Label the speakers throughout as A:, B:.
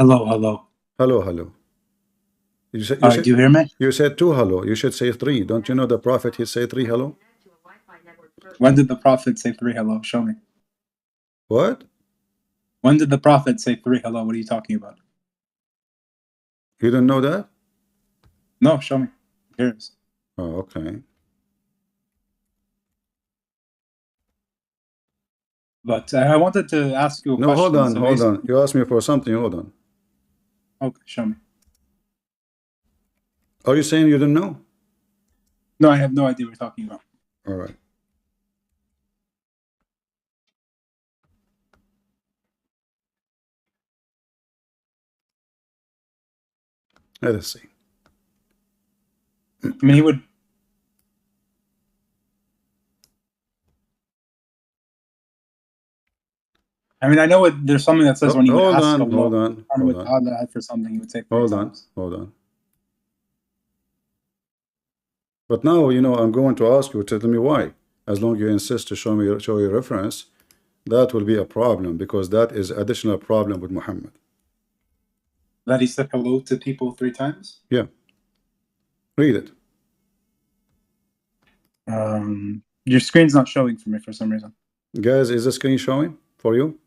A: Hello, hello.
B: Hello, hello. You said,
A: Do you hear me?
B: you said two hello. You should say three. Don't you know the Prophet, he said three hello?
A: When did the Prophet say three hello? Show me.
B: What?
A: When did the Prophet say three hello? What are you talking about?
B: You don't know that?
A: No, show me. Here's.
B: Oh, okay.
A: But I wanted to ask you a
B: No,
A: question.
B: hold on. You asked me for something. Hold on.
A: Okay, show me.
B: Are you saying you don't know?
A: No, I have no idea what you're talking about.
B: All right. Let us see.
A: I mean, he would. I mean, I know there's something that says when he would ask Allah for something, he would say three times.
B: Hold on. But now, I'm going to ask you to tell me why. As long as you insist to show your reference, that will be a problem, because that is additional problem with Muhammad.
A: That he said hello to people three times?
B: Yeah. Read it.
A: Your screen's not showing for me for some reason.
B: Guys, is the screen showing for you?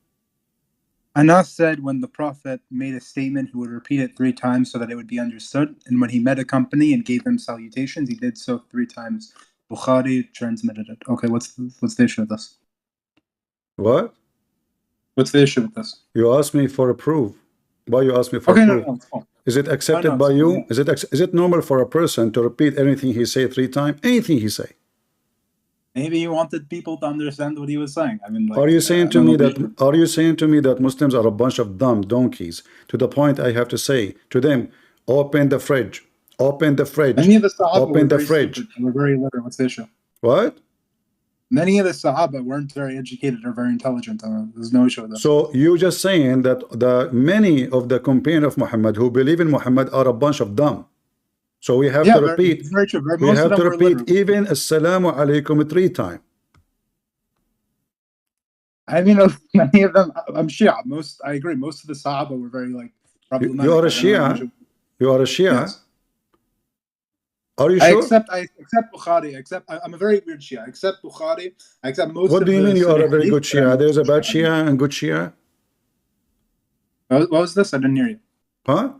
A: Anas said when the Prophet made a statement, he would repeat it three times so that it would be understood. And when he met a company and gave them salutations, he did so three times. Bukhari transmitted it. Okay, what's the issue with this?
B: What?
A: What's the issue with this?
B: You asked me for a proof. Why you ask me for a proof?
A: No.
B: Is it accepted by you? Is it normal for a person to repeat anything he say three times? Anything he say?
A: Maybe he wanted people to understand what he was saying. I mean,
B: are you saying to me that Muslims are a bunch of dumb donkeys, to the point I have to say to them, open the fridge, open the fridge,
A: Many of the Sahaba
B: open the fridge.
A: We're very literate. What's the issue?
B: What?
A: Many of the Sahaba weren't very educated or very intelligent. There's no issue with that.
B: So you just saying that many of the companions of Muhammad who believe in Muhammad are a bunch of dumb. So we have to repeat.
A: Very true.
B: We have to repeat even Assalamu alaikum three times.
A: I mean, many of them. I'm Shia. I agree. Most of the Sahaba were very problematic.
B: You are a Shia. You are a Shia.
A: Yes.
B: Are you sure?
A: I accept Bukhari. I'm a very weird Shia. I accept Bukhari. I accept most.
B: What do you mean you are a very good Shia? There's a bad Shia and good Shia.
A: What was this? I didn't hear you.
B: Huh?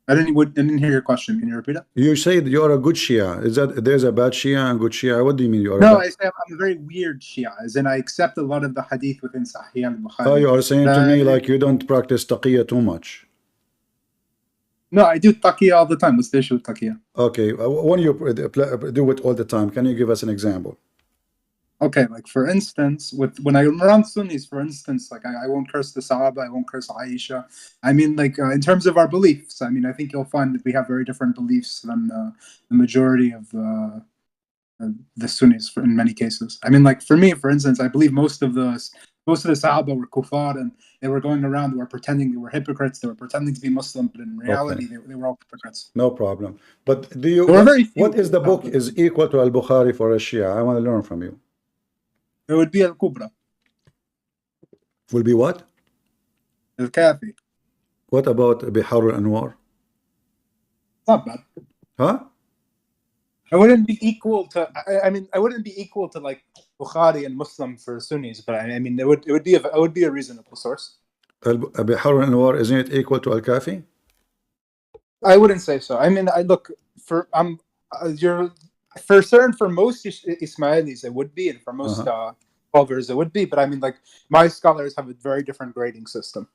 A: I didn't hear your question. Can you repeat it?
B: You said you are a good Shia. Is that there's a bad Shia and good Shia? What do you mean you are?
A: No, I say I'm a very weird Shia, as in I accept a lot of the hadith within Sahih and Bukhari.
B: Oh, you are saying to me like you don't practice taqiyya too much.
A: No, I do taqiyya all the time. What's the issue with taqiyya?
B: Okay, when you do it all the time, can you give us an example?
A: Okay, like for instance, when I'm around Sunnis, for instance, like I won't curse the Sahaba, I won't curse Aisha. I mean, like in terms of our beliefs, I mean, I think you'll find that we have very different beliefs than the majority of the Sunnis in many cases. I mean, like for me, for instance, I believe most of the Sahaba were kuffar, and they were going around, they were pretending they were hypocrites, they were pretending to be Muslim, but in reality, they were all hypocrites.
B: No problem. But do you? What is the book is equal to Al-Bukhari for a Shia? I want to learn from you.
A: It would be Al-Kubra.
B: Will be what?
A: Al-Kafi.
B: What about Bihar al-Anwar?
A: Not bad.
B: Huh?
A: I wouldn't be equal to. I mean, I wouldn't be equal to like Bukhari and Muslim for Sunnis, but I mean, it would be a reasonable source.
B: Bihar al-Anwar, isn't it equal to Al-Kafi?
A: I wouldn't say so. I mean, I look for for most Ismailis it would be, and for most Culvers it would be. But I mean, like my scholars have a very different grading system.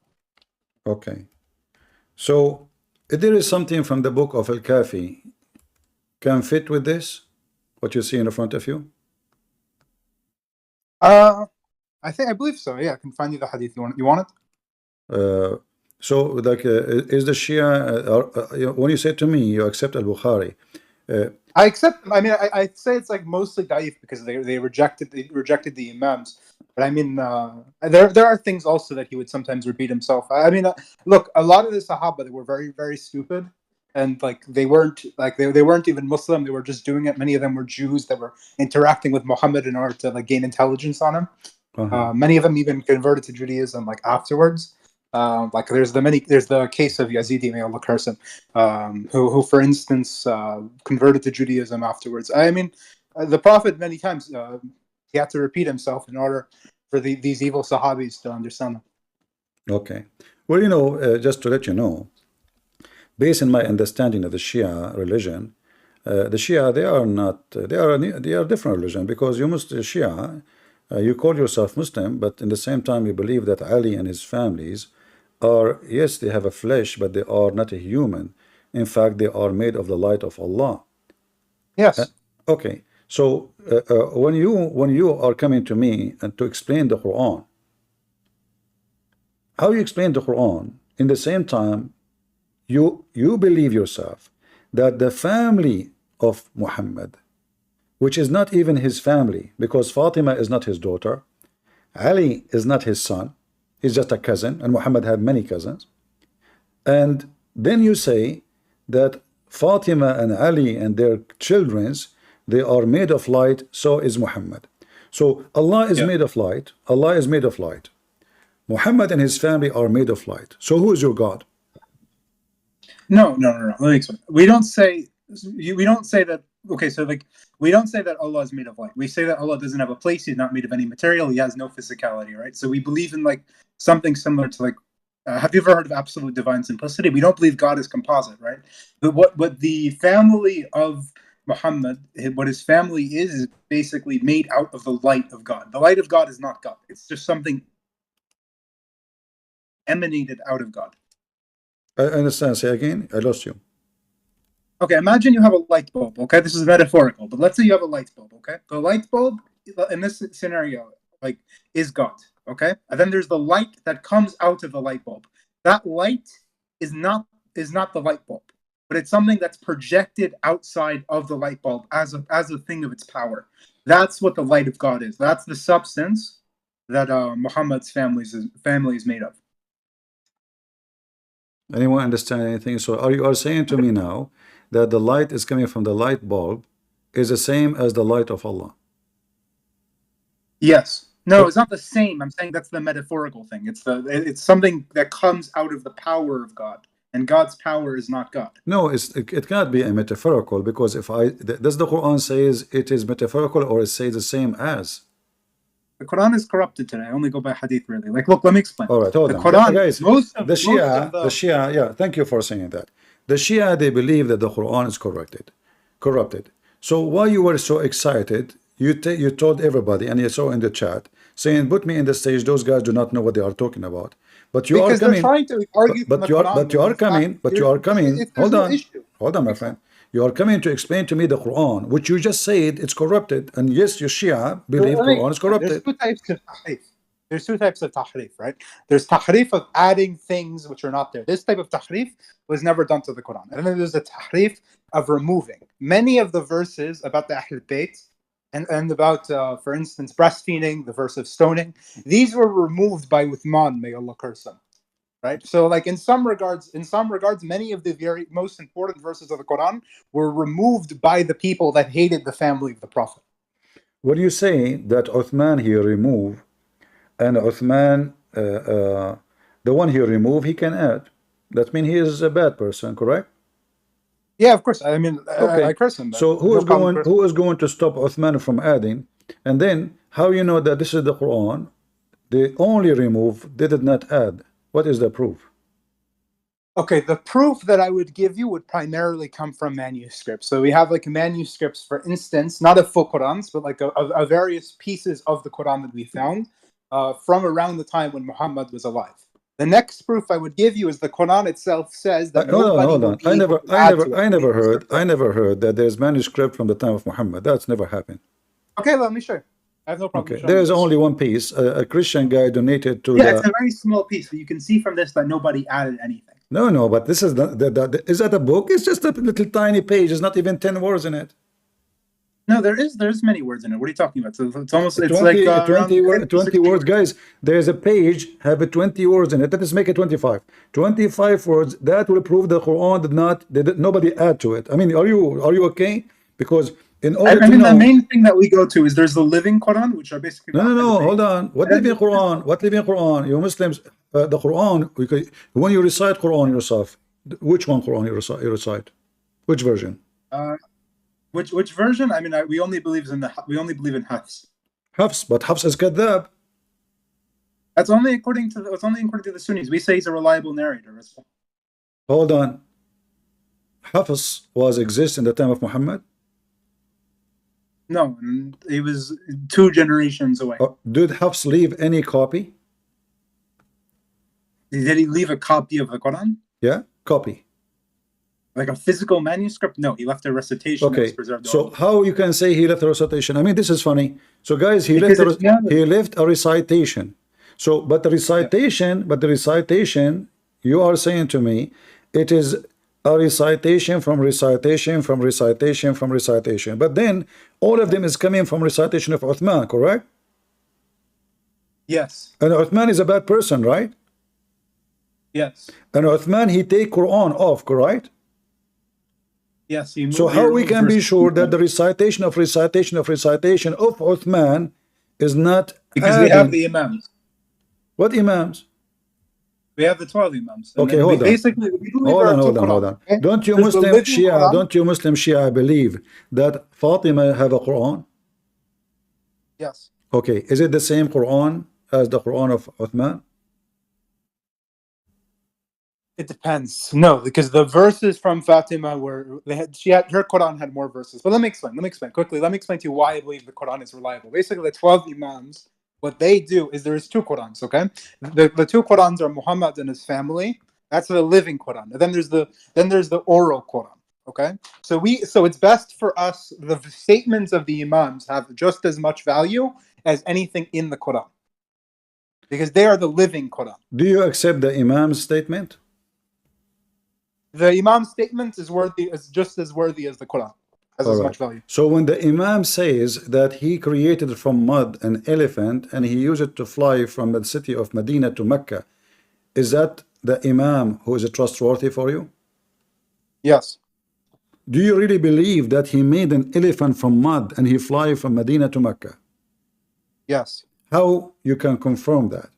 B: Okay, so if there is something from the book of Al-Kafi can fit with this, what you see in front of you?
A: I believe so. Yeah, I can find you the hadith. You want it?
B: So, like, is the Shia, when you say to me, you accept Al-Bukhari?
A: I accept. I mean, I'd say it's like mostly daif because they rejected the imams. But I mean, there are things also that he would sometimes repeat himself. I mean, look, a lot of the Sahaba, they were very, very stupid, and like they weren't even Muslim. They were just doing it. Many of them were Jews that were interacting with Muhammad in order to like gain intelligence on him. Many of them even converted to Judaism like afterwards. Like there's the case of Yazidi, may Allah curse him, who for instance converted to Judaism afterwards. I mean, the Prophet many times he had to repeat himself in order for these evil Sahabis to understand them.
B: Okay. Well, you know, just to let you know, based on my understanding of the Shia religion, the Shia, they are not, they are different religion, because you must Shia, you call yourself Muslim, but in the same time you believe that Ali and his families are, yes, they have a flesh, but they are not a human. In fact, they are made of the light of Allah.
A: Yes.
B: Okay, so when you are coming to me and to explain the Quran, how you explain the Quran in the same time you believe yourself that the family of Muhammad, which is not even his family, because Fatima is not his daughter, Ali is not his son, he's just a cousin, and Muhammad had many cousins. And then you say that Fatima and Ali and their children's, they are made of light, so is Muhammad. So Allah is made of light, Allah is made of light. Muhammad and his family are made of light. So who is your God?
A: No. Let me explain. We don't say that. Okay, so like we don't say that Allah is made of light. We say that Allah doesn't have a place. He's not made of any material. He has no physicality, right? So we believe in like something similar to like. Have you ever heard of absolute divine simplicity? We don't believe God is composite, right? But what the family of Muhammad, what his family is basically made out of the light of God. The light of God is not God. It's just something emanated out of God.
B: I understand. Say again. I lost you.
A: Okay, imagine you have a light bulb, okay? This is metaphorical, but let's say you have a light bulb, okay? The light bulb in this scenario, like, is God, okay? And then there's the light that comes out of the light bulb. That light is not the light bulb, but it's something that's projected outside of the light bulb as a thing of its power. That's what the light of God is. That's the substance that Muhammad's family is made of.
B: Anyone understand anything? So you are saying to me now that the light is coming from the light bulb is the same as the light of Allah?
A: Yes. No, it's not the same. I'm saying that's the metaphorical thing. It's something that comes out of the power of God, and God's power is not God.
B: No, it cannot be a metaphorical, because does the Quran says it is metaphorical, or it says the same as?
A: The Quran is corrupted today. I only go by hadith, really. Like, look, let me explain.
B: All right, hold on.
A: Quran,
B: guys,
A: the
B: Shia, yeah, thank you for saying that. The Shia, they believe that the Quran is corrupted. So why you were so excited, you told everybody, and you saw in the chat, saying, put me in the stage, those guys do not know what they are talking about. But you
A: because
B: are coming,
A: they're trying to argue
B: but you are coming, hold on, my friend. You are coming to explain to me the Quran, which you just said it's corrupted. And yes, your Shia believe Quran is corrupted.
A: There's two types of tahrif, right? There's tahrif of adding things which are not there. This type of tahrif was never done to the Quran. And then there's a tahrif of removing. Many of the verses about the Ahl Bayt and about, for instance, breastfeeding, the verse of stoning, these were removed by Uthman, may Allah curse him. Right, so like in some regards, many of the very most important verses of the Quran were removed by the people that hated the family of the Prophet.
B: When you say that Uthman he removed, and Uthman, the one he removed, he can add. That means he is a bad person, correct?
A: Yeah, of course. I mean,
B: okay.
A: I curse him.
B: So who is going to stop Uthman from adding? And then how you know that this is the Quran? They only remove, they did not add. What is the proof?
A: Okay, the proof that I would give you would primarily come from manuscripts. So we have like manuscripts, for instance, not of full Qurans, but like a various pieces of the Quran that we found from around the time when Muhammad was alive. The next proof I would give you is the Quran itself says that
B: hold on. I never heard that there's manuscript from the time of Muhammad. That's never happened.
A: Okay, let me show you. I have no problem.
B: Okay, there is only one piece. A Christian guy donated to.
A: Yeah, it's a very small piece, but you can see from this that nobody added anything.
B: No, but this is is that a book? It's just a little tiny page. There's not even 10 words in it.
A: No, there's many words in it. What are you talking about? So it's almost
B: 20, like 20 words, guys. There's a page have 20 words in it. Let us make it 25. 25 words. That will prove the Quran did nobody add to it. I mean, are you okay? Because In order
A: I
B: to
A: mean, the
B: know.
A: main thing that we go to is there's the living Quran, which are basically
B: No,
A: the
B: no, no,
A: hadith.
B: hold on. What
A: And then
B: living
A: there's this,
B: Quran? What living Quran? You Muslims, the Quran, when you recite Quran yourself, which one Quran you recite? Which version?
A: uh, which version? I mean, we only believe in Hafs.
B: Hafs, but Hafs is kadhab.
A: It's only according to the Sunnis. We say he's a reliable narrator as well.
B: Hold on. Hafs was exist in the time of Muhammad?
A: No, he was 2 generations away.
B: Did Hafs leave any copy?
A: Did he leave a copy of the Quran?
B: Yeah, copy.
A: Like a physical manuscript? No, he left a recitation that was
B: Okay,
A: preserved
B: so
A: orally.
B: how you can say he left a recitation? I mean, this is funny. So guys,
A: Because it's
B: he left a recitation. So, but the recitation, you are saying to me, it is a recitation from recitation from recitation from recitation. But then all of them is coming from recitation of Uthman, correct?
A: Yes.
B: And Uthman is a bad person, right?
A: Yes.
B: And Uthman, he take Quran off, correct?
A: Yes.
B: So how we can be sure that the recitation of recitation of recitation of Uthman is not
A: because we have
B: adding?
A: the Imams.
B: What Imams?
A: We have the 12 Imams. And
B: Okay,
A: then
B: hold on.
A: basically we believe
B: Hold
A: there
B: on,
A: are two
B: hold on, hold
A: Qurans.
B: on.
A: Okay?
B: Don't you
A: There's the
B: Muslim
A: living
B: Shia,
A: Quran.
B: don't you Muslim Shia believe that Fatima have a Quran?
A: Yes.
B: Okay, is it the same Quran as the Quran of Uthman?
A: It depends. No, because the verses from Fatima were her Quran had more verses. But let me explain quickly. Let me explain to you why I believe the Quran is reliable. Basically, the 12 Imams, what they do is there's two Qurans, okay? The two Qurans are Muhammad and his family. That's the living Quran. And then there's the oral Quran. Okay? So it's best for us, the statements of the Imams have just as much value as anything in the Quran. Because they are the living Quran.
B: Do you accept the Imam's statement?
A: The Imam's statement is just as worthy as the Quran. Has
B: All
A: as
B: right.
A: much value.
B: So when the Imam says that he created from mud an elephant and he used it to fly from the city of Medina to Mecca, is that the Imam who is trustworthy for you?
A: Yes.
B: Do you really believe that he made an elephant from mud and he fly from Medina to Mecca?
A: Yes.
B: How you can confirm that?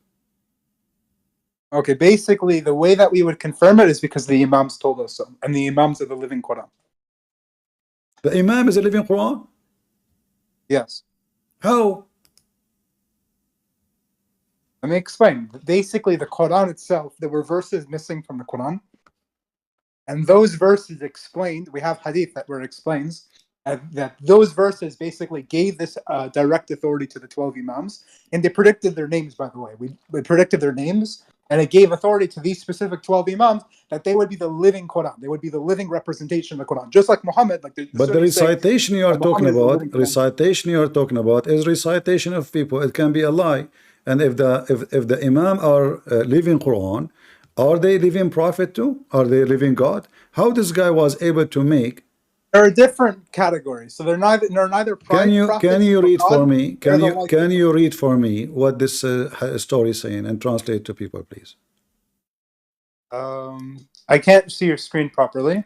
A: Okay, basically the way that we would confirm it is because the Imams told us so. And the Imams are the living Quran.
B: The Imam is a living Quran?
A: Yes.
B: How?
A: Let me explain. Basically, the Quran itself, there were verses missing from the Quran. And those verses explained, we have hadith that where it explains that those verses basically gave this direct authority to the 12 Imams. And they predicted their names, by the way. We predicted their names. And it gave authority to these specific 12 Imams that they would be the living Quran. They would be the living representation of the Quran. Just like Muhammad, like the
B: But the
A: Sunnis say,
B: recitation you are talking
A: Muhammad is the
B: about,
A: living Quran.
B: is recitation of people. It can be a lie. And if the Imam are living Quran, are they living prophet too? Are they living God? How this guy was able to make?
A: There are different categories. So they're neither
B: Can
A: prophets
B: you
A: nor
B: read for
A: God.
B: me?
A: They're the like
B: Can you read for me what this story is saying and translate to people, please?
A: I can't see your screen properly.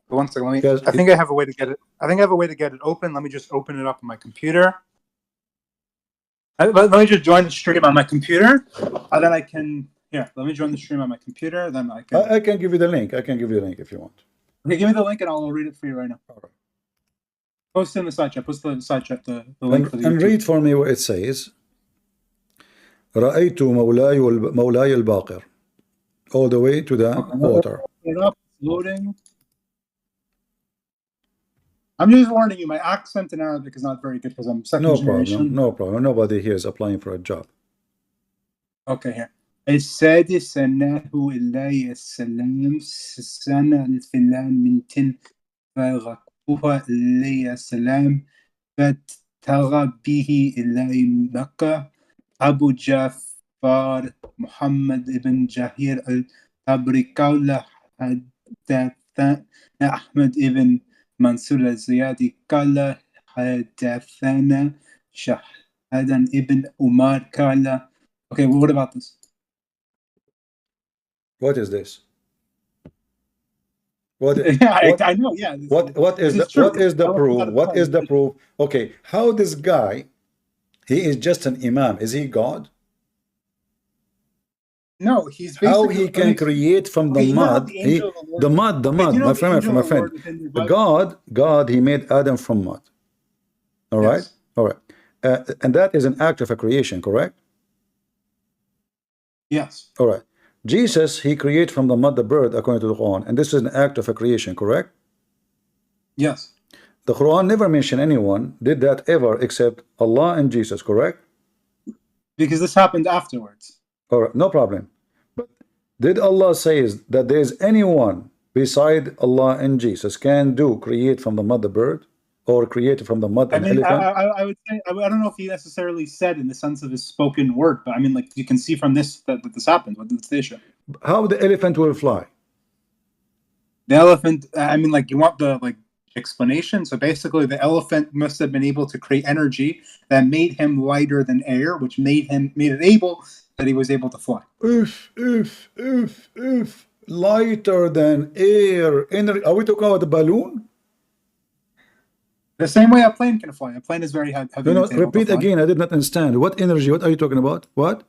A: But one second,
B: Because
A: I think I have a way to get it. I think I have a way to get it open. Let me just open it up on my computer. Let me just join the stream on my computer, and then I can. Here, let me join the stream on my computer. Then I can.
B: I can give you the link. I can give you the link if you want.
A: Okay, give me the link, and I'll read it for you right now.
B: All right.
A: Post it in the side chat. Post the side chat the link for the YouTube.
B: And read for me what it says. رأيت مولاي الباقر, all the way to the water.
A: It up, loading. I'm just warning you, my accent in Arabic is not very good because I'm second generation.
B: No problem. Nobody here is applying for a job.
A: Okay, here. السادس سنه إلهي السلام سنة الفلان من تن فغقوها إلي السلام فتغى به إلهي مكة أبو جعفر محمد بن جهير الطبري قال حدثنا أحمد بن منصور الزيادي قال حدثنا شهدا ابن عمر قال. Okay, well, what about this?
B: What is this? What
A: Yeah,
B: what
A: I know. Yeah, this is true.
B: what is the
A: Elephant
B: proof?
A: got a
B: What is
A: tongue.
B: the proof? Okay, how this guy, he is just an imam. Is he God?
A: No, he's
B: How
A: basically.
B: he
A: Let me
B: can
A: explain.
B: create from the
A: Okay, you know how
B: mud?
A: the angel
B: He
A: of the Lord.
B: the
A: Okay, do you
B: mud,
A: know
B: my
A: the
B: friend,
A: angel
B: my
A: of the
B: friend.
A: Lord within the Bible?
B: God, he made Adam from mud. All right,
A: Yes.
B: all right, and that is an act of a creation, correct?
A: Yes.
B: All right. Jesus, he created from the mud the bird according to the Quran, and this is an act of a creation, correct?
A: Yes.
B: The Quran never mentioned anyone did that ever except Allah and Jesus, correct?
A: Because this happened afterwards.
B: All right, no problem. But did Allah says that there is anyone beside Allah and Jesus can do create from the mud the bird or create from the mud
A: I
B: an
A: mean,
B: elephant?
A: I would say I don't know if he necessarily said in the sense of his spoken word, but I mean, like you can see from this that this happened. What's the issue?
B: How the elephant will fly?
A: The elephant. I mean, like you want the like explanation. So basically, the elephant must have been able to create energy that made him lighter than air, which made it able that he was able to fly.
B: If lighter than air. Are we talking about the balloon?
A: The same way a plane can fly. A plane is very heavy
B: No,
A: and
B: no,
A: it's able to
B: repeat
A: fly.
B: again. I did not understand. What energy? What are you talking about? What?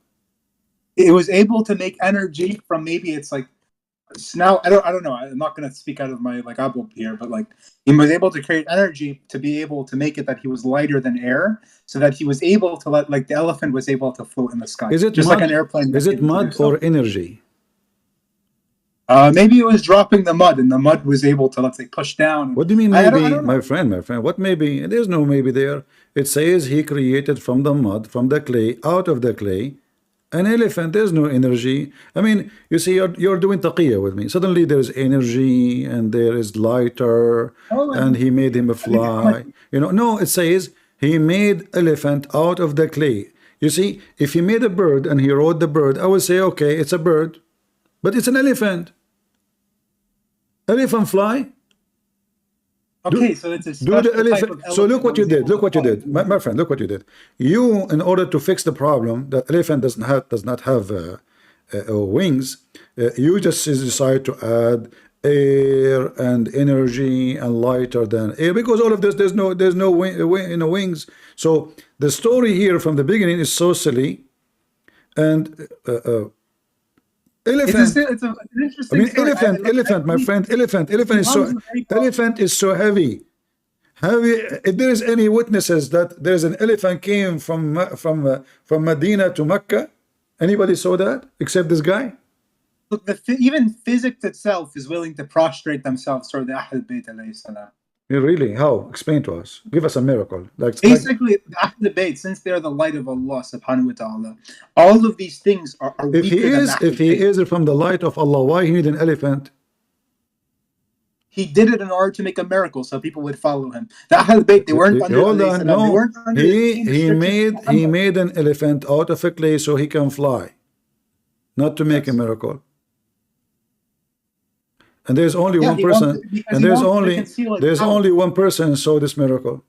A: It was able to make energy from maybe it's like now I don't know. I'm not gonna speak out of my like abub here, but like he was able to create energy to be able to make it that he was lighter than air, so that he was able to let like the elephant was able to float in the sky,
B: Is it
A: just like
B: mud?
A: an airplane
B: Is
A: was
B: it
A: able to do
B: mud
A: so.
B: or energy?
A: Maybe it was dropping the mud, and the mud was able to let's say push down. And
B: What do you mean
A: I
B: maybe,
A: don't know.
B: my friend, my friend? What maybe? There's no maybe there. It says he created from the mud, from the clay, out of the clay, an elephant. There's no energy. I mean, you see, you're doing taqiyya with me. Suddenly there's energy and there is lighter,
A: Oh,
B: and he made him
A: I mean,
B: fly. You know, no, it says he made elephant out of the clay. You see, if he made a bird and he rode the bird, I would say, okay, it's a bird, but it's an elephant. Elephant fly?
A: okay,
B: Do
A: so it's a
B: do the
A: special type
B: elephant.
A: of
B: So look
A: elephant that
B: what you
A: was
B: did.
A: able
B: Look
A: to
B: what you
A: fly.
B: did, my friend. Look what you did. You, in order to fix the problem that elephant does not have wings, you just decide to add air and energy and lighter than air because all of this there's no wings. So the story here from the beginning is so silly and elephant.
A: It's an
B: I
A: interesting
B: mean,
A: story. I
B: elephant, my
A: believe
B: friend, elephant is
A: Imams
B: so
A: are very powerful.
B: heavy. If there is any witnesses that there's an elephant came from Medina to Mecca, anybody saw that except this guy?
A: Look, even physics itself is willing to prostrate themselves toward the Ahl Bayt alayhi salam.
B: Really? How? Explain to us. Give us a miracle. Like
A: Basically, the Ahl Bayt, since they're the light of Allah subhanahu wa ta'ala, all of these things are weaker than the
B: if
A: Ahl
B: he
A: Bayt.
B: is from the light of Allah, why he need an elephant?
A: He did it in order to make a miracle so people would follow him. The Ahl Bayt, they weren't under
B: Hold
A: alayhi
B: on,
A: salam, they
B: no.
A: weren't under the same restrictions as
B: He
A: Muhammad.
B: made an elephant out of a clay so he can fly, not to make a
A: Yes.
B: miracle. And there's only
A: Yeah,
B: one
A: he wanted
B: person,
A: because
B: and
A: he wanted to conceal his
B: there's
A: power.
B: only one person saw this miracle.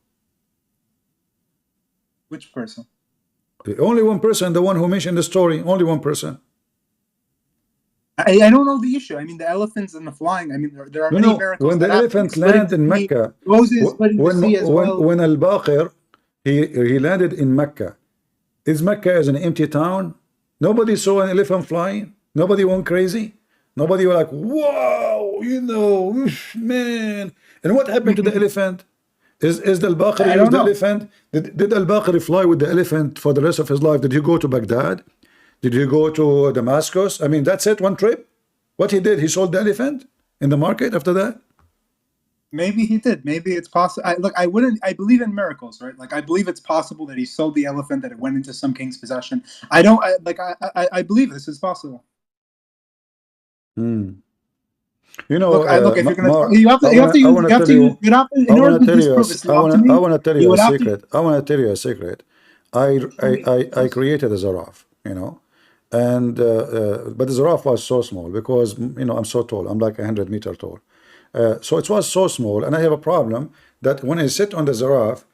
A: Which person?
B: Only one person, the one who mentioned the story, only one person.
A: I don't know the issue. I mean, the elephants and the flying. I mean, there are
B: No,
A: many
B: no.
A: miracles
B: When
A: that
B: the
A: happen, like
B: elephant
A: splitting
B: landed
A: the
B: in
A: sea,
B: Mecca,
A: Moses splitting the sea as well.
B: when Al-Baqir, he landed in Mecca. Is Mecca as an empty town? Nobody saw an elephant flying. Nobody went crazy. Nobody were like, "Wow, you know, oof, man." And what happened to the elephant? Is the Al-Baqir
A: I
B: use
A: don't
B: the
A: know.
B: elephant? Did Al-Baqir fly with the elephant for the rest of his life? Did he go to Baghdad? Did he go to Damascus? I mean, that's it, one trip. What he did, he sold the elephant in the market after that.
A: Maybe he did. Maybe it's possible. Look, I wouldn't. I believe in miracles, right? Like I believe it's possible that he sold the elephant, that it went into some king's possession. I don't. I believe this is possible.
B: Hmm. You know,
A: Look. If you're gonna,
B: Mar, I wanna tell you, I
A: in order
B: wanna
A: to
B: tell you,
A: disprove Islam to
B: I
A: me,
B: wanna tell
A: you
B: you a
A: would have to
B: secret. I wanna tell you a secret.
A: show me.
B: I
A: Yes.
B: created a giraffe, you know, and but the giraffe was so small because you know I'm so tall. I'm like 100 meter tall. So it was so small, and I have a problem that when I sit on the giraffe,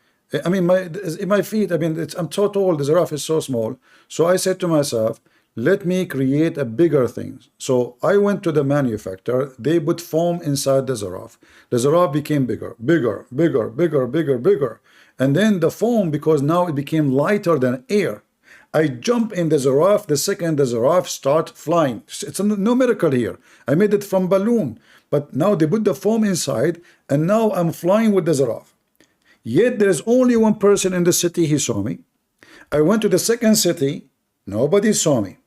B: I mean my feet. I mean I'm so tall. The giraffe is so small. So I said to myself, let me create a bigger thing. So I went to the manufacturer, they put foam inside the Zaraf. The Zaraf became bigger, bigger, bigger, bigger, bigger, bigger. And then the foam, because now it became lighter than air. I jump in the Zaraf, the second the Zaraf start flying. It's no miracle here. I made it from balloon. But now they put the foam inside, and now I'm flying with the Zaraf. Yet there's only one person in the city, he saw me. I went to the second city, nobody saw me.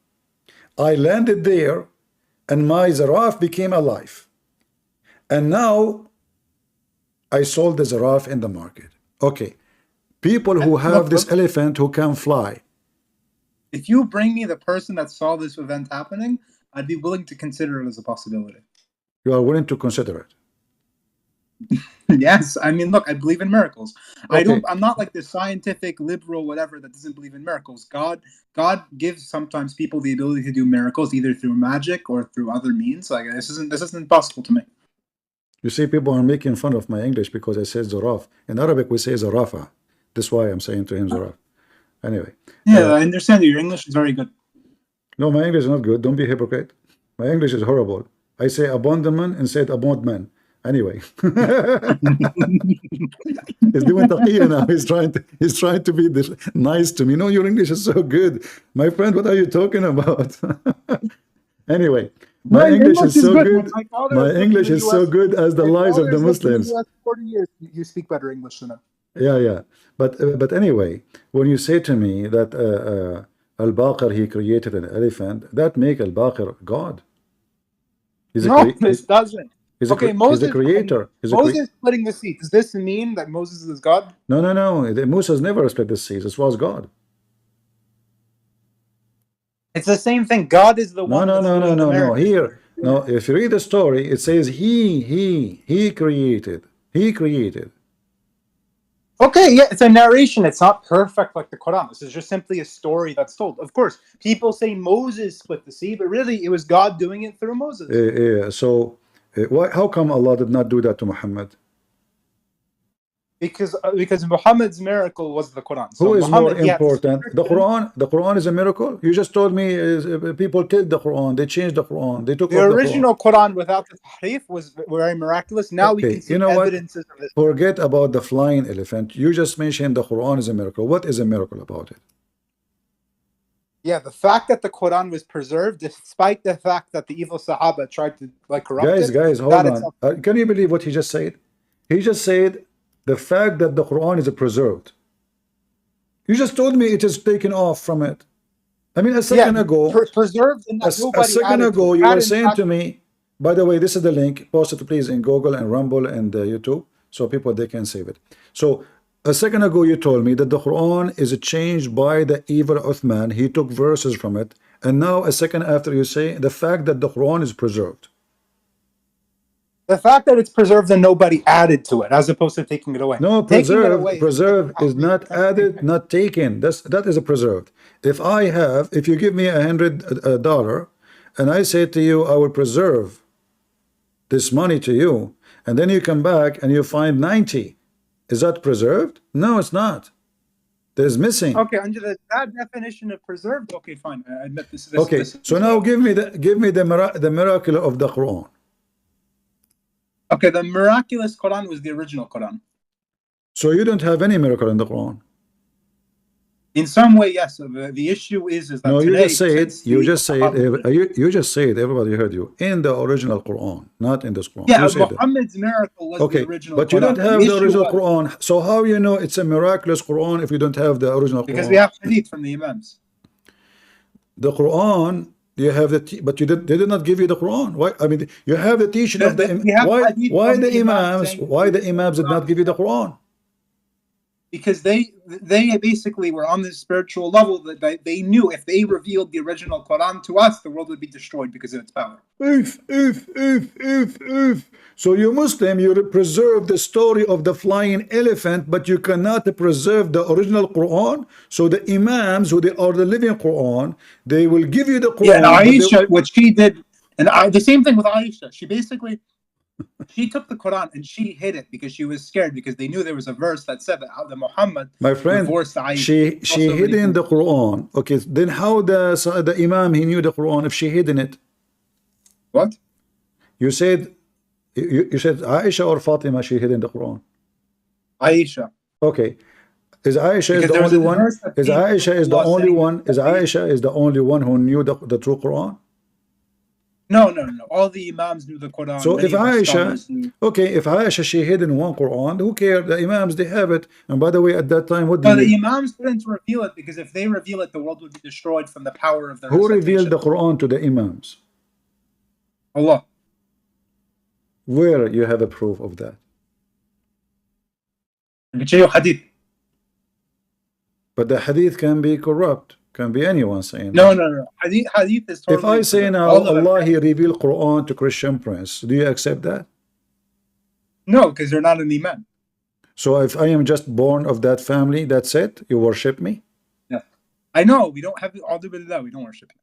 B: I landed there, and my Zaraf became alive. And now I sold the Zaraf in the market. Okay, people who have this elephant who can fly.
A: If you bring me the person that saw this event happening, I'd be willing to consider it as a possibility.
B: You are willing to consider it?
A: Yes, I mean, look, I believe in miracles.
B: Okay.
A: I'm not like the scientific liberal whatever that doesn't believe in miracles. God gives sometimes people the ability to do miracles either through magic or through other means. Like this isn't possible to me.
B: You see, people are making fun of my English because I said Zaraf. In Arabic, we say Zarafa. That's why I'm saying to him Zaraf. Anyway.
A: Yeah, I understand that your English is very good.
B: No, my English is not good. Don't be a hypocrite. My English is horrible. I say abandonment instead abandonment. Anyway. He's doing taqiyya now. He's trying to be nice to me. No, your English is so good. My friend, what are you talking about? Anyway, my English is so good. My English is so good as the lies of the Muslims.
A: 40 years, you speak better English than him.
B: Yeah. But anyway, when you say to me that Al-Baqir, he created an elephant, that make Al-Baqir God.
A: No, this doesn't. Okay, Moses,
B: he's the creator.
A: Moses splitting the sea. Does this mean that Moses is God?
B: No. Moses never split the seas. This was God.
A: It's the same thing. God is the one.
B: No. Here, no. If you read the story, it says he created. He created.
A: Okay, yeah, it's a narration. It's not perfect like the Quran. This is just simply a story that's told. Of course, people say Moses split the sea, but really it was God doing it through Moses.
B: So, how come Allah did not do that to Muhammad?
A: Because Muhammad's miracle was the Quran.
B: So who is Muhammad, more important? The Quran? The Quran is a miracle? You just told me people killed the Quran. They changed the Quran. They took
A: the original Quran without the tahrif was very miraculous. Now we can see evidences of this.
B: Forget about the flying elephant. You just mentioned the Quran is a miracle. What is a miracle about it?
A: Yeah, the fact that the Quran was preserved, despite the fact that the evil Sahaba tried to corrupt it.
B: Guys, hold on. Can you believe what he just said? He just said the fact that the Quran is preserved. You just told me it is taken off from it. I mean, a second ago,
A: preserved.
B: A second ago, you were saying to me. By the way, this is the link. Post it, please, in Google and Rumble and YouTube, so people they can save it. So a second ago, you told me that the Quran is changed by the evil Uthman. He took verses from it, and now a second after, you say the fact that the Quran is preserved.
A: The fact that it's preserved and nobody added to it, as opposed to taking it away.
B: No, preserved is not added, not taken. That is a preserved. If you give me $100 and I say to you, I will preserve this money to you, and then you come back and you find 90, is that preserved? No, it's not. There's missing.
A: Okay, under that definition of preserved, okay, fine. I admit this.
B: Okay, so now give me the miracle of the Quran.
A: Okay, the miraculous Quran was the original Quran.
B: So you don't have any miracle in the Quran?
A: In some way, yes. The issue is that
B: no,
A: today,
B: you just say it. Everybody heard you in the original Quran, not in this Quran.
A: Yeah, Muhammad's miracle was the original.
B: But you don't have the original Quran. So how you know it's a miraculous Quran if you don't have the original Quran?
A: Because we have hadith from the Imams.
B: The Quran. You have but they did not give you the Quran. Why? I mean, you have the teaching of the why the Imams did not give you the Quran?
A: Because they basically were on this spiritual level that they knew if they revealed the original Quran to us, the world would be destroyed because of its power.
B: So you Muslim, you preserve the story of the flying elephant, but you cannot preserve the original Quran. So the Imams, who they are the living Quran, they will give you the Quran.
A: Yeah, and Aisha, what she did, and the same thing with Aisha. She basically She took the Quran and she hid it because she was scared, because they knew there was a verse that said that Muhammad
B: My friend,
A: divorced Aisha.
B: she
A: Also
B: hid
A: many
B: in
A: things.
B: the Quran. Okay, then how the Imam he knew the Quran if she hid in it?
A: What?
B: You said you said Aisha or Fatima she hid in the Quran.
A: Aisha.
B: Okay, is Aisha is
A: Because
B: the
A: there was
B: only
A: a
B: one?
A: verse that
B: Is
A: came from
B: Aisha is the
A: Allah
B: only
A: saying
B: one? Is
A: that Aisha.
B: Aisha is the only one who knew the true Quran?
A: No, no, no. All the Imams knew the Quran.
B: So if
A: Many of the
B: Aisha,
A: scholars knew.
B: okay, if Aisha she hid in one Quran, who cares? The Imams they have it. And by the way, at that time, what
A: But the
B: did
A: Imams couldn't reveal it, because if they reveal it, the world would be destroyed from the power of the
B: who revealed
A: recitation.
B: the Quran to the Imams?
A: Allah.
B: Where you have a proof of that?
A: Hadith.
B: But the hadith can be corrupt, can be anyone saying
A: No,
B: that.
A: no, no. Hadith is
B: If
A: totally
B: I say
A: preserved.
B: now
A: All of them.
B: Allah he revealed Quran to Christian prince, do you accept that?
A: No, because they're not an Imam.
B: So if I am just born of that family, that's it? You worship me?
A: Yeah. I know. We don't have all the billah. We don't worship him.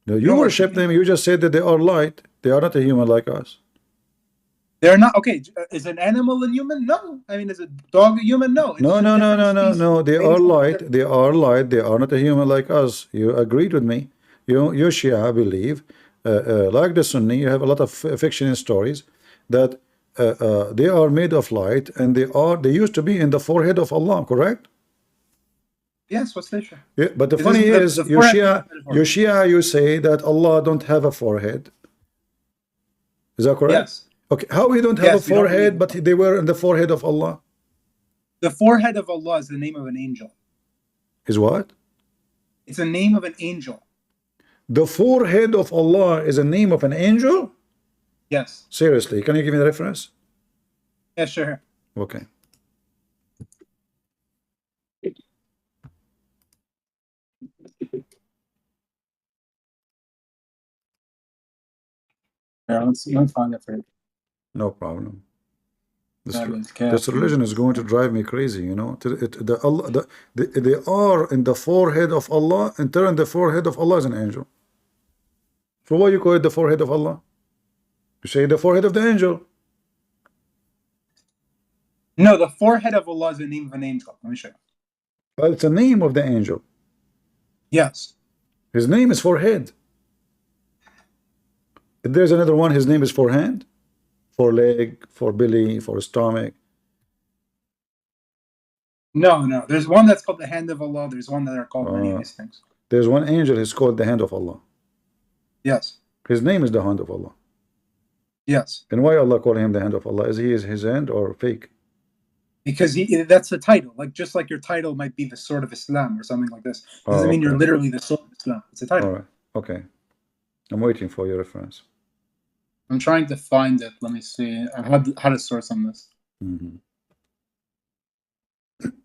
B: No,
A: We
B: you
A: don't worship
B: worship
A: him.
B: them. You just said that they are light. They are not a human like us.
A: They're not. Okay. Is an animal a human? No. I mean, is a dog a human? No. It's
B: No,
A: just a
B: no, no,
A: different
B: no, no,
A: species.
B: no. They
A: Made
B: are
A: from
B: light. They are light. They are not a human like us. You agreed with me. You Shia, I believe, like the Sunni, you have a lot of fiction and stories that they are made of light, and they used to be in the forehead of Allah, correct?
A: Yes. What's the issue?
B: Yeah, but the
A: It is
B: funny is,
A: the forehead is not
B: You
A: metaphor.
B: Shia, you say that Allah don't have a forehead. Is that correct?
A: Yes.
B: Okay, how we don't have a
A: Yes. We don't believe
B: forehead,
A: it.
B: but they were in the forehead of Allah?
A: The forehead of Allah is the name of an angel.
B: Is what?
A: It's a name of an angel.
B: The forehead of Allah is a name of an angel?
A: Yes.
B: Seriously, can you give me the reference?
A: Yeah, sure.
B: Okay.
A: Yeah, let's find it for you.
B: No problem. This,
A: That is
B: this
A: careful.
B: religion is going to drive me crazy, you know. They are in the forehead of Allah, and turn the forehead of Allah is an angel. So why you call it the forehead of Allah? You say the forehead of the angel.
A: No, the forehead of Allah is the name of an angel. Let me show you.
B: Well, it's the name of the angel.
A: Yes.
B: His name is forehead. If there's another one, his name is forehand, for leg, for belly, for stomach.
A: No, no. There's one that's called the hand of Allah. There's one that are called many of these things.
B: There's one angel, he's called the hand of Allah.
A: Yes.
B: His name is the hand of Allah.
A: Yes.
B: And why Allah call him the hand of Allah? Is he his hand or fake?
A: Because that's the title. Like, just like your title might be the sword of Islam or something like this. Doesn't mean you're
B: Okay.
A: literally the sword of Islam. It's a title.
B: All right. Okay. I'm waiting for your reference.
A: I'm trying to find it. Let me see. I had a source on this.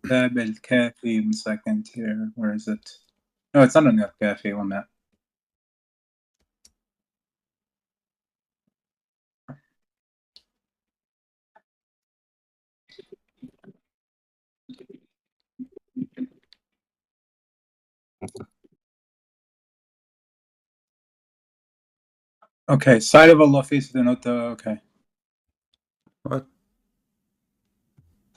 A: Bab al-Kafi, 1 second here. Where is it? No, it's not on the Kafi. One minute. Okay, side of Allah faces the note. Okay.
B: What?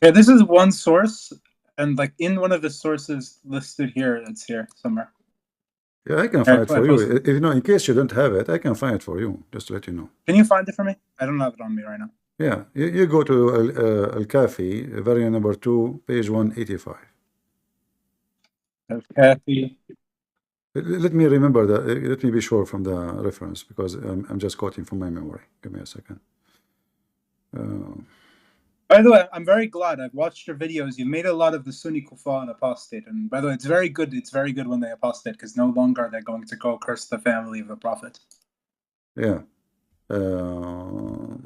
A: Okay, this is one source, and like in one of the sources listed here, it's here somewhere.
B: Yeah, I can find it for you. If you know, in case you don't have it, I can find it for you, just to let you know.
A: Can you find it for me? I don't have it on me right now.
B: Yeah, you go to Al-Kafi, variant number 2, page 185.
A: Al-Kafi.
B: Let me remember that. Let me be sure from the reference, because I'm just quoting from my memory. Give me a second.
A: By the way, I'm very glad. I've watched your videos. You made a lot of the Sunni kuffar apostate. And by the way, it's very good. It's very good when they apostate, because no longer are they going to go curse the family of the Prophet.
B: Yeah. All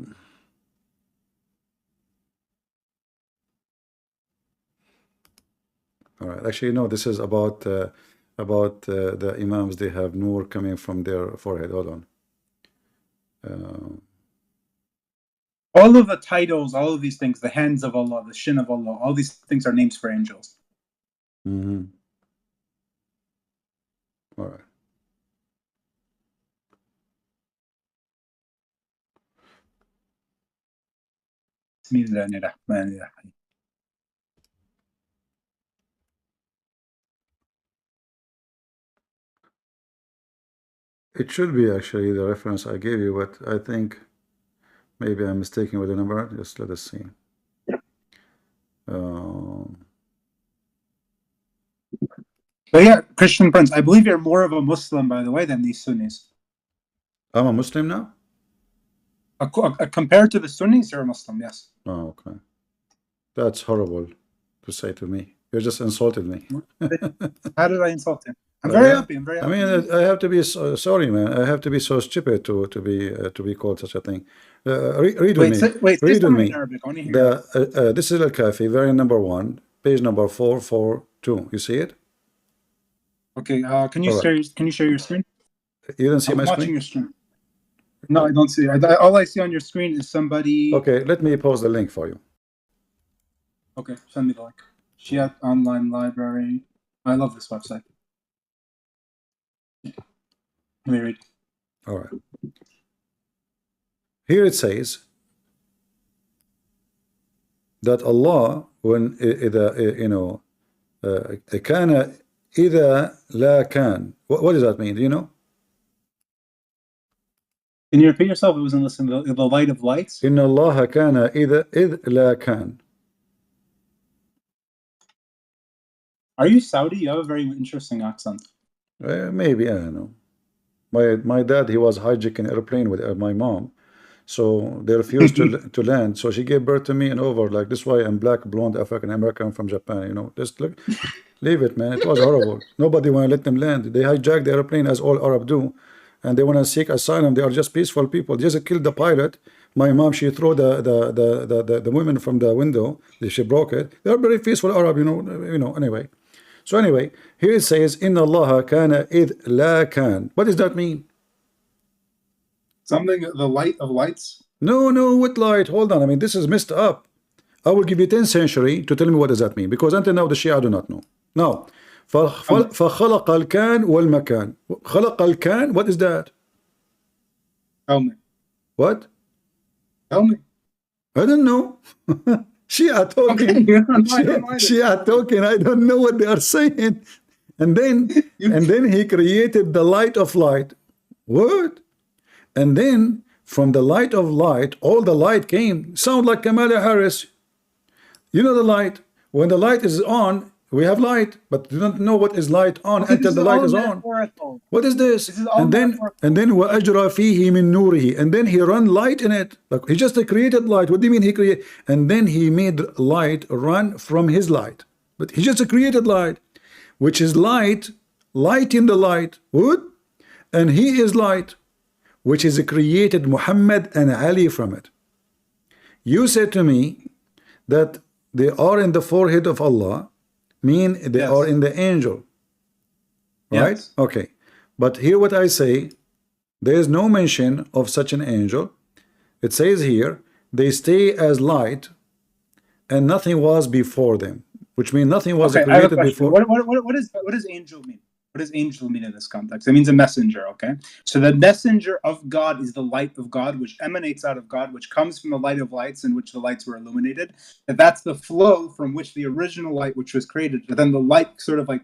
B: right. Actually, no. This is about the imams. They have nur coming from their forehead. Hold on.
A: All of the titles, all of these things, the hands of Allah, the shin of Allah, all these things are names for angels.
B: All right.
A: بسم الله الرحمن الرحيم.
B: It should be actually the reference I gave you, but I think maybe I'm mistaken with the number. Just let us see.
A: But yeah, Christian Prince, I believe you're more of a Muslim, by the way, than these Sunnis.
B: I'm a Muslim now?
A: Compared to the Sunnis, you're a Muslim, yes.
B: Oh, okay. That's horrible to say to me. You just insulted me.
A: How did I insult him? I'm very happy. I'm very happy.
B: I mean, I have to be sorry, man. I have to be so stupid to be called such a thing. Read with me.
A: Wait,
B: read with me.
A: In Arabic. I want to hear
B: this is Al-Kafi, variant number 1, page number 442. You see it?
A: Okay. Can you share your screen?
B: You don't see my screen?
A: I'm watching your screen. No, I don't see it. All I see on your screen is somebody.
B: Okay, let me post the link for you.
A: Okay, send me the link. Shia Online Library. I love this website. Let me read.
B: All right. Here it says that Allah, when كان إذا لا كان. What does that mean? Do you know?
A: Can you repeat yourself? It wasn't listening. The light of lights.
B: إن الله كان إذ لا كان.
A: Are you Saudi? You have a very interesting accent.
B: Maybe, I don't know. My dad, he was hijacking an airplane with my mom, so they refused to land. So she gave birth to me and over. Like, this is why I'm black, blonde, African American from Japan. You know, just look, leave it, man. It was horrible. Nobody want to let them land. They hijacked the airplane as all Arab do, and they want to seek asylum. They are just peaceful people. They just killed the pilot. My mom, she threw the women from the window. She broke it. They are very peaceful Arab, you know. Anyway. So anyway, here it says, إِنَّ اللَّهَ كَانَ إِذْ لَا كَانَ. What does that mean?
A: Something, the light of lights?
B: No, what light? Hold on. I mean, this is messed up. I will give you 10th century to tell me what does that mean, because until now the Shia do not know. Now, فَخَلَقَ الْكَانِ وَالْمَكَانِ. خَلَقَ الْكَانِ, what is that?
A: Tell me.
B: What?
A: Tell me.
B: I don't know. Shia talking. Okay. Shia talking. I don't know what they are saying. And then he created the light of light. What? And then from the light of light, all the light came. Sound like Kamala Harris. You know the light. When the light is on, we have light, but you don't know what is light on until the light is on. What is this? And then وَأَجْرَى فِيهِ مِن نُورِهِ. And then he run light in it. Like, he just created light. What do you mean he created? And then he made light run from his light. But he just created light, which is light in the light. What? And he is light, which is created Muhammad and Ali from it. You said to me that they are in the forehead of Allah, mean they are in the angel, right? Yes. Okay, but here what I say, there is no mention of such an angel. It says here they stay as light and nothing was before them, which means nothing was created before.
A: What does angel mean? What does angel mean in this context? It means a messenger, okay? So the messenger of God is the light of God, which emanates out of God, which comes from the light of lights in which the lights were illuminated. That's the flow from which the original light, which was created, but then the light sort of like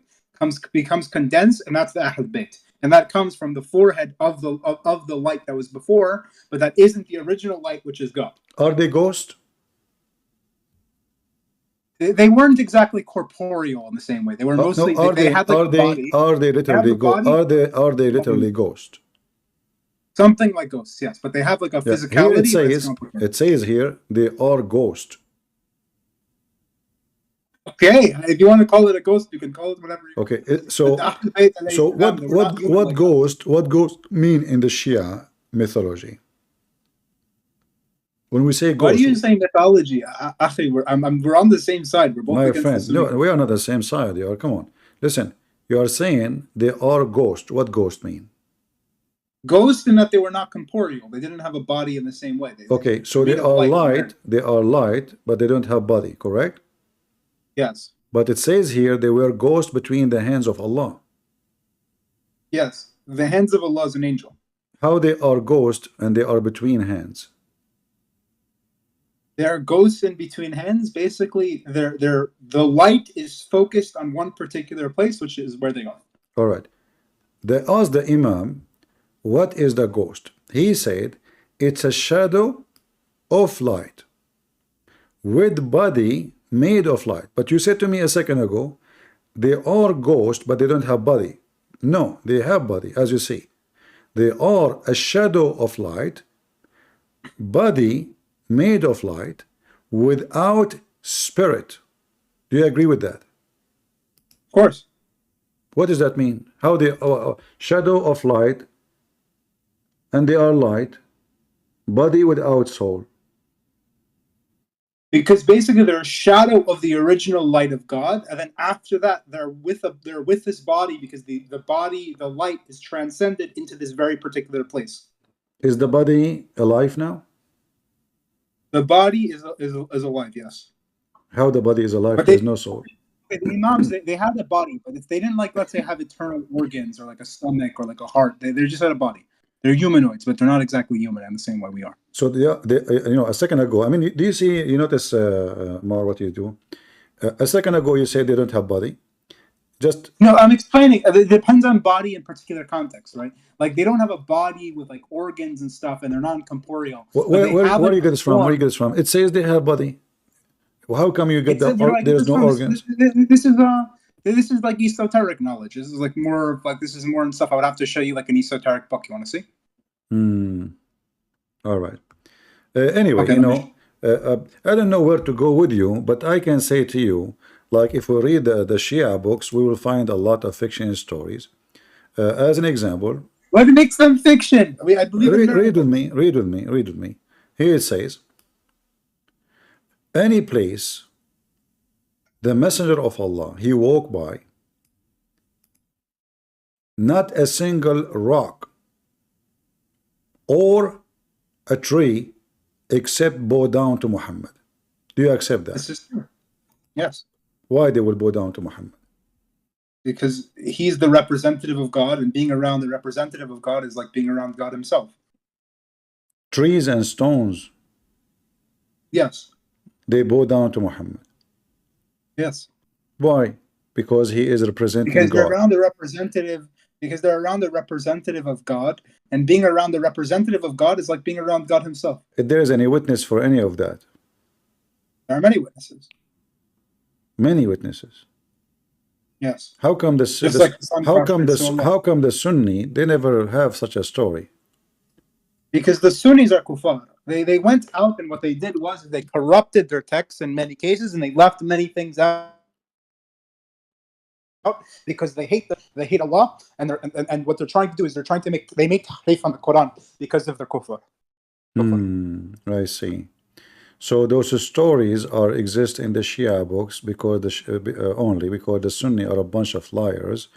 A: becomes condensed, and that's the Ahl Bayt. And that comes from the forehead of the light that was before, but that isn't the original light, which is God.
B: Are they ghosts?
A: They weren't exactly corporeal in the same way. They were mostly. They had like a body.
B: Are they literally ghosts? Are they literally ghosts?
A: Something like ghosts, yes, but they have like a physicality.
B: Here it says here they are ghosts.
A: Okay, if you want to call it a ghost, you can call it whatever.
B: Okay, so what ghost mean in the Shia mythology? When we say ghost,
A: why are you saying mythology? We're on the same side. We're both
B: my
A: against
B: friend. No, we are not the same side. You are. Come on, listen. You are saying they are ghosts. What ghost mean?
A: Ghost in that they were not corporeal. They didn't have a body in the same way.
B: Okay, so they are light. They are light, but they don't have body. Correct?
A: Yes.
B: But it says here they were ghosts between the hands of Allah.
A: Yes, the hands of Allah is an angel.
B: How they are ghosts and they are between hands?
A: There are ghosts in between hands. Basically, the light is focused on one particular place, which is where they are.
B: All right. They asked the Imam, what is the ghost? He said, it's a shadow of light with body made of light. But you said to me a second ago, they are ghosts, but they don't have body. No, they have body, as you see. They are a shadow of light, body made of light, without spirit. Do you agree with that?
A: Of course.
B: What does that mean? How they shadow of light, and they are light, body without soul.
A: Because basically they're a shadow of the original light of God, and then after that they're with this body because the body, the light is transcended into this very particular place.
B: Is the body alive now?
A: The body is alive, yes.
B: How the body is alive?
A: But
B: There is no soul.
A: the imams they had a body, but if they didn't like, let's say, have eternal organs or like a stomach or like a heart, they just had a body. They're humanoids, but they're not exactly human in the same way we are.
B: So you know, a second ago, I mean, do you see? You notice, Mar, what you do? A second ago, you said they don't have body. Just
A: No, I'm explaining. It depends on body in particular context, right? Like they don't have a body with like organs and stuff, and they're non-corporeal.
B: where do you get this from? Where do you get this from? It says they have body. Well, how come you get
A: It's, like,
B: there's no organs?
A: This is like esoteric knowledge. This is like more of like this is more and stuff. I would have to show you like an esoteric book. You want to see?
B: All right. Anyway,
A: Okay,
B: you know, I don't know where to go with you, but I can say to you, like if we read the Shia books, we will find a lot of fiction stories. As an example,
A: what makes them fiction? I mean, I believe in
B: read with me, read with me, read with me. Here it says, any place the messenger of Allah he walked by, not a single rock or a tree except bow down to Muhammad. Do you accept that?
A: This is true. Yes.
B: Why they will bow down to Muhammad?
A: Because he's the representative of God, and being around the representative of God is like being around God himself.
B: Trees and stones,
A: Yes.
B: they bow down to Muhammad.
A: Yes.
B: Why? Because he is representing
A: Because they're
B: God.
A: around the representative. Because they're around the representative of God, and being around the representative of God is like being around God himself.
B: If there is any witness for any of that,
A: there are many witnesses.
B: Many witnesses.
A: Yes.
B: How come how come the Sunni they never have such a story?
A: Because the Sunnis are kuffar. They went out, and what they did was they corrupted their texts in many cases, and they left many things out because they hate Allah, and what they're trying to do is they make tahrif on the Quran because of their kufr.
B: I see. So those stories exist in the Shia books because only because the Sunni are a bunch of liars,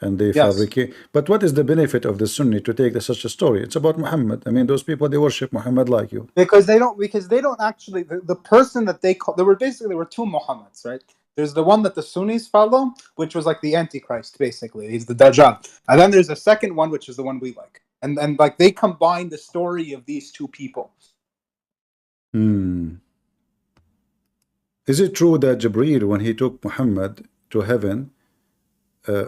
B: and they fabricate. But what is the benefit of the Sunni to take such a story? It's about Muhammad. I mean, those people they worship Muhammad like you.
A: Because they don't actually the person that they call there were two Muhammads, right? There's the one that the Sunnis follow, which was like the Antichrist, basically. He's the Dajjal. And then there's a second one, which is the one we like. And like they combine the story of these two people.
B: Is it true that Jibreel, when he took Muhammad to heaven,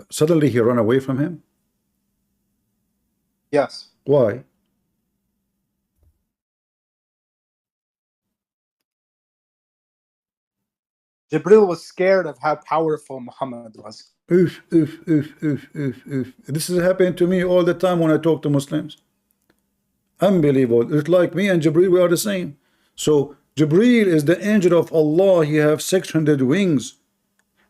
B: suddenly he ran away from him?
A: Yes.
B: Why?
A: Jibreel was scared of how powerful Muhammad was.
B: This is happening to me all the time when I talk to Muslims. Unbelievable. It's like me and Jibreel, we are the same. So Jibreel is the angel of Allah. He has 600 wings.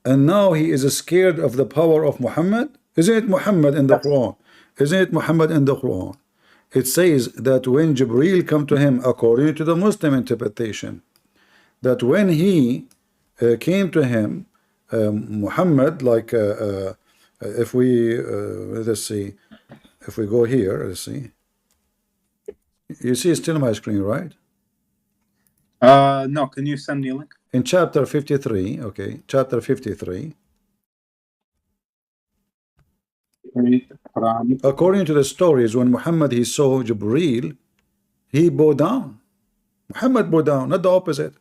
B: And now he is scared of the power of Muhammad. Isn't it Muhammad in the Quran? Isn't it Muhammad in the Quran? It says that when Jibreel come to him, according to the Muslim interpretation, that when he came to him, Muhammad, like if we let's see, if we go here, let's see. You see it's still my screen, right?
A: No, can you send me a link?
B: In chapter 53, okay, chapter 53. According to the stories, when Muhammad he saw Jibreel, he bowed down. Muhammad brought down, not the opposite.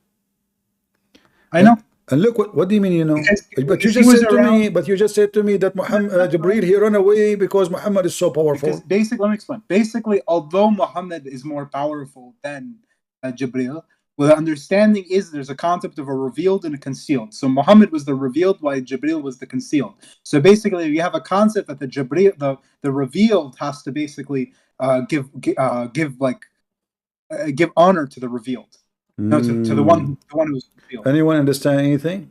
A: I know.
B: And look, what do you mean, you know? But you
A: Because he
B: just
A: was
B: said to
A: around.
B: me, that Muhammad,
A: That's
B: Jibreel,
A: right.
B: he ran away because Muhammad is so
A: Because
B: powerful.
A: basically, let me explain. Basically, although Muhammad is more powerful than Jibril, well, the understanding is there's a concept of a revealed and a concealed. So Muhammad was the revealed, while Jibril was the concealed. So basically, you have a concept that the revealed has to basically give honor to the revealed. No, to the one who's concealed.
B: Anyone understand anything?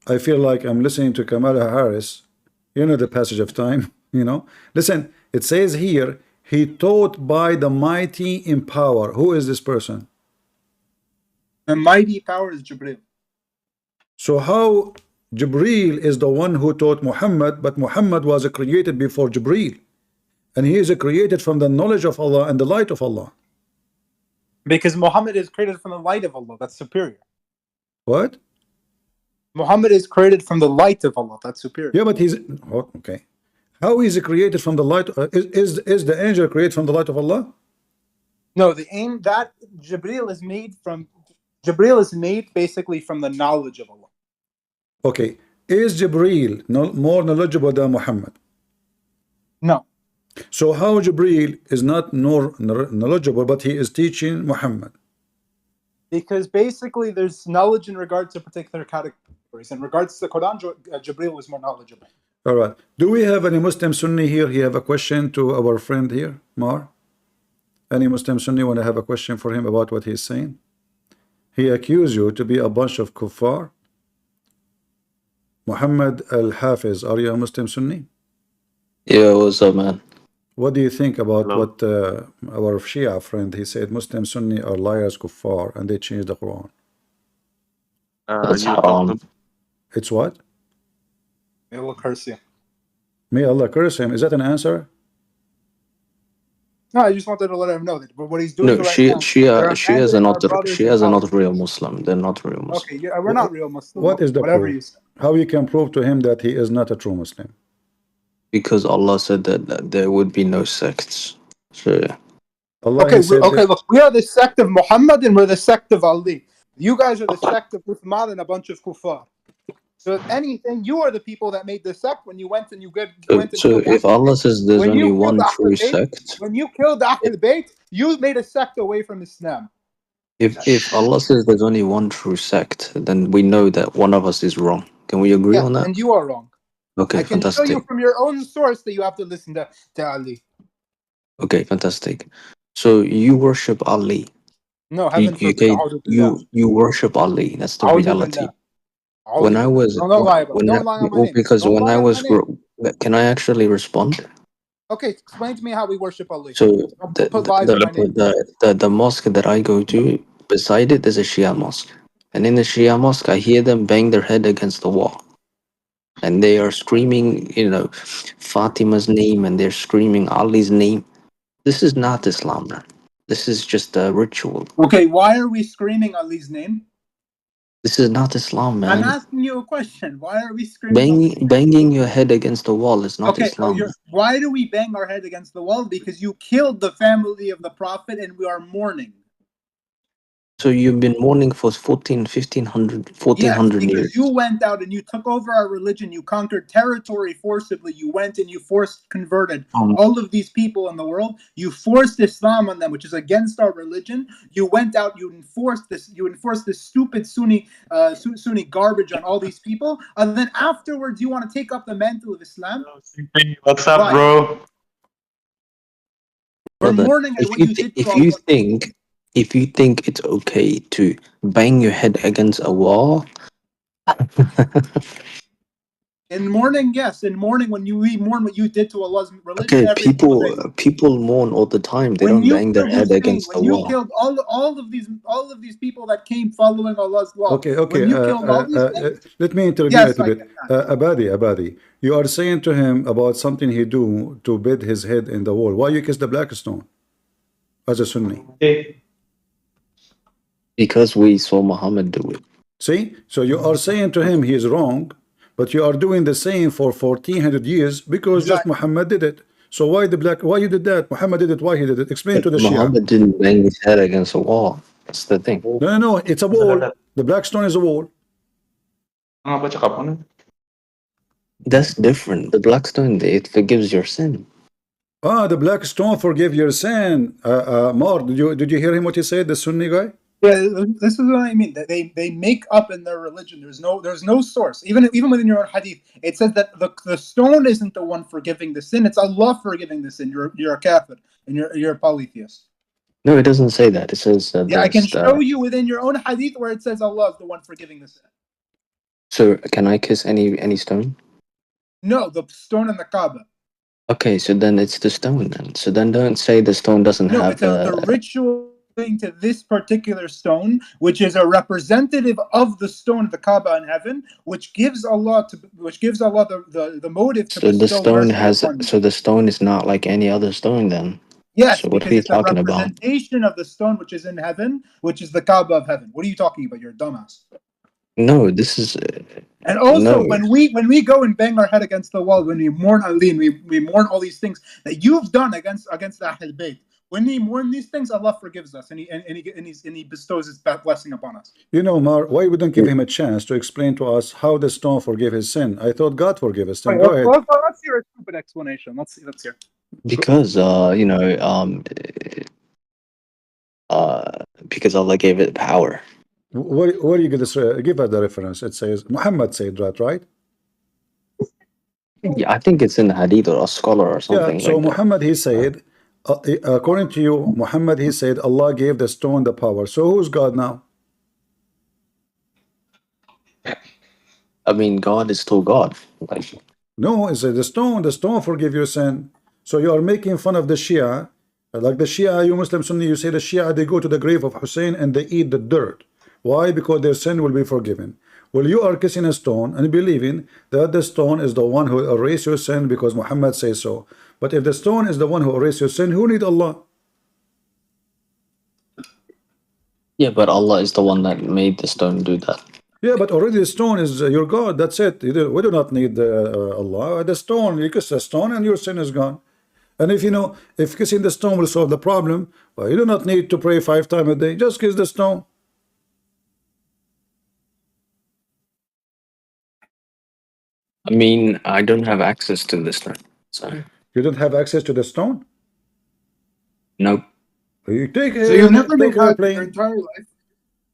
B: I feel like I'm listening to Kamala Harris. You know the passage of time, you know? Listen, it says here, he taught by the mighty in power. Who is this person?
A: The mighty power is Jibril.
B: So how Jibreel is the one who taught Muhammad, but Muhammad was created before Jibreel. And he is created from the knowledge of Allah and the light of Allah.
A: Because Muhammad is created from the light of Allah. That's superior.
B: What?
A: Muhammad is created from the light of Allah. That's superior.
B: Yeah, but he's okay. How is he created from the light? Is the angel created from the light of Allah?
A: No, the aim that Jibril is made basically from the knowledge of Allah.
B: Okay. Is Jibreel more knowledgeable than Muhammad?
A: No.
B: So how Jibreel is not more knowledgeable, but he is teaching Muhammad?
A: Because basically there's knowledge in regards to particular categories. In regards to the Quran, Jibril was more knowledgeable.
B: All right. Do we have any Muslim Sunni here? He have a question to our friend here, Mar? Any Muslim Sunni want to have a question for him about what he's saying? He accused you to be a bunch of kuffar. Muhammad Al-Hafiz, are you a Muslim Sunni?
C: Yeah, what's up, man?
B: What do you think about
C: Hello.
B: what our Shia friend, he said Muslim Sunni are liars, kuffar, and they changed the Quran?
C: That's haram.
B: It's what?
A: May Allah curse you.
B: May Allah curse him. Is that an answer?
A: No, I just wanted to let him know that what he's doing
C: No,
A: right
C: Shia,
A: now.
C: Shias are not
A: brothers
C: Shias are
A: in
C: not real Muslim. They're not real Muslim.
A: Okay, yeah, we're not real Muslims.
B: What is the
A: Whatever
B: proof?
A: you say.
B: How you can prove to him that he is not a true Muslim?
C: Because Allah said that there would be no sects. So yeah.
B: Allah
A: Okay,
B: said
A: look, we are the sect of Muhammad and we're the sect of Ali. You guys are the sect of Uthman and a bunch of kuffar. So if anything, you are the people that made the sect when you went and
C: So if Allah says there's
A: when
C: only
A: you
C: one
A: killed
C: true
A: Ahlul Bayt,
C: sect,
A: when you killed Ahlul Bayt, you made a sect away from Islam.
C: if Allah says there's only one true sect, then we know that one of us is wrong. Can we agree on that?
A: And you are wrong.
C: Okay,
A: I can show
C: fantastic.
A: you from your own source that you have to listen to Ali.
C: Okay, fantastic. So you worship Ali.
A: No, heaven forbid.
C: You worship Ali. That's the reality. When I was
A: don't lie about it. Don't lie on my name.
C: Because
A: Don't
C: when
A: lie
C: I
A: on
C: was
A: my name.
C: can I actually respond?
A: Okay, explain to me how we worship Ali.
C: So
A: the
C: the mosque that I go to, beside it there's a Shia mosque, and in the Shia mosque I hear them bang their head against the wall, and they are screaming, Fatima's name, and they're screaming Ali's name. This is not Islam, man. This is just a ritual.
A: Okay, why are we screaming Ali's name?
C: This is not Islam, man.
A: I'm asking you a question. Why are we screaming?
C: Banging your head against the wall is not Islam.
A: Why do we bang our head against the wall? Because you killed the family of the Prophet and we are mourning.
C: So you've been mourning for 1400 years.
A: You went out and you took over our religion. You conquered territory forcibly. You went and you converted all of these people in the world. You forced Islam on them, which is against our religion. You went out. You enforced this stupid Sunni garbage on all these people. And then afterwards, you want to take up the mantle of Islam.
D: What's up, bro?
A: We're mourning at what you did to all of us.
C: If you think it's okay to bang your head against a wall,
A: in mourning, yes. In mourning, when we mourn what you did to Allah's religion.
C: Okay, people mourn all the time. They don't bang their head against the wall.
A: You killed all of these people that came following Allah's law.
B: Okay. Let me intervene a little bit. Abadi, you are saying to him about something he do to beat his head in the wall. Why you kiss the black stone as a Sunni?
C: Because we saw Muhammad do it.
B: See? So you are saying to him he is wrong, but you are doing the same for 1400 years because just Muhammad did it. So why the black? Why you did that? Muhammad did it. Why he did it? Explain to the Shia.
C: Muhammad didn't bang his head against a wall. That's the thing.
B: No. It's a wall. The black stone is a wall.
C: That's different. The black stone, it forgives your sin.
B: Ah, the black stone forgive your sin. Mar, did you hear him what he said? The Sunni guy.
A: Yeah, this is what I mean. That they make up in their religion. There's no source. Even within your own hadith, it says that the stone isn't the one forgiving the sin. It's Allah forgiving the sin. You're a kafir and you're a polytheist.
C: No, it doesn't say that. It says
A: Yeah, I can show you within your own hadith where it says Allah is the one forgiving the sin.
C: So can I kiss any stone?
A: No, the stone in the Kaaba.
C: Okay, so then it's the stone then. So then don't say the stone doesn't have
A: it's the ritual to this particular stone, which is a representative of the stone of the Kaaba in heaven, which gives Allah the motive to
C: so the stone has
A: upon you.
C: so the stone is not like any other stone then.
A: Yes,
C: so what
A: because
C: are you
A: it's a
C: talking about?
A: representation of the stone which is in heaven, which is the Kaaba of heaven. What are you talking about? You're a dumbass.
C: No, this is
A: and also
C: no.
A: when we go and bang our head against the wall, when we mourn Ali, and we mourn all these things that you've done against the Ahl Bayt. When we mourn these things, Allah forgives us and He bestows His blessing upon us.
B: You know, Mar, why we don't give him a chance to explain to us how the stone forgave his sin? I thought God forgave his sin. Go ahead.
A: Let's hear a stupid explanation. Let's hear.
C: Because because Allah gave it power.
B: Where do you get this? Give us the reference. It says Muhammad said that, right?
C: Yeah, I think it's in the Hadith or a scholar or something.
B: Yeah. So
C: like
B: Muhammad, he said, according to you, Muhammad, he said Allah gave the stone the power. So who's God now?
C: I mean, God is still God. Like,
B: no, it's the stone. The stone forgive your sin. So you are making fun of the Shia. Like the Shia, you Muslim Sunni, you say the Shia, they go to the grave of Hussein and they eat the dirt. Why? Because their sin will be forgiven. Well, you are kissing a stone and believing that the stone is the one who erased your sin because Muhammad says so. But if the stone is the one who erased your sin, who need Allah?
C: yeah, but Allah is the one that made the stone do that.
B: Yeah, but already the stone is your God. That's it. We do not need Allah. The stone, you kiss the stone and your sin is gone. And if kissing the stone will solve the problem, well, you do not need to pray 5 times a day. Just kiss the stone.
C: I mean, I don't have access to this stone. So
B: you don't have access to the stone?
C: Nope.
B: You take
A: so you've never made Hajj in your entire life?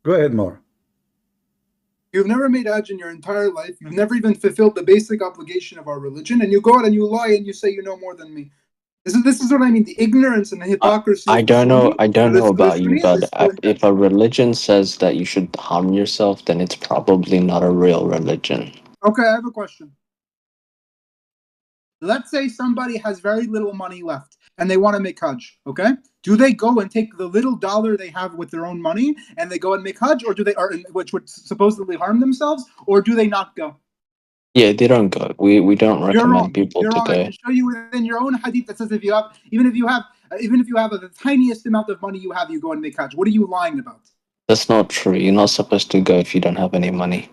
B: Go ahead, more.
A: You've never made Hajj in your entire life. You've never even fulfilled the basic obligation of our religion, and you go out and you lie and you say you know more than me. This is what I mean. The ignorance and the hypocrisy.
C: I don't know about you, but if a religion says that you should harm yourself, then it's probably not a real religion.
A: Okay, I have a question. Let's say somebody has very little money left and they want to make Hajj, okay? Do they go and take the little dollar they have with their own money and they go and make Hajj, or which would supposedly harm themselves, or do they not go?
C: Yeah, they don't go. We don't recommend people to go.
A: I can show you within your own hadith that says even if you have the tiniest amount of money you have, you go and make Hajj. What are you lying about?
C: That's not true. You're not supposed to go if you don't have any money.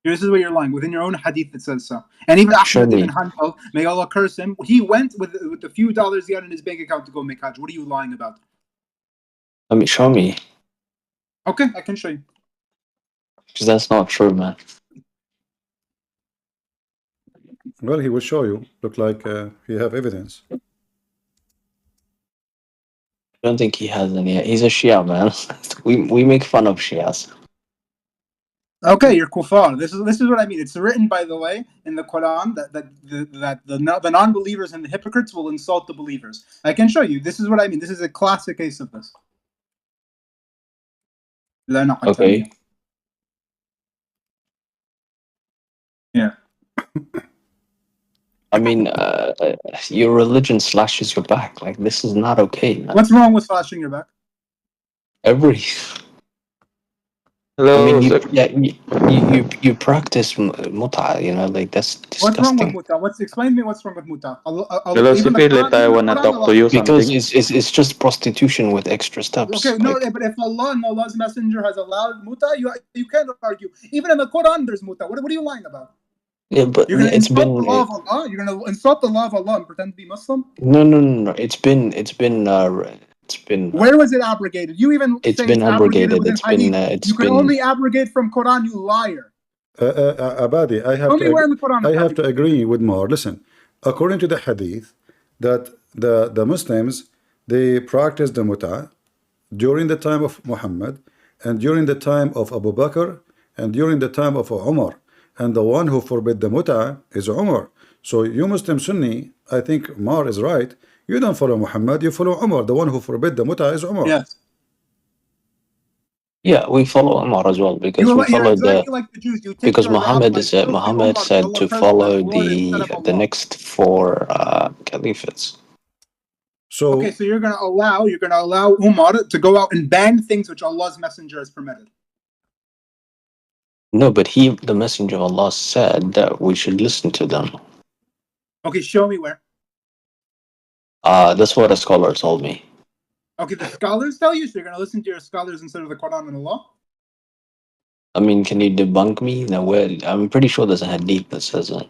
A: This is what you're lying. Within your own hadith it says so. And even Ahmed ibn Hanbal, may Allah curse him, he went with the few dollars he had in his bank account to go make Hajj. What are you lying about?
C: I mean, show me.
A: Okay, I can show you.
C: Because that's not true, man.
B: Well, he will show you. Look like you have evidence.
C: I don't think he has any. He's a Shia, man. we make fun of Shias.
A: Okay, you're kuffar. This is what I mean. It's written, by the way, in the Quran that the non-believers and the hypocrites will insult the believers. I can show you. This is what I mean. This is a classic case of this.
C: Okay.
A: Yeah.
C: I mean, your religion slashes your back. Like, this is not okay, man.
A: What's wrong with slashing your back?
D: Hello,
C: I mean, you practice muta, like that's disgusting.
A: What's wrong with muta? Explain to me what's wrong with muta.
D: Hello, Spirit, I wanna talk to you
C: because
D: something.
C: it's just prostitution with extra steps.
A: Okay, no, but if Allah and Allah's Messenger has allowed muta, you can't argue. Even in the Quran, there's muta. What are you lying about?
C: Yeah, but
A: You're gonna
C: it's
A: insult
C: been
A: the law of Allah. You're gonna insult the law of Allah and pretend to be Muslim.
C: no. It's been
A: Where was it abrogated? You even
C: it's
A: say
C: been
A: it's abrogated
C: abrogated.
A: within Hadith.
C: It's
A: You can
C: been
A: only abrogate from Quran, you liar.
B: Abadi,
A: Tell me where in the Quran
B: I
A: it's
B: have to
A: abrogated.
B: agree with Mar. Listen, according to the hadith, that the Muslims, they practiced the muta during the time of Muhammad, and during the time of Abu Bakr, and during the time of Umar, and the one who forbid the muta is Umar. So you Muslim Sunni, I think Mar is right. You don't follow Muhammad, you follow Umar. The one who forbid the muta is Umar.
A: Yes.
C: Yeah, we follow Umar as well because we
A: You're
C: follow
A: exactly like the Jews. You take
C: because
A: your
C: Muhammad
A: rabbis,
C: said
A: filthy
C: Muhammad
A: Umar, may
C: said
A: Allah
C: to
A: curse them,
C: follow
A: Lord instead of
C: the
A: Allah.
C: next four caliphates.
A: Okay,
B: So
A: so you're gonna allow Umar to go out and ban things which Allah's messenger has permitted.
C: No, but the messenger of Allah, said that we should listen to them.
A: Okay, show me where.
C: That's what a scholar told me.
A: Okay, the scholars tell you, so you're gonna listen to your scholars instead of the Quran and Allah.
C: I mean, can you debunk me? No, I'm pretty sure there's a hadith that says that.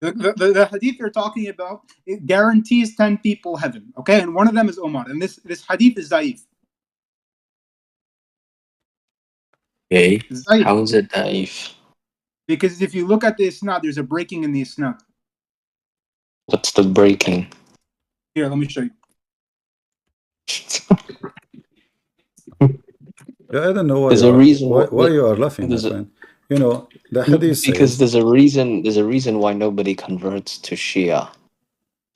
A: The hadith you're talking about, it guarantees 10 people heaven. Okay, and one of them is Umar, and this hadith is Zaif.
C: Okay,
A: Zaif.
C: how is it da'if?
A: Because if you look at the isnad, there's a breaking in the isnad.
C: What's the breaking?
A: Here, let me show you.
B: yeah, I don't know
C: There's a reason
B: why you are laughing, my friend. You know, the hadith
C: because
B: says,
C: there's a reason why nobody converts to Shia.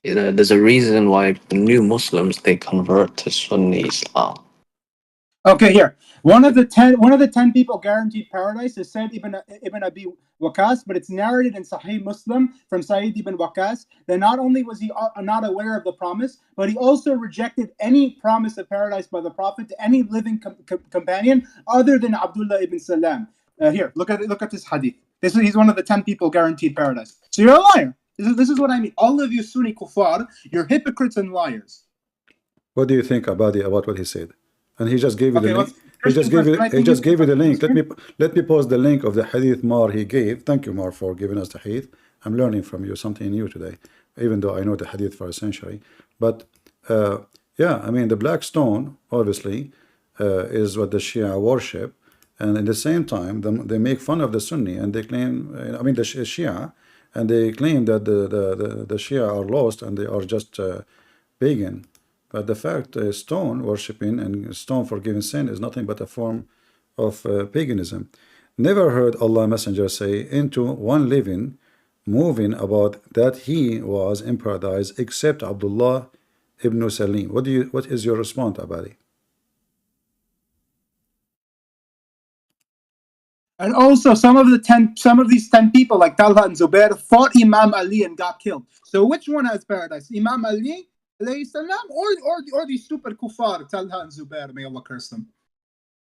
C: You know, there's a reason why new Muslims, they convert to Sunni Islam.
A: Okay, here. One of the 10 people guaranteed paradise is Sayyid ibn Abi Waqas, but it's narrated in Sahih Muslim from Sayyid ibn Waqas that not only was he not aware of the promise, but he also rejected any promise of paradise by the Prophet to any living companion other than Abdullah ibn Salam. Here, look at this hadith. He's one of the 10 people guaranteed paradise. So you're a liar. This is what I mean. All of you Sunni kuffar, you're hypocrites and liars.
B: what do you think about what he said? And he just gave you the link. He just
A: Christian
B: gave you the link.
A: Muslim?
B: Let me post the link of the hadith Mar he gave. Thank you, Mar, for giving us the hadith. I'm learning from you something new today, even though I know the hadith for a century. But yeah, I mean, the black stone obviously is what the Shia worship, and at the same time they make fun of the Sunni, and they claim, I mean, the Shia, and they claim that the Shia are lost and they are just pagan. But the fact stone worshipping and stone forgiving sin is nothing but a form of paganism. Never heard Allah Messenger say into one living moving about that he was in paradise except Abdullah ibn Salim. What is your response, Abadi?
A: And also, some of these 10 people, like Talha and Zubair, fought Imam Ali and got killed. So which one has paradise? Imam Ali, alayhi salam, or these stupid kuffar, Talha and Zubair, may Allah curse them.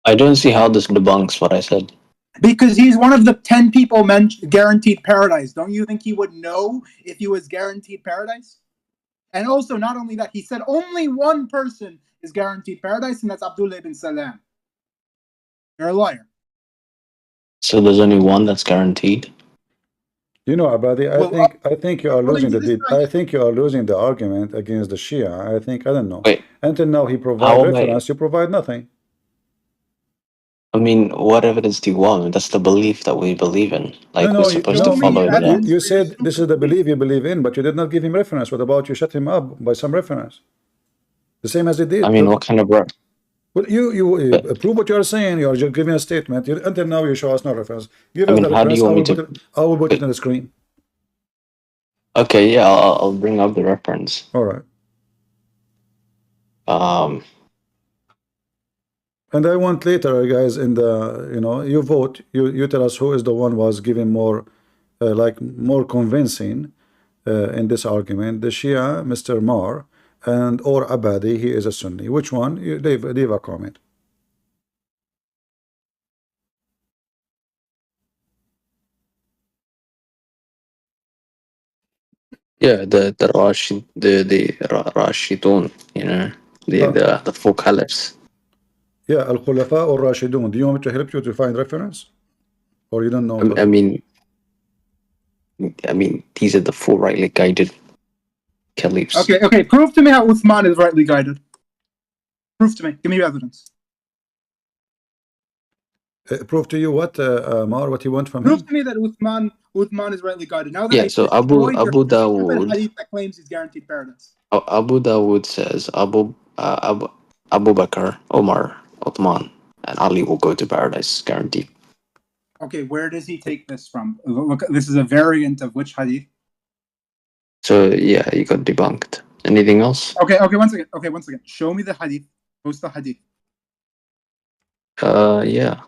C: I don't see how this debunks what I said.
A: Because he's one of the 10 people guaranteed paradise. Don't you think he would know if he was guaranteed paradise? And also, not only that, he said only one person is guaranteed paradise, and that's Abdullah ibn Salam. You're a liar.
C: So there's only one that's guaranteed.
B: You know, Abadi, I think you are losing I think you are losing the argument against the Shia. I don't know.
C: Wait,
B: Until now, he
C: how
B: provide
C: am I?
B: reference. You provide nothing.
C: I mean, what evidence do you want? That's the belief that we believe in. Like, we're supposed to
A: Show me
C: follow that.
A: evidence
B: You
A: for your
B: said this is
A: stupid
B: the
A: belief.
B: belief you believe in, but you did not give him reference. What about you shut him up by some reference? The same as he
C: I
B: did.
C: mean, what kind of
B: Well, you prove what you are saying. You are just giving a statement. Until now, you show us no reference. Give
C: I
B: us
C: mean,
B: the
C: how do
B: reference.
C: you want me to?
B: I will put it on the screen.
C: Okay, yeah, I'll bring up the reference.
B: All right.
C: Um,
B: And I want later, guys, in the you vote. You tell us who is the one was giving more, like more convincing, in this argument. The Shia, Mr. Mar, and or Abadi. He is a Sunni. Which one? Leave a comment.
C: yeah, the Rashidun, you know, the four caliphs.
B: Yeah, Al-Khulafa or Rashidun. Do you want me to help you to find reference? Or you don't know
C: I
B: totally?
C: mean, I mean, these are the four rightly guided caliphs.
A: Okay. Prove to me how Uthman is rightly guided. Prove to me. Give me your evidence.
B: Prove to you what, Mar, what you want from
A: Prove
B: him?
A: to me that Uthman is rightly guided. Now that
C: Yeah,
A: I
C: so
A: destroyed your
C: Abu
A: stupid
C: Dawood
A: hadith that claims he's guaranteed paradise.
C: Abu Dawood says Abu Bakr, Omar, Uthman, and Ali will go to paradise, guaranteed.
A: Okay, where does he take this from? Look, this is a variant of which hadith?
C: So yeah, you got debunked. Anything else?
A: Okay, one second. Show me the hadith. Post the hadith.
C: Yeah.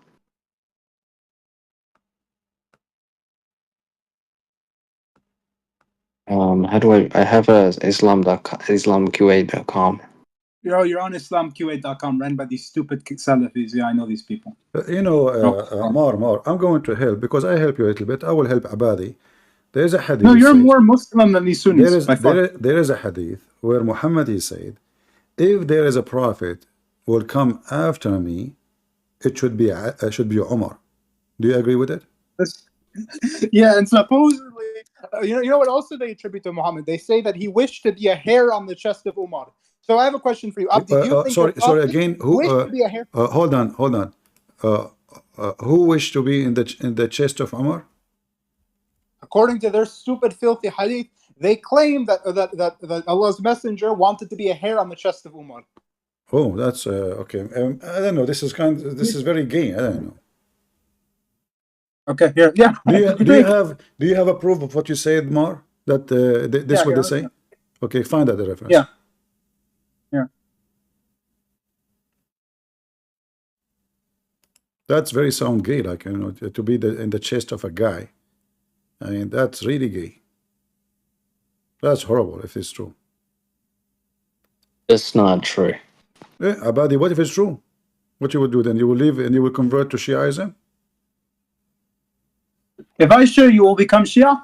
C: How do I have a islamqa.com.
A: You're on islamqa.com, ran by these stupid Salafis. Yeah, I know these people.
B: Mar, I'm going to help because I help you a little bit. I will help Abadi. There is a hadith.
A: No, you're
B: says,
A: more Muslim than these Sunnis.
B: there is a hadith where Muhammad he said, if there is a prophet will come after me, it should be Umar. Do you agree with it?
A: Yeah, and supposedly, you know what also they attribute to Muhammad? They say that he wished to be a hair on the chest of Umar. So I have a question for you, Abdi. Do you think
B: sorry again. Who
A: wished to be a hair?
B: hold on. Who wished to be in the chest of Umar?
A: According to their stupid, filthy hadith, they claim that Allah's messenger wanted to be a hair on the chest of Umar.
B: Oh, that's okay. I don't know. This is very gay. I don't know.
A: Okay, here, yeah.
B: Do you have a proof of what you said, Mar? That this what they say? Okay, find out the reference.
A: Yeah.
B: That's very sound gay, like, you know, to be in the chest of a guy. I mean, that's really gay. That's horrible if it's true.
C: It's not true.
B: Yeah, Abadi, what if it's true? What you would do then? You will leave and you will convert to Shiaism?
A: If I show you, will become Shia?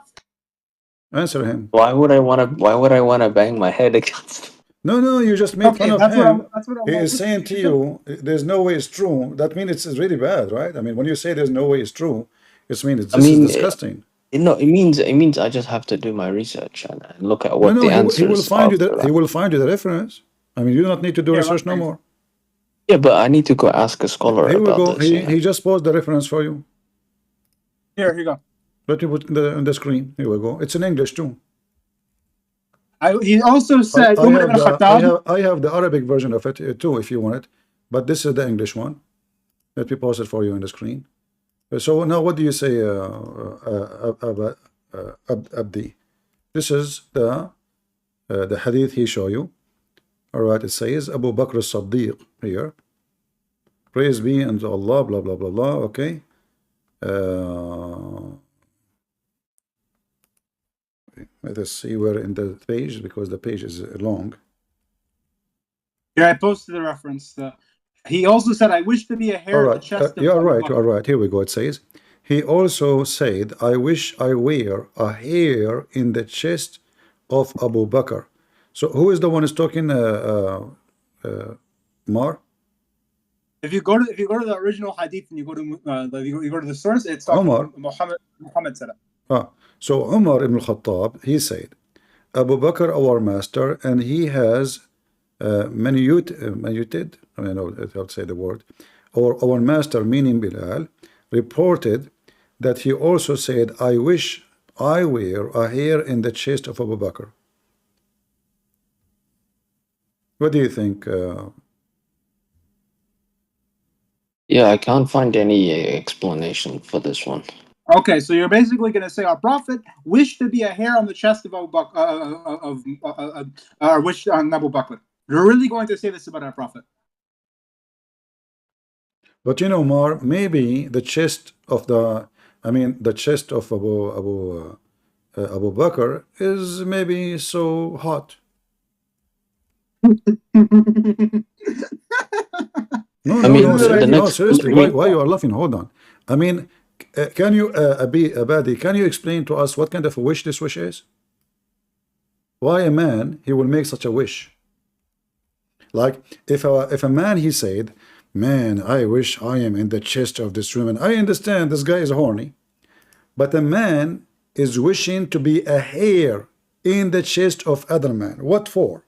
B: Answer him.
C: Why would I wanna bang my head against?
B: No, you just made fun of him. He is saying to you, there's no way it's true. That means it's really bad, right? I mean, when you say there's no way it's true, it means this is disgusting.
C: No, it means I just have to do my research and look at what the answers.
B: He will find you he will find you the reference. I mean, you do not need to do research no more.
C: Yeah, but I need to go ask a scholar about this.
B: He just posted the reference for you.
A: Here you go.
B: Let me put on the screen. Here we go. It's in English too.
A: He also said
B: I have the Arabic version of it too, if you want it, but this is the English one. Let me pause it for you on the screen. So now, what do you say, Abdi? This is the hadith he show you. All right, it says Abu Bakr as-Siddiq here. Praise be unto Allah, blah blah blah blah. Okay. Let us see where in the page, because the page is long.
A: Yeah, I posted the reference. He also said, I wish to be a hair
B: on
A: the chest of
B: you are right. Here we go. It says, he also said, I wish I were a hair in the chest of Abu Bakr. So who is the one who's talking, Mar?
A: If you go to the original hadith and you go to the source, it's talking
B: Omar.
A: Muhammad said it.
B: So Umar ibn al-Khattab, he said, Abu Bakr, our master, and he has manuted, I don't know how to say the word, or our master, meaning Bilal, reported that he also said, I wish I were a hair in the chest of Abu Bakr. What do you think?
C: Yeah, I can't find any explanation for this one.
A: Okay, so you're basically going to say our prophet wished to be a hair on the chest of Abu Bakr, wished on Abu Bakr. You're really going to say this about our prophet?
B: But you know, Mar, maybe the chest of the chest of Abu Bakr is maybe so hot. No, seriously, why you are laughing? Hold on. I mean, can you, Abadi, can you explain to us what kind of a wish this wish is? Why a man, he will make such a wish? Like, if a man, he said, man, I wish I am in the chest of this woman. I understand this guy is horny. But a man, is wishing to be a hair in the chest of other man. What for?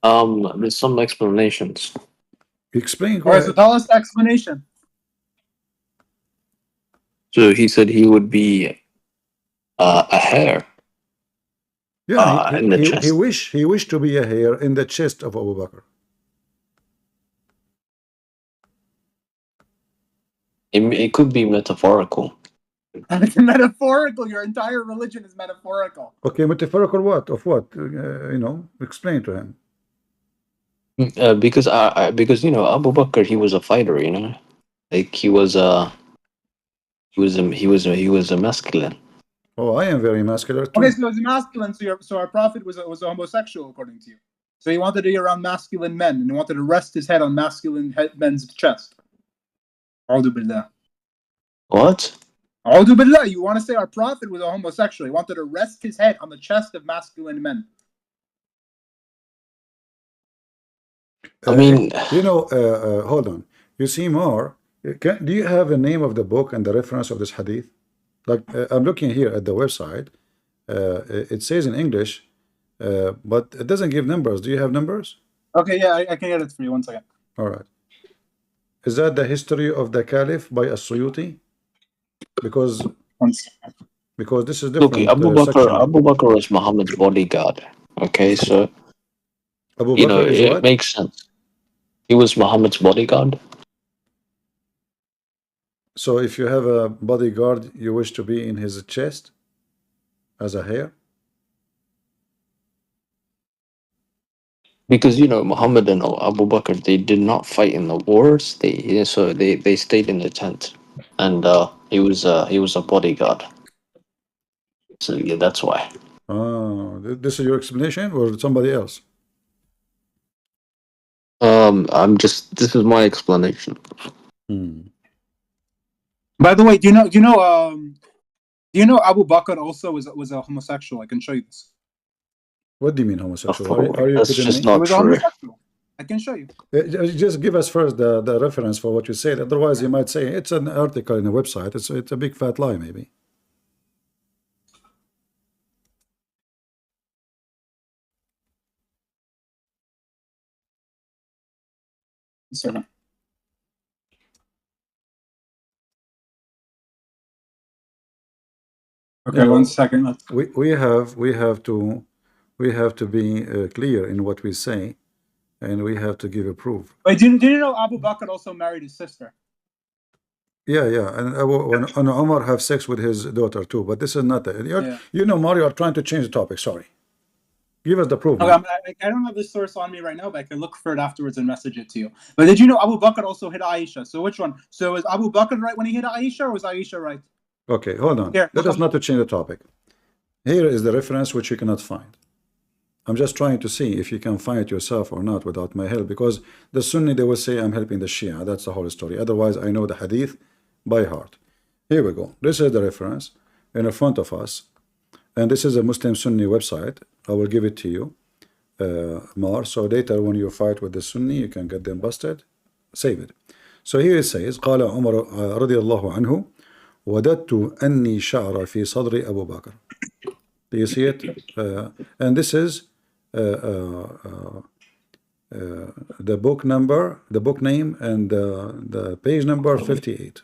C: There's some explanations.
B: Explain. Go
A: All right, so
B: ahead.
A: tell us the explanation.
C: So he said he would be a hair
B: Yeah,
C: in the chest.
B: he wished to be a hair in the chest of Abu Bakr.
C: It could be metaphorical.
A: Metaphorical. Your entire religion is metaphorical.
B: Okay, metaphorical what? Of what? Explain to him.
C: Because because Abu Bakr, he was a fighter, like he was a masculine.
B: Oh, I am very muscular too.
A: Okay, so it's masculine. So our prophet was a homosexual, according to you. So he wanted to be around masculine men, and he wanted to rest his head on masculine men's chest. A'udhu billah.
C: What?
A: A'udhu billah. You want to say our prophet was a homosexual? He wanted to rest his head on the chest of masculine men.
C: I mean,
B: hold on. You see more. Do you have the name of the book and the reference of this hadith? Like I'm looking here at the website. It says in English, but it doesn't give numbers. Do you have numbers?
A: Okay, yeah, I can get it for you. 1 second.
B: All right. Is that the history of the Caliph by As-Suyuti? Because
A: 1 second.
B: this is
C: look,
B: different
C: Abu Bakr was Muhammad's bodyguard. Okay, so
B: Abu Bakr is
C: it
B: what?
C: makes sense. He was Muhammad's bodyguard.
B: So if you have a bodyguard, you wish to be in his chest as a hair?
C: Because Muhammad and Abu Bakr, they did not fight in the wars. They stayed in the tent, and he was a bodyguard. So yeah, that's why.
B: Oh, this is your explanation or somebody else?
C: This is my explanation.
A: By the way, do you know Abu Bakr also was a homosexual? I can show you this.
B: What do you mean homosexual? Are you
C: That's
B: kidding
C: just
B: me?
A: He
C: not
A: was a
C: true.
A: homosexual. I can show you.
B: Just give us first the reference for what you said. Otherwise, you might say it's an article in a website. It's a big fat lie, maybe.
A: Sorry. Okay, 1 second.
B: We have to be clear in what we say, and we have to give a proof.
A: Wait, did you know Abu Bakr also married his sister?
B: Yeah, and Omar have sex with his daughter too, but this is not the. Mario are trying to change the topic. Sorry, give us the proof.
A: Okay, I don't have this source on me right now, but I can look for it afterwards and message it to you. But did you know Abu Bakr also hit Aisha? So which one? So was Abu Bakr right when he hit Aisha, or was Aisha right?
B: Okay, hold on.
A: Here,
B: Let us not to change the topic. Here is the reference which you cannot find. I'm just trying to see if you can find it yourself or not without my help, because the Sunni, they will say I'm helping the Shia. That's the whole story. Otherwise, I know the hadith by heart. Here we go. This is the reference in front of us, and this is a Muslim Sunni website. I will give it to you, Mar. So later when you fight with the Sunni, you can get them busted. Save it. So here it says, قال عمر رضي الله عنه وددت أني شعر في صدر أبو بكر. Do you see it? And this is the book number, the book name, and the page number 58.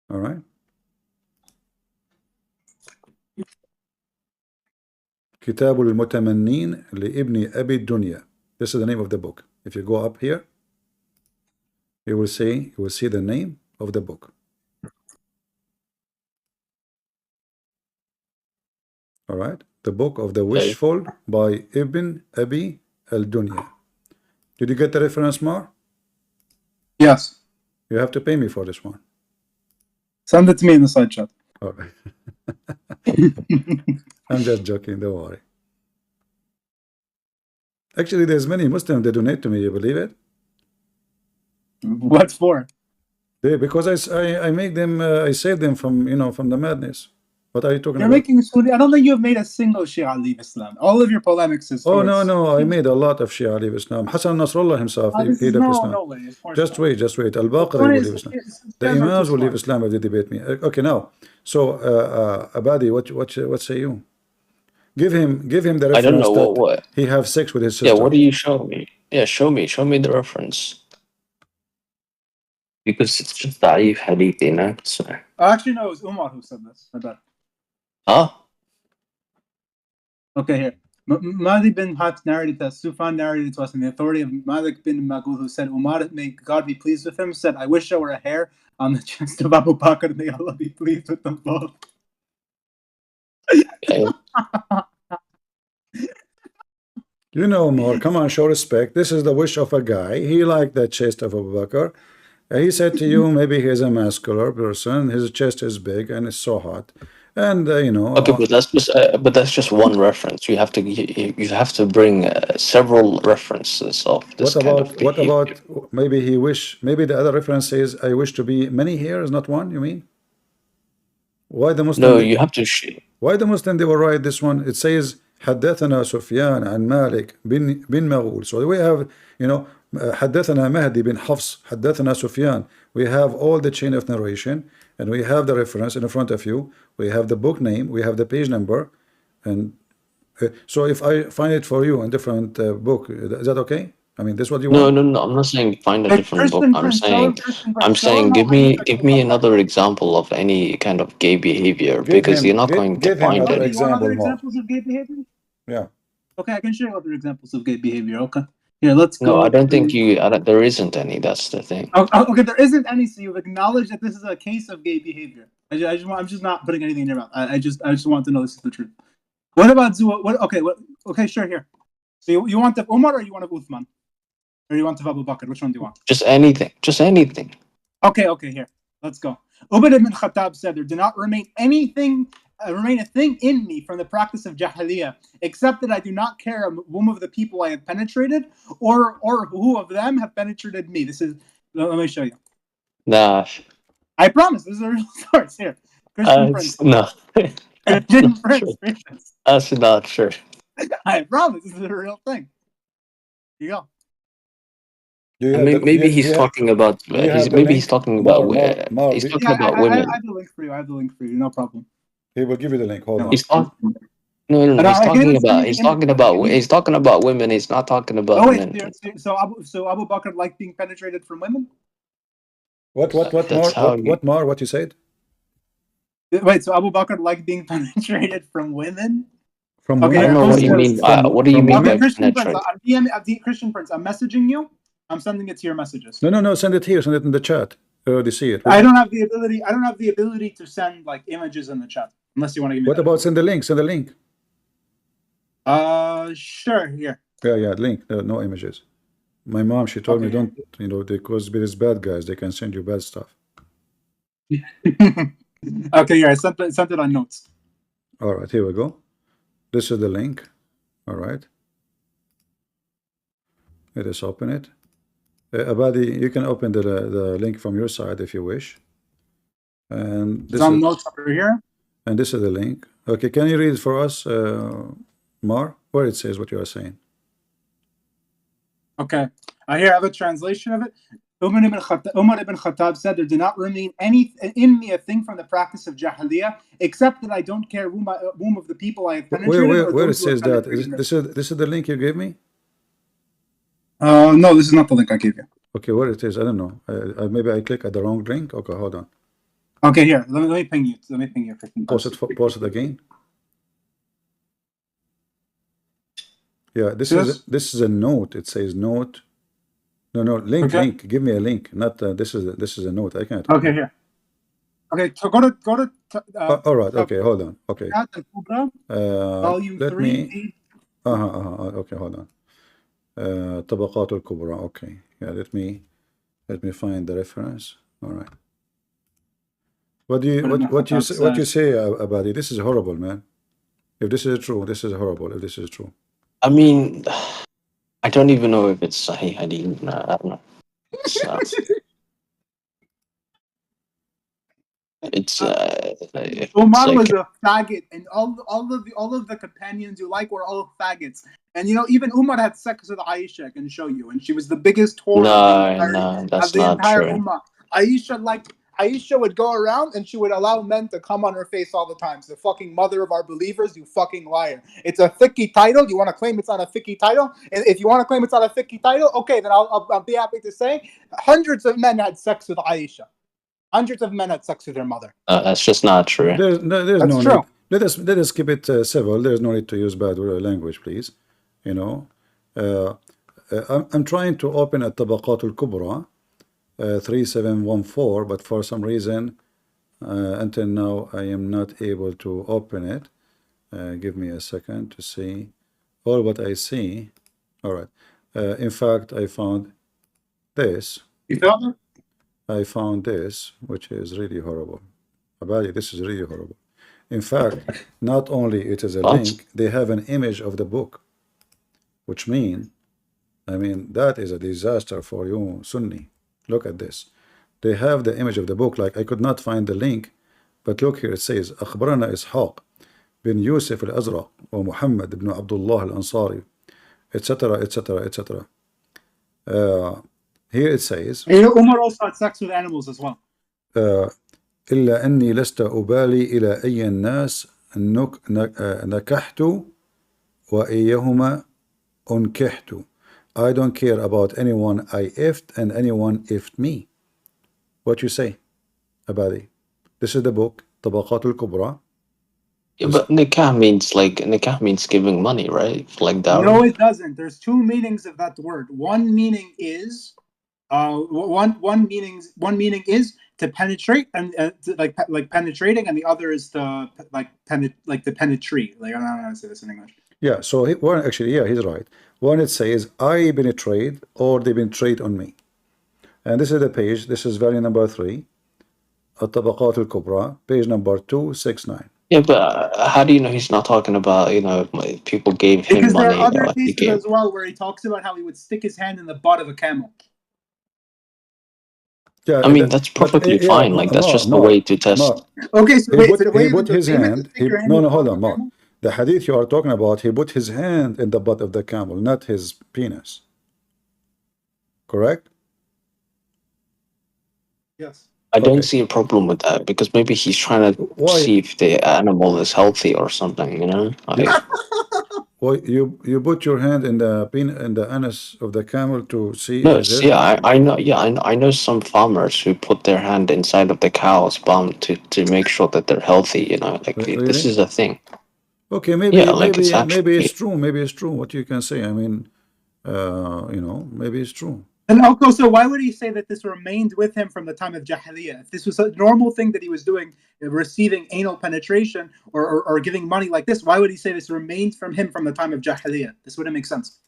B: All right. كتاب المتمنين لابن أبي الدنيا. This is the name of the book. If you go up here, you will see the name of the book. All right, the book of the wishful by Ibn Abi al-Dunya. Did you get the reference, Mar?
A: Yes.
B: You have to pay me for this one.
A: Send it to me in the side chat.
B: All right. I'm just joking, don't worry. Actually, there's many Muslims that donate to me, you believe it?
A: What for?
B: Because I make them, I save them from, from the madness. What are you talking
A: You're
B: about?
A: making Sunni. I don't think you've made a single Shia leave Islam. All of your polemics is
B: Oh,
A: towards.
B: no, I made a lot of Shia leave Islam. Hassan Nasrallah himself,
A: This
B: he
A: is
B: left Islam.
A: no way. Of course
B: Just
A: not.
B: wait.
A: The
B: Al-Baqir
A: point
B: will
A: is,
B: leave Islam. The
A: Shias are too
B: Imams will leave
A: smart.
B: Islam if they debate me. Okay, now, so Abadi, what say you? Give him the
C: I don't
B: reference
C: know
B: that he have sex with his
C: Yeah,
B: sister.
C: what do you show me? Yeah, show me the reference. Because it's just da'if hadith, you know? So,
A: Actually, no, it was Umar who said this. I bet.
C: huh?
A: Okay, here. Malik bin Hat narrated that Sufyan narrated to us in the authority of Malik bin Magul, who said, Umar, may God be pleased with him, said, I wish I were a hair on the chest of Abu Bakr, may Allah be pleased with them both.
C: Yeah.
B: You know, Omar, come on, show respect. This is the wish of a guy. He liked the chest of Abu Bakr. He said to you, maybe he's a muscular person. His chest is big and it's so hot. And,
C: Okay, but that's just one reference. You have to bring several references of this kind of
B: what
C: behavior.
B: about maybe the other reference says, I wish to be many hairs, not one, you mean? Why the Muslim?
C: No, you have to.
B: Why the Muslim they will write this one? It says حدثنا سفيان عن مالك بن مغول. So we have, حدثنا مهدي بن حفص حدثنا سفيان. We have all the chain of narration and we have the reference in front of you. We have the book name, we have the page number, and so if I find it for you in different book, is that okay? I mean, this is what you want?
C: No. I'm not saying find a
A: Hey,
C: different book.
A: Christian Prince, show him Christian Prince. Show him how
C: Give me another example of any kind of gay behavior
B: Give
C: because
B: him
C: you're not going to
B: give him
C: find
B: other
A: Do
C: it.
A: you want other
B: example more.
A: examples of gay behavior?
B: Yeah.
A: Okay, I can show you other examples of gay behavior. Okay. Here, let's
C: No,
A: go.
C: I don't think there isn't any. That's the thing.
A: Okay, there isn't any, so you've acknowledged that this is a case of gay behavior. I'm just not putting anything in your mouth. I just want to know this is the truth. What about Zua? Okay, sure, here. So you want the Umar or you want the Uthman? Or you want the Abu Bakr? Which one do you want?
C: Just anything. Just anything.
A: Okay, here. Let's go. Ubay ibn Khattab said, there did not remain a thing in me from the practice of Jahiliyyah, except that I do not care whom of the people I have penetrated, or who of them have penetrated me. Let me show you.
C: Nah.
A: I promise, this is a real source here. Christian Prince.
C: No.
A: Christian Prince.
C: That's not true.
A: I promise, this is a real thing. Here you go.
C: Maybe he's talking about. He's talking about. He's talking about women.
A: I have the link for you. No problem.
B: He will give you the link. Hold on.
C: He's talking. No. He's talking about women. He's not talking about men.
A: So Abu Bakr liked being penetrated from women.
B: What more? What you said?
A: Wait, so Abu Bakr liked being penetrated from women?
B: From
C: I don't know what you mean. What do you mean by
A: Christian
C: penetrate?
A: Christian Prince, I'm messaging you. I'm sending it to your messages.
B: No. Send it here. Send it in the chat. I already see it.
A: I don't have the ability to send like images in the chat unless you want to give me.
B: What about send the link? Send the link.
A: Sure. Here.
B: Yeah. Link. No images. My mom, she told me don't. Because there's bad guys. They can send you bad stuff.
A: Okay. Here, I sent it on notes.
B: All right. Here we go. This is the link. All right. Let us open it. Abadi, you can open the link from your side if you wish. And this
A: Some notes over here.
B: And this is the link. Okay, can you read it for us, Mar, where it says what you are saying?
A: Okay, here I have a translation of it. Umar ibn Khattab said, there did not remain in me a thing from the practice of Jahiliyyah, except that I don't care whom of the people I have penetrated.
B: Where it says that? This is the link you gave me?
A: No, this is not the link I gave you.
B: Okay, where it is? I don't know. Maybe I click at the wrong link. Okay, hold on.
A: Okay, here. Let me ping you. Let me ping you.
B: Post it again. Yeah, this is a note. It says note. No, link.
A: Okay.
B: Link. Give me a link. Not this is a note. I can't.
A: Okay, here. Okay, so go to.
B: All right. Okay, hold on. Okay.
A: Volume 3.
B: Okay, hold on. طبقات الكبرى. Okay. Yeah, let me find the reference. All right. What you say about it? This is horrible, man. If this is true, this is horrible. If this is true.
C: I mean, I don't even know if it's Sahih Hadith. I don't know. It's
A: Umar
C: like,
A: was a faggot, and all of the companions you like were all faggots. And even Umar had sex with Aisha. I can show you, and she was the biggest whore
C: no,
A: of
C: that's
A: the
C: not
A: entire
C: true.
A: Ummah. Aisha would go around and she would allow men to come on her face all the time. So, fucking mother of our believers, you fucking liar. It's a fiqh title. You want to claim it's not a fiqh title? And if you want to claim it's not a fiqh title, okay, then I'll be happy to say hundreds of men had sex with Aisha. Hundreds of men had sex with their mother.
C: That's just not true.
B: There's
A: That's
B: no
A: true.
B: need. Let us keep it civil. There's no need to use bad language, please. You know, I'm trying to open a Tabaqat al-Kubra 3714, but for some reason until now I am not able to open it. Give me a second to see all what I see. All right. In fact, I found this.
A: You feel me?
B: I found this, which is really horrible. Abadi, this is really horrible. In fact, not only it is a
C: What?
B: link, they have an image of the book, which mean, that is a disaster for you, Sunni. Look at this. They have the image of the book. Like, I could not find the link, but look here. It says, أخبرنا إسحاق بن يوسف الأزرق ومحمد بن عبد الله الأنصاري, etc., etc., etc. Here it says,
A: Umar also had sex with animals as well.
B: إلا أني لست أبالي إلى أي الناس نكحت وإيهما أنكحت. I don't care about anyone I effed and anyone effed me. What you say, Abadi? This is the book, Tabaqat al-Kubra.
C: Yeah, but nikah means giving money, right? Like dowry.
A: No, it doesn't. There's two meanings of that word. One meaning is, one meaning is to penetrate and like penetrating, and the other is to to penetrate. Like, I don't know how to say this in English.
B: Yeah. So one actually, yeah, he's right. One it says I penetrate or they penetrate on me, and this is the page. This is value number 3, At-Tabaqat al-Kubra, page number 269.
C: Yeah, but how do you know he's not talking about, like, people gave him
A: Because there
C: money?
A: are other
C: He
A: cases
C: gave.
A: as well where he talks about how he would stick his hand in the butt of a camel.
B: Yeah,
C: I mean, that's perfectly fine. Like, that's just a way to test.
A: Okay, so wait, so the way
B: he put
A: the
B: his
A: payment
B: hand.
A: is stick your hand
B: No,
A: in
B: no,
A: the
B: hold
A: butt
B: on,
A: of a
B: Mark.
A: camel?
B: The hadith you are talking about, he put his hand in the butt of the camel, not his penis. Correct?
A: Yes.
C: I don't
B: Okay.
C: see a problem with that because maybe he's trying to
B: Why?
C: see if the animal is healthy or something, Like,
B: Well, you put your hand in the anus of the camel to see
C: no,
B: is it?
C: yeah, I know. Yeah, I know some farmers who put their hand inside of the cow's bum to make sure that they're healthy. Like, this
B: Really?
C: is a thing.
B: Okay,
C: Yeah, like, it's
B: maybe it's
C: actually.
B: true. Maybe it's true. What you can say? Maybe it's true.
A: And also, so why would he say that this remained with him from the time of Jahiliyyah? If this was a normal thing that he was doing, receiving anal penetration or giving money like this, why would he say this remained from him from the time of Jahiliyyah? This wouldn't make sense.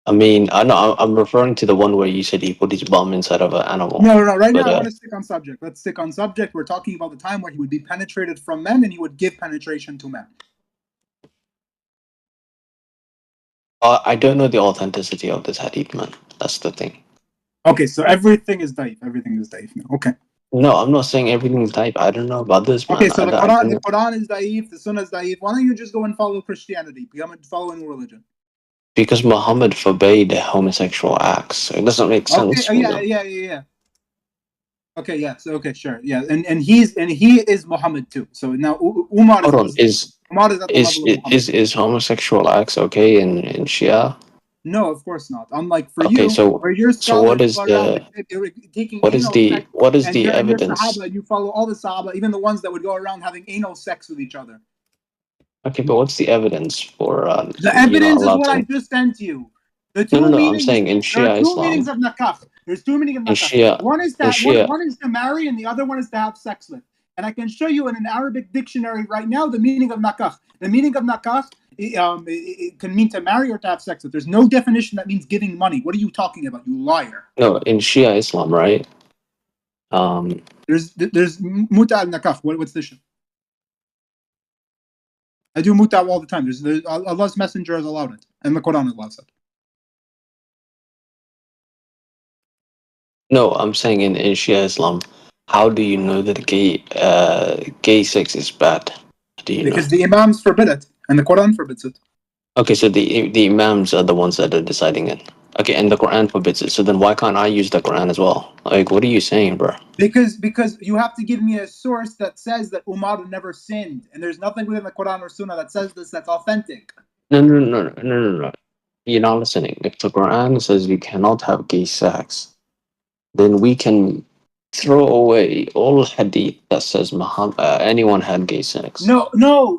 C: I mean, I know I'm referring to the one where you said he put his bum inside of an animal.
A: No. Right now,
C: But,
A: I want to stick on subject. Let's stick on subject. We're talking about the time where he would be penetrated from men and he would give penetration to men.
C: I don't know the authenticity of this hadith, man. That's the thing.
A: Okay, so everything is daif. Everything is daif now. Okay.
C: No, I'm not saying everything's daif. I don't know about this, man.
A: Okay, so the Quran is daif, the Sunnah is daif. Why don't you just go and follow Christianity? Become a following religion.
C: Because Muhammad forbade homosexual acts. So it doesn't make sense.
A: Okay, yeah. Okay, yeah. So okay, sure, yeah. And he is Muhammad too. So now Umar is.
C: Hold on,
A: Umar is at the level of Muhammad.
C: is homosexual acts okay in Shia?
A: No, of course not. Unlike for
C: Okay,
A: you,
C: so
A: where your
C: so what
A: scholars
C: is
A: go around
C: the
A: taking
C: what is
A: anal
C: the
A: sex,
C: what is
A: and
C: the
A: you're
C: evidence?
A: Sahaba, and you follow all the Sahaba, even the ones that would go around having anal sex with each other.
C: Okay, but what's the evidence for
A: The
C: you're not
A: evidence is
C: allowed
A: what I
C: to?
A: just sent you. The
C: No,
A: two
C: I'm
A: meanings.
C: saying in
A: There are
C: Shia
A: two meanings
C: Islam.
A: of nakah. There's two meanings of
C: In
A: nakah.
C: Shia,
A: One is
C: in
A: that
C: Shia,
A: one is to marry, and the other one is to have sex with. And I can show you in an Arabic dictionary right now the meaning of nakah. The meaning of nakah it can mean to marry or to have sex with. There's no definition that means giving money. What are you talking about, you liar?
C: no, in Shia Islam, right?
A: There's muta al nakah. What's this shit? I do muta all the time. There's Allah's messenger has allowed it, and the Quran allows it.
C: No, I'm saying in Shia Islam, How do you know that gay sex is bad? How do you know?
A: Because the Imams forbid it, and the Quran forbids it.
C: Okay, so the imams are the ones that are deciding it. Okay, and the Quran forbids it. So then why can't I use the Quran as well? Like, what are you saying, bro?
A: Because you have to give me a source that says that Umar never sinned, and there's nothing within the Quran or Sunnah that says this that's authentic.
C: No. You're not listening. If the Quran says you cannot have gay sex, then we can throw away all hadith that says Muhammad, anyone had gay sex.
A: No.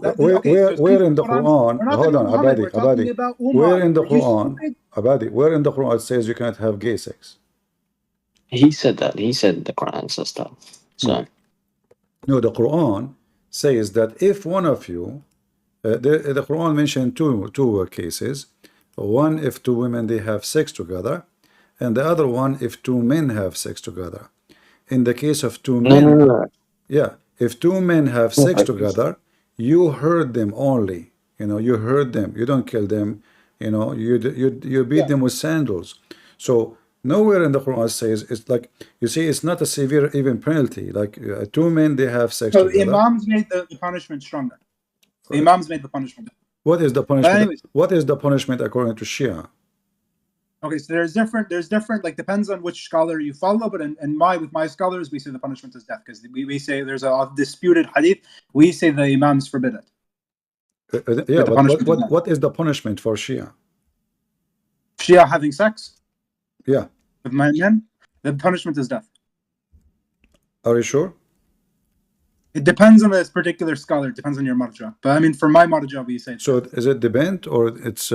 A: Okay, so
B: Where
A: since
B: in the Quran?
A: we're not
B: Hold
A: talking
B: on,
A: about Muhammad, we're talking
B: Abadi.
A: about
B: Where
A: Umar.
B: in the
A: Are you
B: Quran,
A: stupid?
B: Abadi? Where in the Quran it says you can't have gay sex?
C: He said that. He said the Quran says that. So
B: No, the Quran says that if one of you, the Quran mentioned two cases. One, if two women they have sex together, and the other one, if two men have sex together. In the case of two men,
C: no.
B: yeah, if two men have
C: No,
B: sex together, you hurt them only. You hurt them. You don't kill them. You beat
A: Yeah.
B: them with sandals. So nowhere in the Quran says it's like you see. It's not a severe even penalty. Like two men they have sex
A: So the
B: together.
A: Imams made the punishment stronger. The Imams made the punishment.
B: What is the
A: But
B: punishment?
A: anyways,
B: What is the punishment according to Shia?
A: okay, so there's different, like depends on which scholar you follow, but with my scholars, we say the punishment is death, because we say there's a disputed hadith, we say the Imams forbid it.
B: Yeah,
A: The
B: but
A: punishment is death.
B: what is the punishment for Shia?
A: Shia having sex
B: Yeah,
A: with men, the punishment is death.
B: are you sure?
A: It depends on this particular scholar. It depends on your marja. But I mean, for my marja, we say
B: So
A: death.
B: is it depend or it's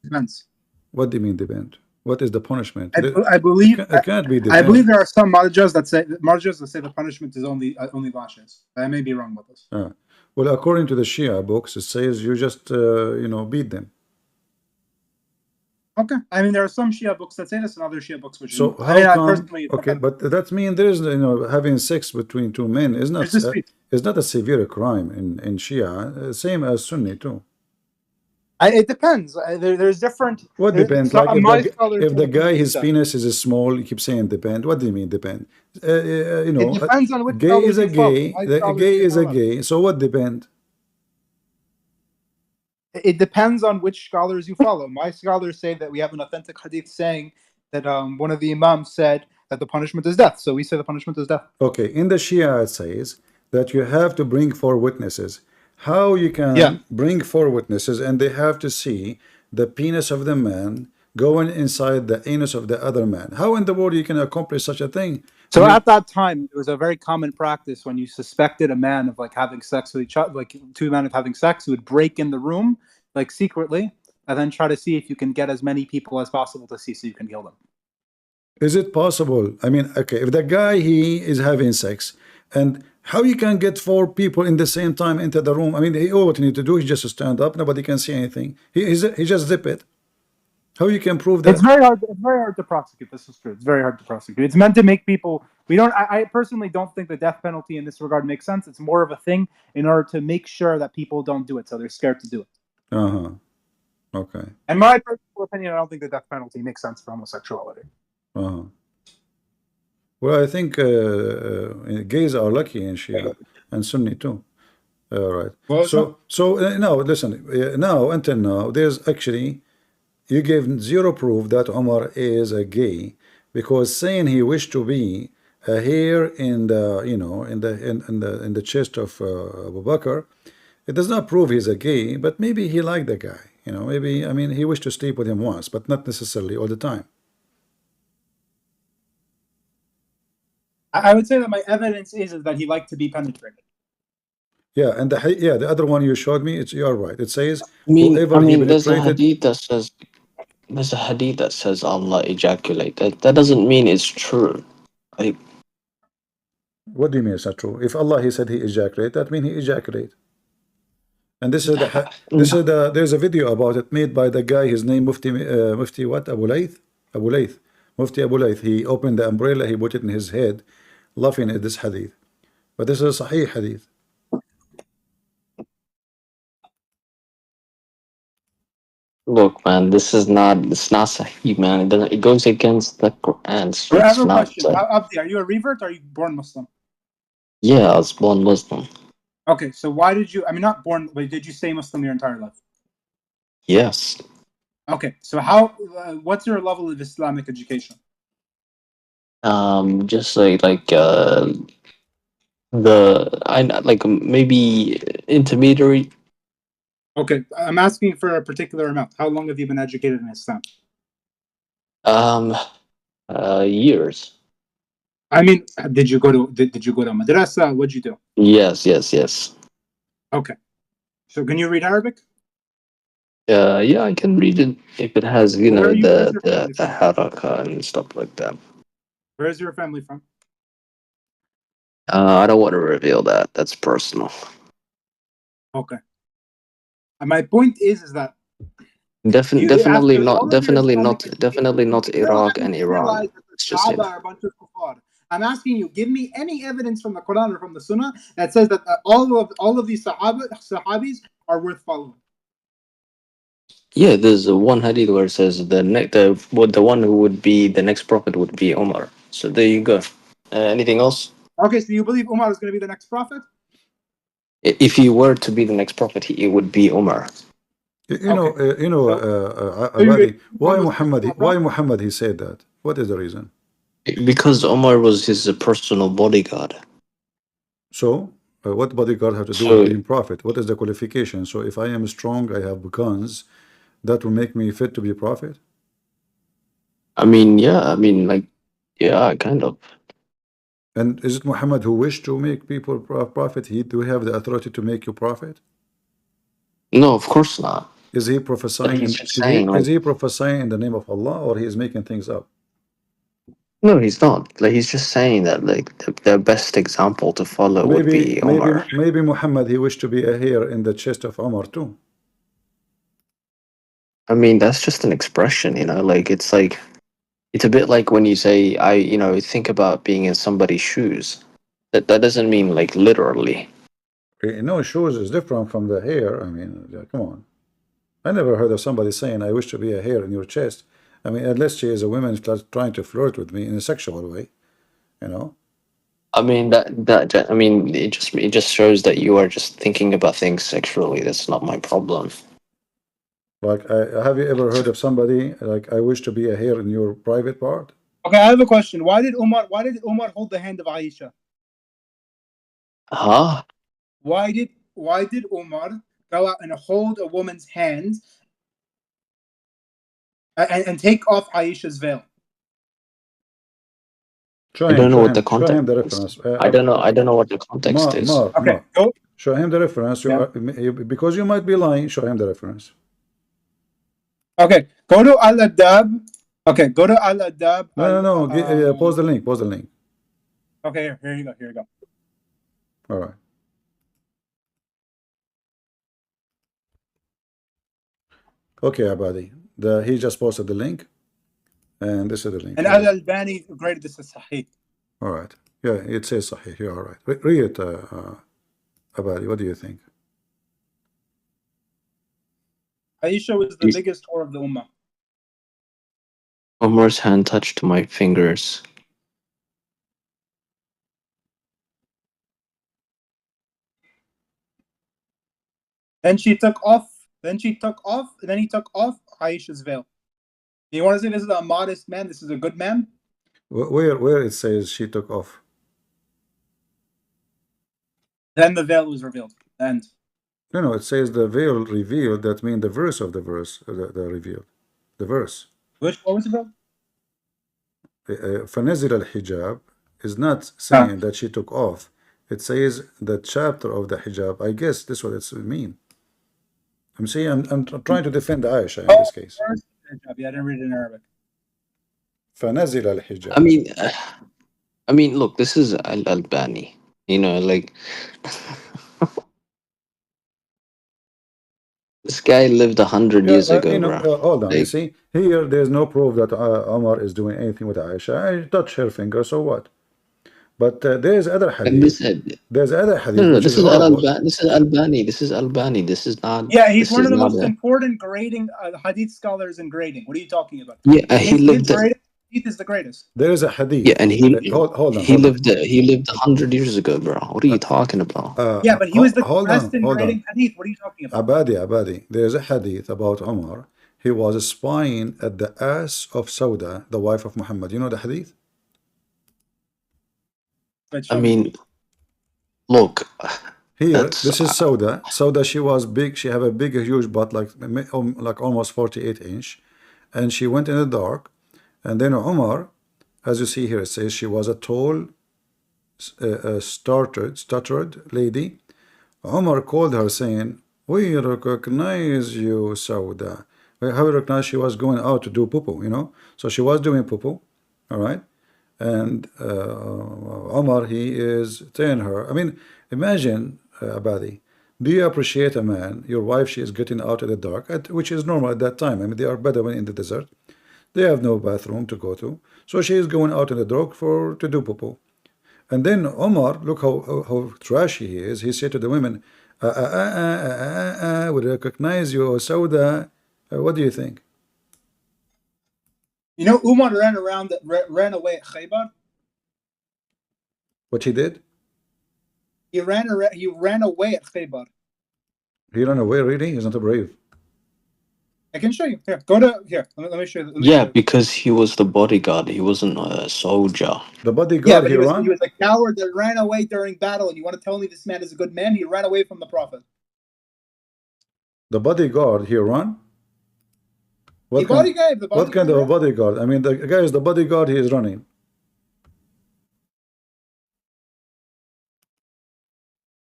A: Depends.
B: what do you mean depend? What is the punishment?
A: I believe
B: It can't be
A: I believe
B: depend.
A: there are some marjas that say the punishment is only lashes. I may be wrong with this.
B: Well, according to the Shia books, it says you just beat them.
A: Okay. I mean, there are some Shia books that say this, and other Shia books which
B: So
A: don't.
B: how
A: I mean, I
B: come?
A: personally,
B: Okay, but that means there is having sex between two men is not
A: there's dispute.
B: is not a severe crime in Shia. Same as Sunni too.
A: It depends. There's different.
B: What depends?
A: So
B: Like if
A: my scholars
B: if
A: say
B: the
A: the
B: guy
A: punishment is
B: his
A: death.
B: penis is small, you keep saying depend. What do you mean depend?
A: It depends on which
B: Gay
A: scholars
B: is a
A: you follow.
B: gay.
A: My
B: A
A: scholars
B: gay
A: say
B: is a
A: no.
B: gay. So what depend?
A: It depends on which scholars you follow. My scholars say that we have an authentic hadith saying that one of the imams said that the punishment is death. So we say the punishment is death.
B: Okay, in the Shia it says that you have to bring four witnesses. How you
A: Yeah.
B: can bring four witnesses and they have to see the penis of the man going inside the anus of the other man? How in the world you can accomplish such a thing?
A: So at that time, it was a very common practice when you suspected a man of like having sex with each other, like two men of having sex, you would break in the room like secretly, and then try to see if you can get as many people as possible to see, so you can kill them.
B: Is it possible? I mean, okay, if the guy he is having sex, and how you can get four people in the same time into the room? I mean, all what you need to do is just stand up, nobody can see anything. He just zip it. How you can prove that?
A: It's very hard. It's very hard to prosecute. This is true. It's very hard to prosecute. It's meant to make people. We don't. I personally don't think the death penalty in this regard makes sense. It's more of a thing in order to make sure that people don't do it, so they're scared to do it.
B: Uh-huh. Okay.
A: In my personal opinion, I don't think the death penalty makes sense for homosexuality.
B: Uh-huh. Well, I think gays are lucky in Shia and Sunni too. All right.
A: Well,
B: So now listen. Now until now, there's actually you gave zero proof that Omar is a gay because saying he wished to be a hair in the in the chest of Abu Bakr, it does not prove he's a gay. But maybe he liked the guy. Maybe I mean he wished to sleep with him once, but not necessarily all the time.
A: I would say that my evidence is that he liked to be penetrated.
B: Yeah, and the other one you showed me, you're right. It says
C: I mean,
B: whoever he
C: there's a
B: penetrated.
C: hadith that says Allah ejaculate. That doesn't mean it's true. Like,
B: What do you mean it's not true? If Allah he said he ejaculate, that means he ejaculate. And this is there's a video about it made by the guy. His name Mufti what? Abu Layth. Mufti Abu Layth. He opened the umbrella. He put it in his head, laughing at this hadith. But this is a Sahih hadith.
C: Look, man, it's not Sahih, man. It goes against the Quran.
A: I have
C: It's
A: a
C: not
A: question. Abdi, are you a revert or are you born Muslim?
C: Yeah, I was born Muslim.
A: Okay, so why did you? I mean, not born, but did you stay Muslim your entire life?
C: Yes.
A: Okay, so how? What's your level of Islamic education?
C: Just like maybe intermediary.
A: Okay, I'm asking for a particular amount. How long have you been educated in Islam?
C: Um, Years.
A: I mean, did you go to madrasa? What'd you do?
C: Yes, yes, yes.
A: Okay, so can you read Arabic?
C: Yeah, I can read it if it has,
A: Where's your family
C: the
A: from?
C: haraka and stuff like that.
A: Where's your family from?
C: I don't want to reveal that. That's personal.
A: Okay, and my point is that
C: Definitely
A: after
C: not.
A: all of your
C: Definitely
A: Islamic
C: not.
A: education,
C: Definitely
A: you
C: not
A: still
C: Iraq and
A: haven't
C: Iran.
A: realized that the
C: Let's just say
A: Sahaba
C: that.
A: are a bunch of kuffar. I'm asking you, give me any evidence from the Quran or from the Sunnah that says that all of these Sahabis are worth following.
C: Yeah, there's one hadith where it says the one who would be the next prophet would be Omar. So there you go. Anything else?
A: Okay, so you believe Umar is going to be the next prophet?
C: If he were to be the next prophet, it would be Omar.
A: Okay. So,
B: Abadi,
A: Umar was next to a
B: Why
A: prophet?
B: Muhammad he said that? What is the reason?
C: Because Omar was his personal bodyguard.
B: So, what bodyguard have to do with
C: So
B: being prophet? What is the qualification? So, if I am strong, I have guns, that will make me fit to be a prophet?
C: I mean, yeah, I mean, like, yeah, kind of.
B: And is it Muhammad who wished to make people prophet? He do have the authority to make you prophet?
C: No, of course not.
B: Is he
C: But
B: prophesying
C: he's
B: in
C: just saying,
B: is
C: like,
B: he prophesying in the name of Allah, or he is making things up?
C: no, he's not. Like, he's just saying that, like, the best example to follow would be Omar.
B: Maybe Muhammad he wished to be a hair in the chest of Omar too.
C: I mean, that's just an expression, like it's a bit like when you say think about being in somebody's shoes. That doesn't mean like literally.
B: No, shoes is different from the hair. I mean, come on. I never heard of somebody saying, I wish to be a hair in your chest. I mean, unless she is a woman trying to flirt with me in a sexual way, you know?
C: I mean I mean it just shows that you are just thinking about things sexually. That's not my problem.
B: Like, have you ever heard of somebody like, I wish to be a hair in your private part?
A: Okay, I have a question. Why did Umar hold the hand of Aisha?
C: Huh?
A: Why did Umar go out and hold a woman's hand and take off Aisha's veil?
C: I don't know what the
B: Show him
C: context
B: the
C: is.
B: reference.
C: I don't know what the context is.
A: Okay, go.
B: Show him the reference.
A: Yeah.
B: Because you might be lying, show him the reference.
A: Okay, go to Al-Adab. Okay, go to Al-Adab.
B: No. Pause the link. Pause the link.
A: Okay, here you go. Here you go.
B: All right. Okay, Abadi. He just posted the link, and this is the link.
A: And Al-Albani graded this as Sahih.
B: All right. Yeah, it says Sahih. You're all right. Read it, Abadi. What do you think?
A: Aisha was the biggest whore of the Ummah.
C: Omar's hand touched my fingers.
A: Then he took off Aisha's veil. You want to say this is a modest man? This is a good man?
B: Where it says she took off?
A: Then the veil was revealed. And
B: No, it says the veil revealed. That means the verse of the verse, the revealed. The verse.
A: what was the veil?
B: فنزل الحجاب is not saying that she took off. It says the chapter of the hijab. I guess this is what it mean. I'm saying I'm trying to defend Aisha in this case.
A: Yeah, I didn't read it in Arabic.
B: فنزل الحجاب.
C: I mean, look, this is Al-Albani. Like this guy lived 100 years ago, bro.
B: Hold on.
C: Like,
B: You see, here there's no proof that Omar is doing anything with Aisha. I touch her finger, so what? But there is other
C: And this
B: hadith. There's other
C: no,
B: hadith
C: no,
B: which
C: this
B: is
C: is
B: horrible.
C: This is Albani. This is Albani. This is not.
A: Yeah, he's
C: This
A: one
C: is
A: of the
C: not
A: most
C: a.
A: important grading hadith scholars in grading. What are you talking about?
C: Yeah, he
A: His
C: lived.
A: grading hadith is the greatest.
B: There is a
C: Yeah,
B: hadith.
C: and
B: Hold on,
C: he
B: hold on.
C: lived. He lived 100 years ago, bro. What are you talking about?
A: Yeah, but he was the
B: Hold
A: best
B: on,
A: in
B: hold
A: grading
B: on.
A: hadith. What are you talking about?
B: Abadi. There's a hadith about Umar. He was spying at the ass of Sauda, the wife of Muhammad. You know the hadith?
A: But
C: I
A: show me.
C: mean, look,
B: Here,
C: that's
B: this is Sauda. Sauda, she was big. She have a big, huge butt, like almost 48-inch, and she went in the dark. And then Umar, as you see here, it says she was a tall, stuttered lady. Umar called her saying, "We recognize you, Sauda." How we recognize she was going out to do poo, you know? So she was doing poo, all right? And Omar, he is telling her, I mean, imagine, Abadi, do you appreciate a man, your wife, she is getting out in the dark, which is normal at that time. I mean, they are Bedouin in the desert. They have no bathroom to go to. So she is going out in the dark to do poo. And then Omar, look how trashy he is. He said to the women, we recognize you, Sauda. What do you think?
A: You know, Umar ran away at Khaybar.
B: What he did?
A: He ran away at Khaybar.
B: He ran away, really? He's not a brave.
A: I can show you. Here, go to here. Let me show you.
C: yeah, because he was the bodyguard. He wasn't a soldier.
B: The
A: Yeah,
B: bodyguard
A: but
B: he
A: he
B: ran?
A: was a coward that ran away during battle. And you want to tell me this man is a good man? He ran away from the Prophet.
B: The bodyguard he ran?
A: The bodyguard.
B: What kind of a bodyguard? I mean, the guy is the bodyguard, he is running.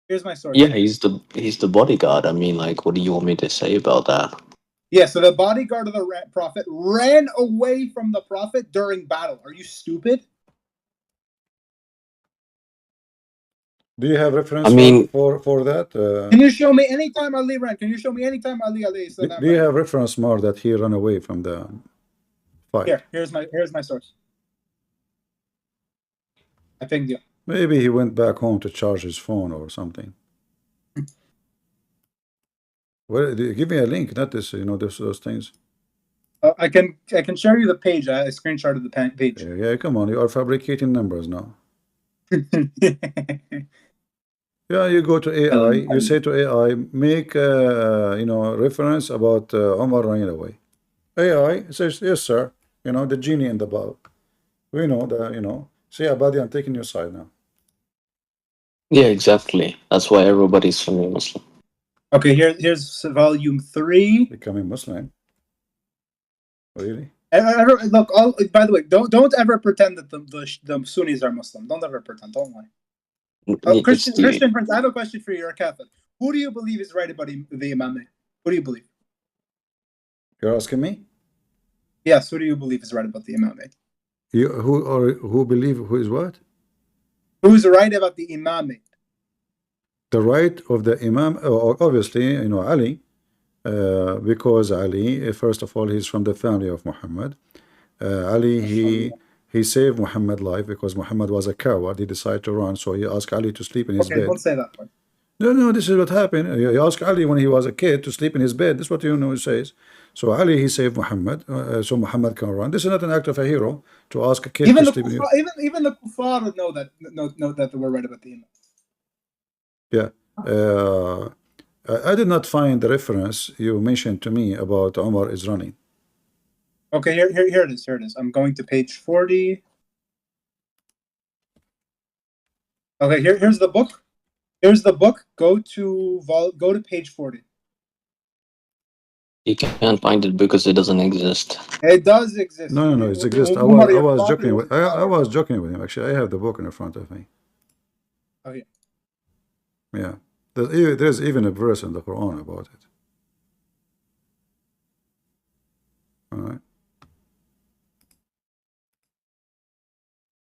A: Here's my source.
C: Yeah, he's the bodyguard. I mean, like, what do you want me to say about that?
A: Yeah, so the bodyguard of the Prophet ran away from the Prophet during battle. Are you stupid?
B: Do you have reference
C: I mean,
B: for that?
A: Can you show me anytime Ali ran? Can you show me anytime Ali
B: Do you have reference more that he ran away from the fight?
A: Here's my source. I pinged you.
B: Maybe he went back home to charge his phone or something. Well, give me a link, not this, you know, those things.
A: I can share you the page. I screenshotted the page.
B: Yeah, come on, you are fabricating numbers now. Yeah, you go to AI, you say to AI, make you know, reference about Omar running away. AI says, yes, sir. You know, the genie in the bottle. We know that, you know. Say, Abadi, I'm taking your side now.
C: yeah, exactly. That's why everybody's Sunni Muslim.
A: Okay, here's volume 3.
B: Becoming Muslim. Really?
A: Look, by the way, don't ever pretend that the Sunnis are Muslim. Don't ever pretend. Don't lie. Christian Prince, I have a question for you. You're a Catholic. Who do you believe is right about the Imamate? Who do you believe?
B: You're asking me?
A: Yes, who do you believe is right about the Imamate?
B: Who believe who is what?
A: Who's right about the Imamate?
B: The right of the Imam, obviously, you know, Ali, because Ali, first of all, he's from the family of Muhammad. Ali, he saved Muhammad's life because Muhammad was a coward. He decided to run, so he asked Ali to sleep in his bed.
A: Don't say that part.
B: No, this is what happened. He asked Ali when he was a kid to sleep in his bed. This is what you know it says. So Ali, he saved Muhammad, so Muhammad can run. This is not an act of a hero to ask a kid to sleep in his bed.
A: Even the kuffar would know that we're right about the Imam.
B: Yeah. I did not find the reference you mentioned to me about Omar is running.
A: Okay, here it is. Here it is. I'm going to page 40. Okay, here's the book. Here's the book. Go to page 40.
C: You can't find it because it doesn't exist.
A: It does exist.
B: No, it exists. I was joking with I was joking with him. Actually, I have the book in front of me.
A: Oh yeah.
B: Yeah. There's even a verse in the Quran about it. All right.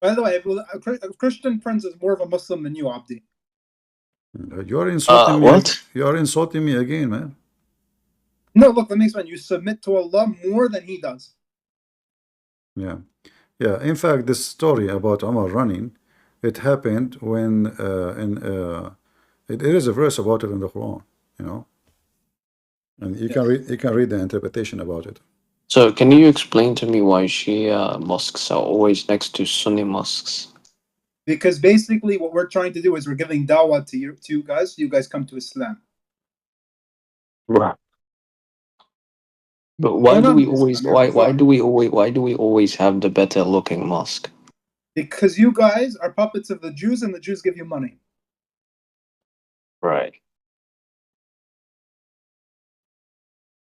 A: By the way, a Christian Prince is more of a Muslim than you, Abdi.
B: You're insulting me.
C: What?
B: You're insulting me again, man.
A: No, look, let me explain. You submit to Allah more than he does.
B: Yeah. In fact, this story about Omar running, it happened when it is a verse about it in the Quran, you know, and you can read the interpretation about it.
C: So, can you explain to me why Shia mosques are always next to Sunni mosques?
A: Because basically what we're trying to do is we're giving dawah to you guys, so you guys come to Islam.
C: Right. But why do we always why do we always have the better looking mosque?
A: Because you guys are puppets of the Jews and the Jews give you money.
C: Right.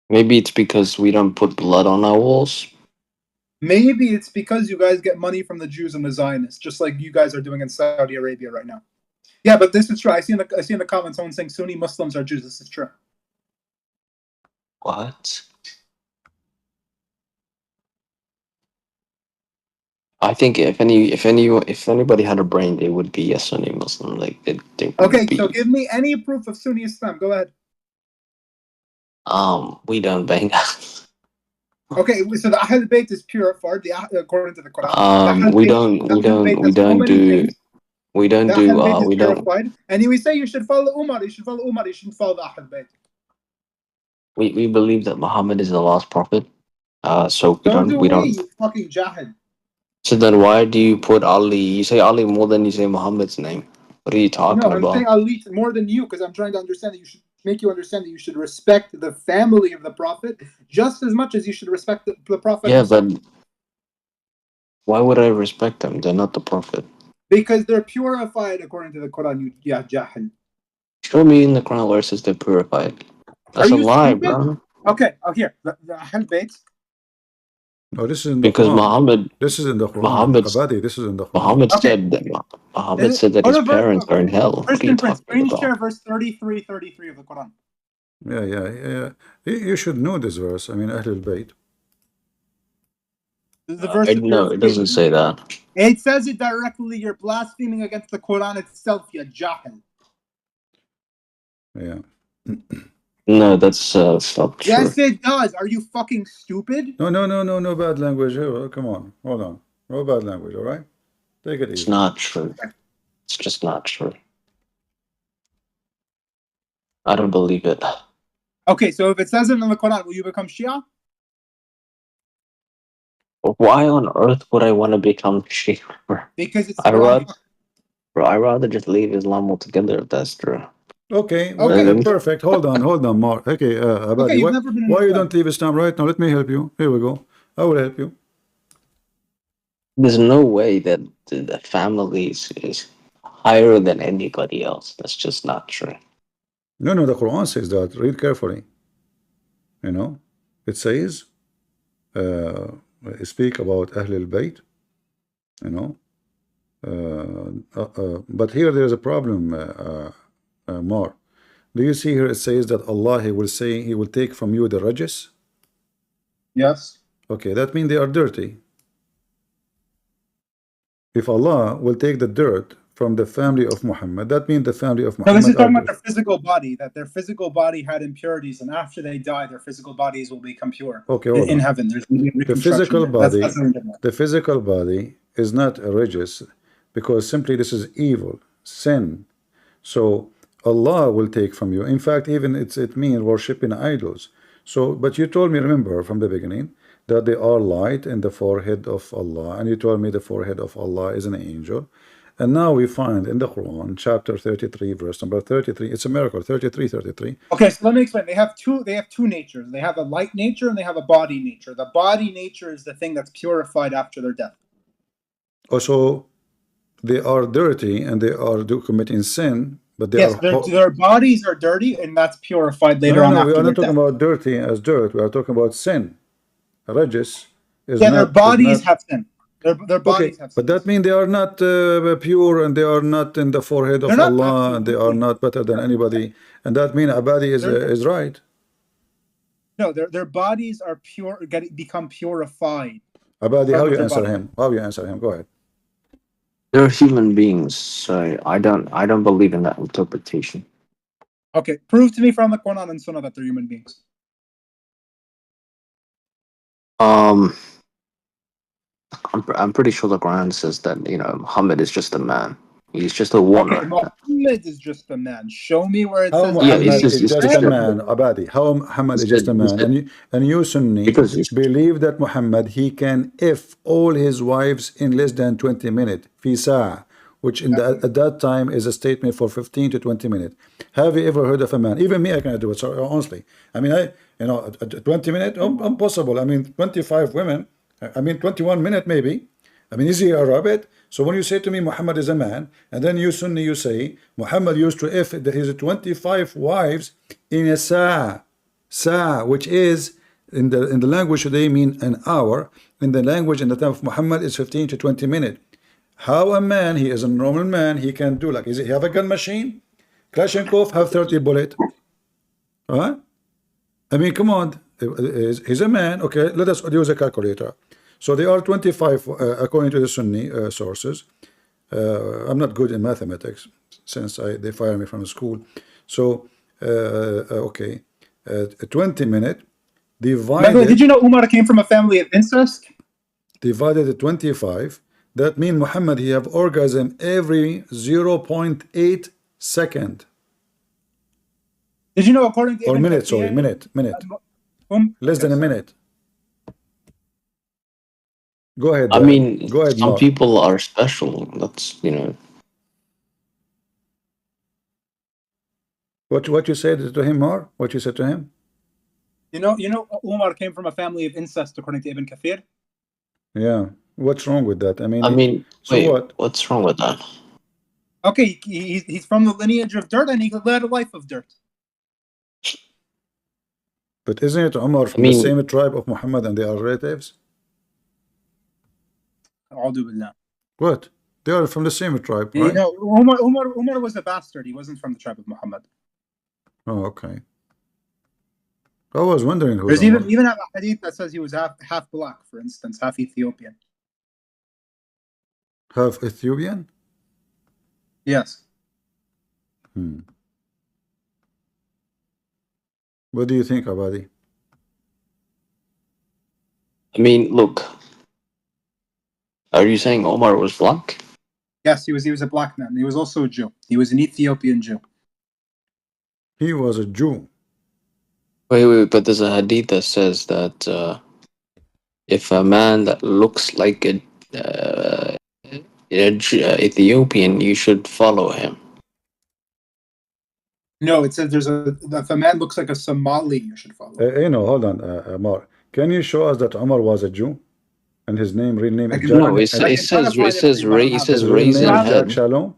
C: Maybe it's because we don't put blood on our walls.
A: Maybe it's because you guys get money from the Jews and the Zionists, just like you guys are doing in Saudi Arabia right now. Yeah, but this is true. I see in the comments someone saying Sunni Muslims are Jews. This is true.
C: What? I think if anybody had a brain, they would be a Sunni Muslim. Like they would
A: Okay,
C: be.
A: so give me any proof of Sunni Islam. Go ahead.
C: We don't bang.
A: Okay, so the Ahl Bayt is purified, according to the Quran.
C: We don't do
A: The
C: we
A: Ahl Bayt is
C: don't
A: purified, and we say you should follow Umar. You should follow Umar. You shouldn't follow the Ahl Bayt.
C: we believe that Muhammad is the last prophet. So
A: So do
C: we
A: we,
C: don't.
A: you fucking jahil.
C: So then why do you put Ali? You say Ali more than you say Muhammad's name. What are you
A: No,
C: talking
A: I'm saying
C: about?
A: Ali more than you because I'm trying to understand that make you understand that you should respect the family of the Prophet just as much as you should respect the Prophet
C: Yeah,
A: himself.
C: but why would I respect them? They're not the prophet.
A: Because they're purified according to the Quran, you jahil.
C: Show me in the Quran where it says they're purified. That's
A: Are
C: a
A: you
C: lie,
A: stupid?
C: bro.
A: Okay, here, the Ahl Bayt.
B: No, this is in the
C: Because
B: Quran. This is in the Quran.
C: Muhammad's
B: Abadi, this is in the Quran.
C: Muhammad
A: Okay,
C: said that Muhammad said that
A: go
C: his
A: to
C: parents are in hell. What are you
A: Christian Prince,
C: talking
A: screen
C: about?
A: share verse 33 of the Quran.
B: Yeah. You should know this verse. I mean, Ahlul Bayt.
A: This is the verse of
C: No, it doesn't
A: purification.
C: say that.
A: It says it directly. You're blaspheming against the Quran itself, you jahil.
B: Yeah.
C: No, that's not true.
A: Yes, it does. Are you fucking stupid?
B: No bad language. Oh, come on. Hold on. No bad language, all right? Take it
C: It's
B: easy.
C: not true. It's just not true. I don't believe it.
A: Okay, so if it says it in the Quran, will you become Shia?
C: Why on earth would I want to become Shia?
A: Because it's
C: I
A: wrong.
C: I rather just leave Islam altogether if that's true.
B: Okay,
A: Okay.
B: perfect. Hold on, Mark. Okay, Abadi,
A: Okay, you've never been in
B: why you
A: Islam.
B: don't leave Islam right now? Let me help you. Here we go. I will help you.
C: There's no way that the family is higher than anybody else. That's just not true.
B: No, the Quran says that. Read carefully. You know, it says, speak about Ahlul Bayt. You know, but here there is a problem, Mar. Do you see here it says that Allah, He will say, He will take from you the rajas?
A: Yes.
B: Okay, that means they are dirty. If Allah will take the dirt from the family of Muhammad, that means the family of
A: No,
B: Muhammad
A: this is
B: are
A: talking about
B: dirty.
A: their physical body, that their physical body had impurities, and after they die, their physical bodies will become pure.
B: Okay, hold
A: In
B: on.
A: heaven, there's going to be
B: The
A: reconstruction.
B: physical
A: That's
B: body,
A: what I'm talking about.
B: the physical body is not a rajas because simply this is evil, sin. So Allah will take from you. In fact, even it means worshiping idols. So, but you told me, remember from the beginning, that they are light in the forehead of Allah, and you told me the forehead of Allah is an angel. And now we find in the Quran, chapter 33, verse number 33, it's a miracle, 33.
A: Okay, so let me explain. They have two natures. They have a light nature and they have a body nature. The body nature is the thing that's purified after their death.
B: Also, they are dirty and they are committing sin, but they
A: Yes,
B: are
A: their bodies are dirty, and that's purified later on
B: no, we
A: after
B: are
A: their
B: not talking
A: death.
B: about dirty as dirt. We are talking about sin. Rajas is
A: Yeah, their bodies
B: not
A: have sin. Their
B: okay,
A: bodies have
B: but
A: sin.
B: that means they are not pure and they are not in the forehead
A: They're
B: of
A: not
B: Allah and they are
A: absolutely.
B: not better than anybody. And that means Abadi is right.
A: No, their bodies are become purified.
B: Abadi, how
A: Because
B: you
A: their
B: answer
A: body.
B: him? How you answer him? Go ahead.
C: They're human beings, so I don't believe in that interpretation.
A: Okay, prove to me from the Quran and Sunnah that they're human beings.
C: I'm pretty sure the Quran says that, Muhammad is just a man. He's just a
A: Okay,
C: warner.
A: Muhammad is just a man. Show me where it
B: How
A: says
C: Yeah,
A: that.
C: it
B: Muhammad
C: says
B: is
C: it
B: just
C: says
B: a
C: that.
B: man, Abadi? How Muhammad is just a
C: He
B: man?
C: said
B: And you Sunni
C: because you
B: believe that Muhammad, he can F all his wives in less than 20 minutes, fi sa'a, which at that time is a statement for 15 to 20 minutes. Have you ever heard of a man? Even me, I cannot do it. So honestly, I mean, at 20 minutes, impossible. I mean, 25 women. I mean, 21 minutes maybe. I mean, is he a rabbit? So when you say to me Muhammad is a man, and then you Sunni, you say Muhammad used to F his 25 wives in a sa, which is in the language today mean an hour. In the language in the time of Muhammad is 15 to 20 minutes. How a man, he is a normal man, he can do like, is he have a gun machine? Kalashnikov have 30 bullet. Huh? I mean, come on. He's a man. Okay, let us use a calculator. So they are 25 according to the Sunni sources. I'm not good in mathematics since they fired me from school. So, okay, 20 minutes
A: By the way, did
B: divided
A: you know Umar came from a family of incest?
B: divided 25. That means Muhammad, he have orgasm every 0.8 second.
A: Did you know, according to
B: Or
A: Ibn
B: minute, sorry,
A: Kathir,
B: minute. Less than a
A: sorry.
B: minute. Go ahead,
C: I mean,
B: go ahead,
C: some
B: Mark.
C: people are special. That's
B: What you said to him, Mark? What you said to him?
A: You know, Umar came from a family of incest, according to Ibn Kathir.
B: Yeah. What's wrong with that? I mean, so
C: wait,
B: what?
C: what's wrong with that?
A: Okay, he's from the lineage of dirt, and he led a life of dirt.
B: But isn't it Umar
C: I
B: from the
C: mean,
B: same tribe of Muhammad and they are relatives?
A: A'udhu billah.
B: What? They are from the same tribe, right?
A: No, Umar was a bastard. He wasn't from the tribe of Muhammad.
B: Oh, okay. I was wondering who's
A: There's
B: Umar.
A: even a hadith that says he was half black, for instance, half Ethiopian.
B: Half Ethiopian?
A: Yes.
B: What do you think, Abadi?
C: I mean, look. Are you saying Omar was black?
A: Yes, he was a black man. He was also a Jew. He was an Ethiopian Jew.
B: He was a Jew.
C: Wait, but there's a hadith that says that if a man that looks like a Ethiopian, you should follow him.
A: No, it says if a man looks like a Somali, you should follow.
B: Hold on, Mark. Can you show us that Umar was a Jew? And his real name is Jack?
C: No, it says
B: real
C: raisin
B: name is Jack
C: head.
B: Shalom?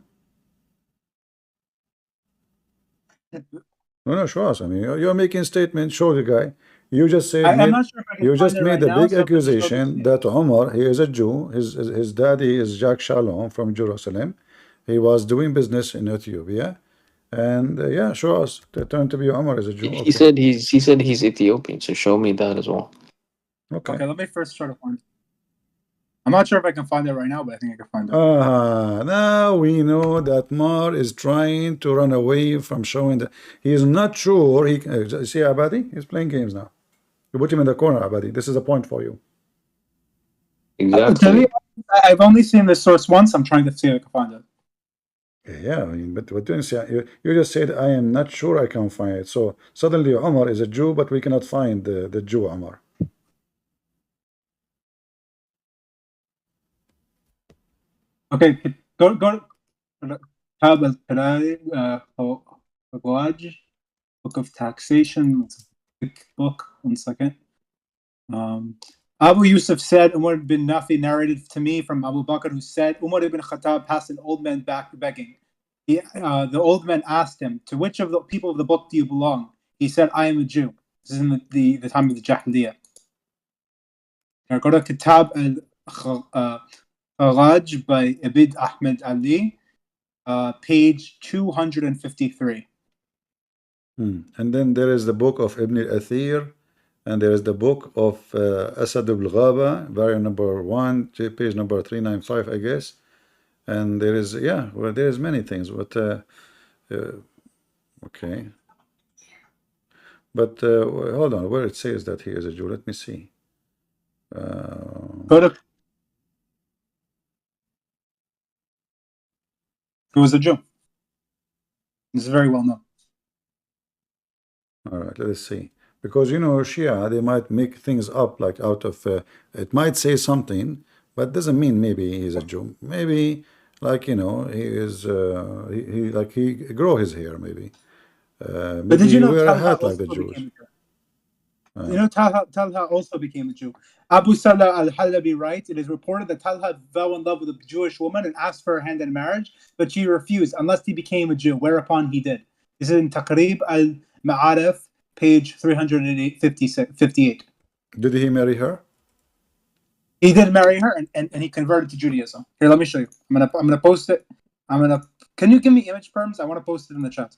B: No, show us. I mean, you're making statements. Show the guy. You just said
A: I'm not sure if I can
B: you
A: find
B: just
A: it
B: made
A: right
B: a
A: now,
B: big
A: so I'm gonna show this
B: accusation
A: to you.
B: that Omar, he is a Jew. His daddy is Jack Shalom from Jerusalem. He was doing business in Ethiopia, and yeah, show us. They turn to be Omar is a Jew.
C: He said he's Ethiopian, so show me that as well.
B: Okay.
A: Let me first try to find it. I'm not sure if I can find it right now, but I think I can find it.
B: Now we know that Mar is trying to run away from showing that he is not sure. He see Abadi, he's playing games now. You put him in the corner, Abadi. This is a point for you.
C: Exactly.
A: I've only seen this source once. I'm trying to see if I can find it.
B: Yeah, I mean, but what you say? You just said I am not sure I can find it. So suddenly Omar is a Jew, but we cannot find the Jew Omar.
A: Okay, go Tab al Qawaj, Book of Taxation. It's a big book. 1 second. Abu Yusuf said, Umar bin Nafi narrated to me from Abu Bakr, who said, Umar ibn Khattab passed an old man back begging. The old man asked him, to which of the people of the book do you belong? He said, I am a Jew. This is in the time of the Jahiliyyah. Now go to Kitab al-Kharaj by Abid Ahmed Ali, page 253.
B: And then there is the book of Ibn al-Athir, and there is the book of Asad al-Ghaba, volume number 1, page number 395, I guess. And there is, yeah, well, there is many things, but okay. But hold on, where it says that he is a Jew, let me see.
A: Go to who was a Jew. It's very well known.
B: All right, let's see. Because Shia, they might make things up like out of it might say something, but doesn't mean maybe he's a Jew. Maybe like he is he like he grow his hair maybe.
A: But did
B: Maybe
A: you
B: he
A: know
B: wear a
A: Talha
B: hat like the
A: also
B: Jews.
A: became a Jew? You know Talha also became a Jew. Abu Salah al-Halabi writes, it is reported that Talha fell in love with a Jewish woman and asked for her hand in marriage, but she refused unless he became a Jew, whereupon he did. This is in Taqrib al-Ma'arif, page 358.
B: Did he marry her?
A: He did marry her, and he converted to Judaism. Here, let me show you. I'm gonna post it. Can you give me image perms? I want to post it in the chat.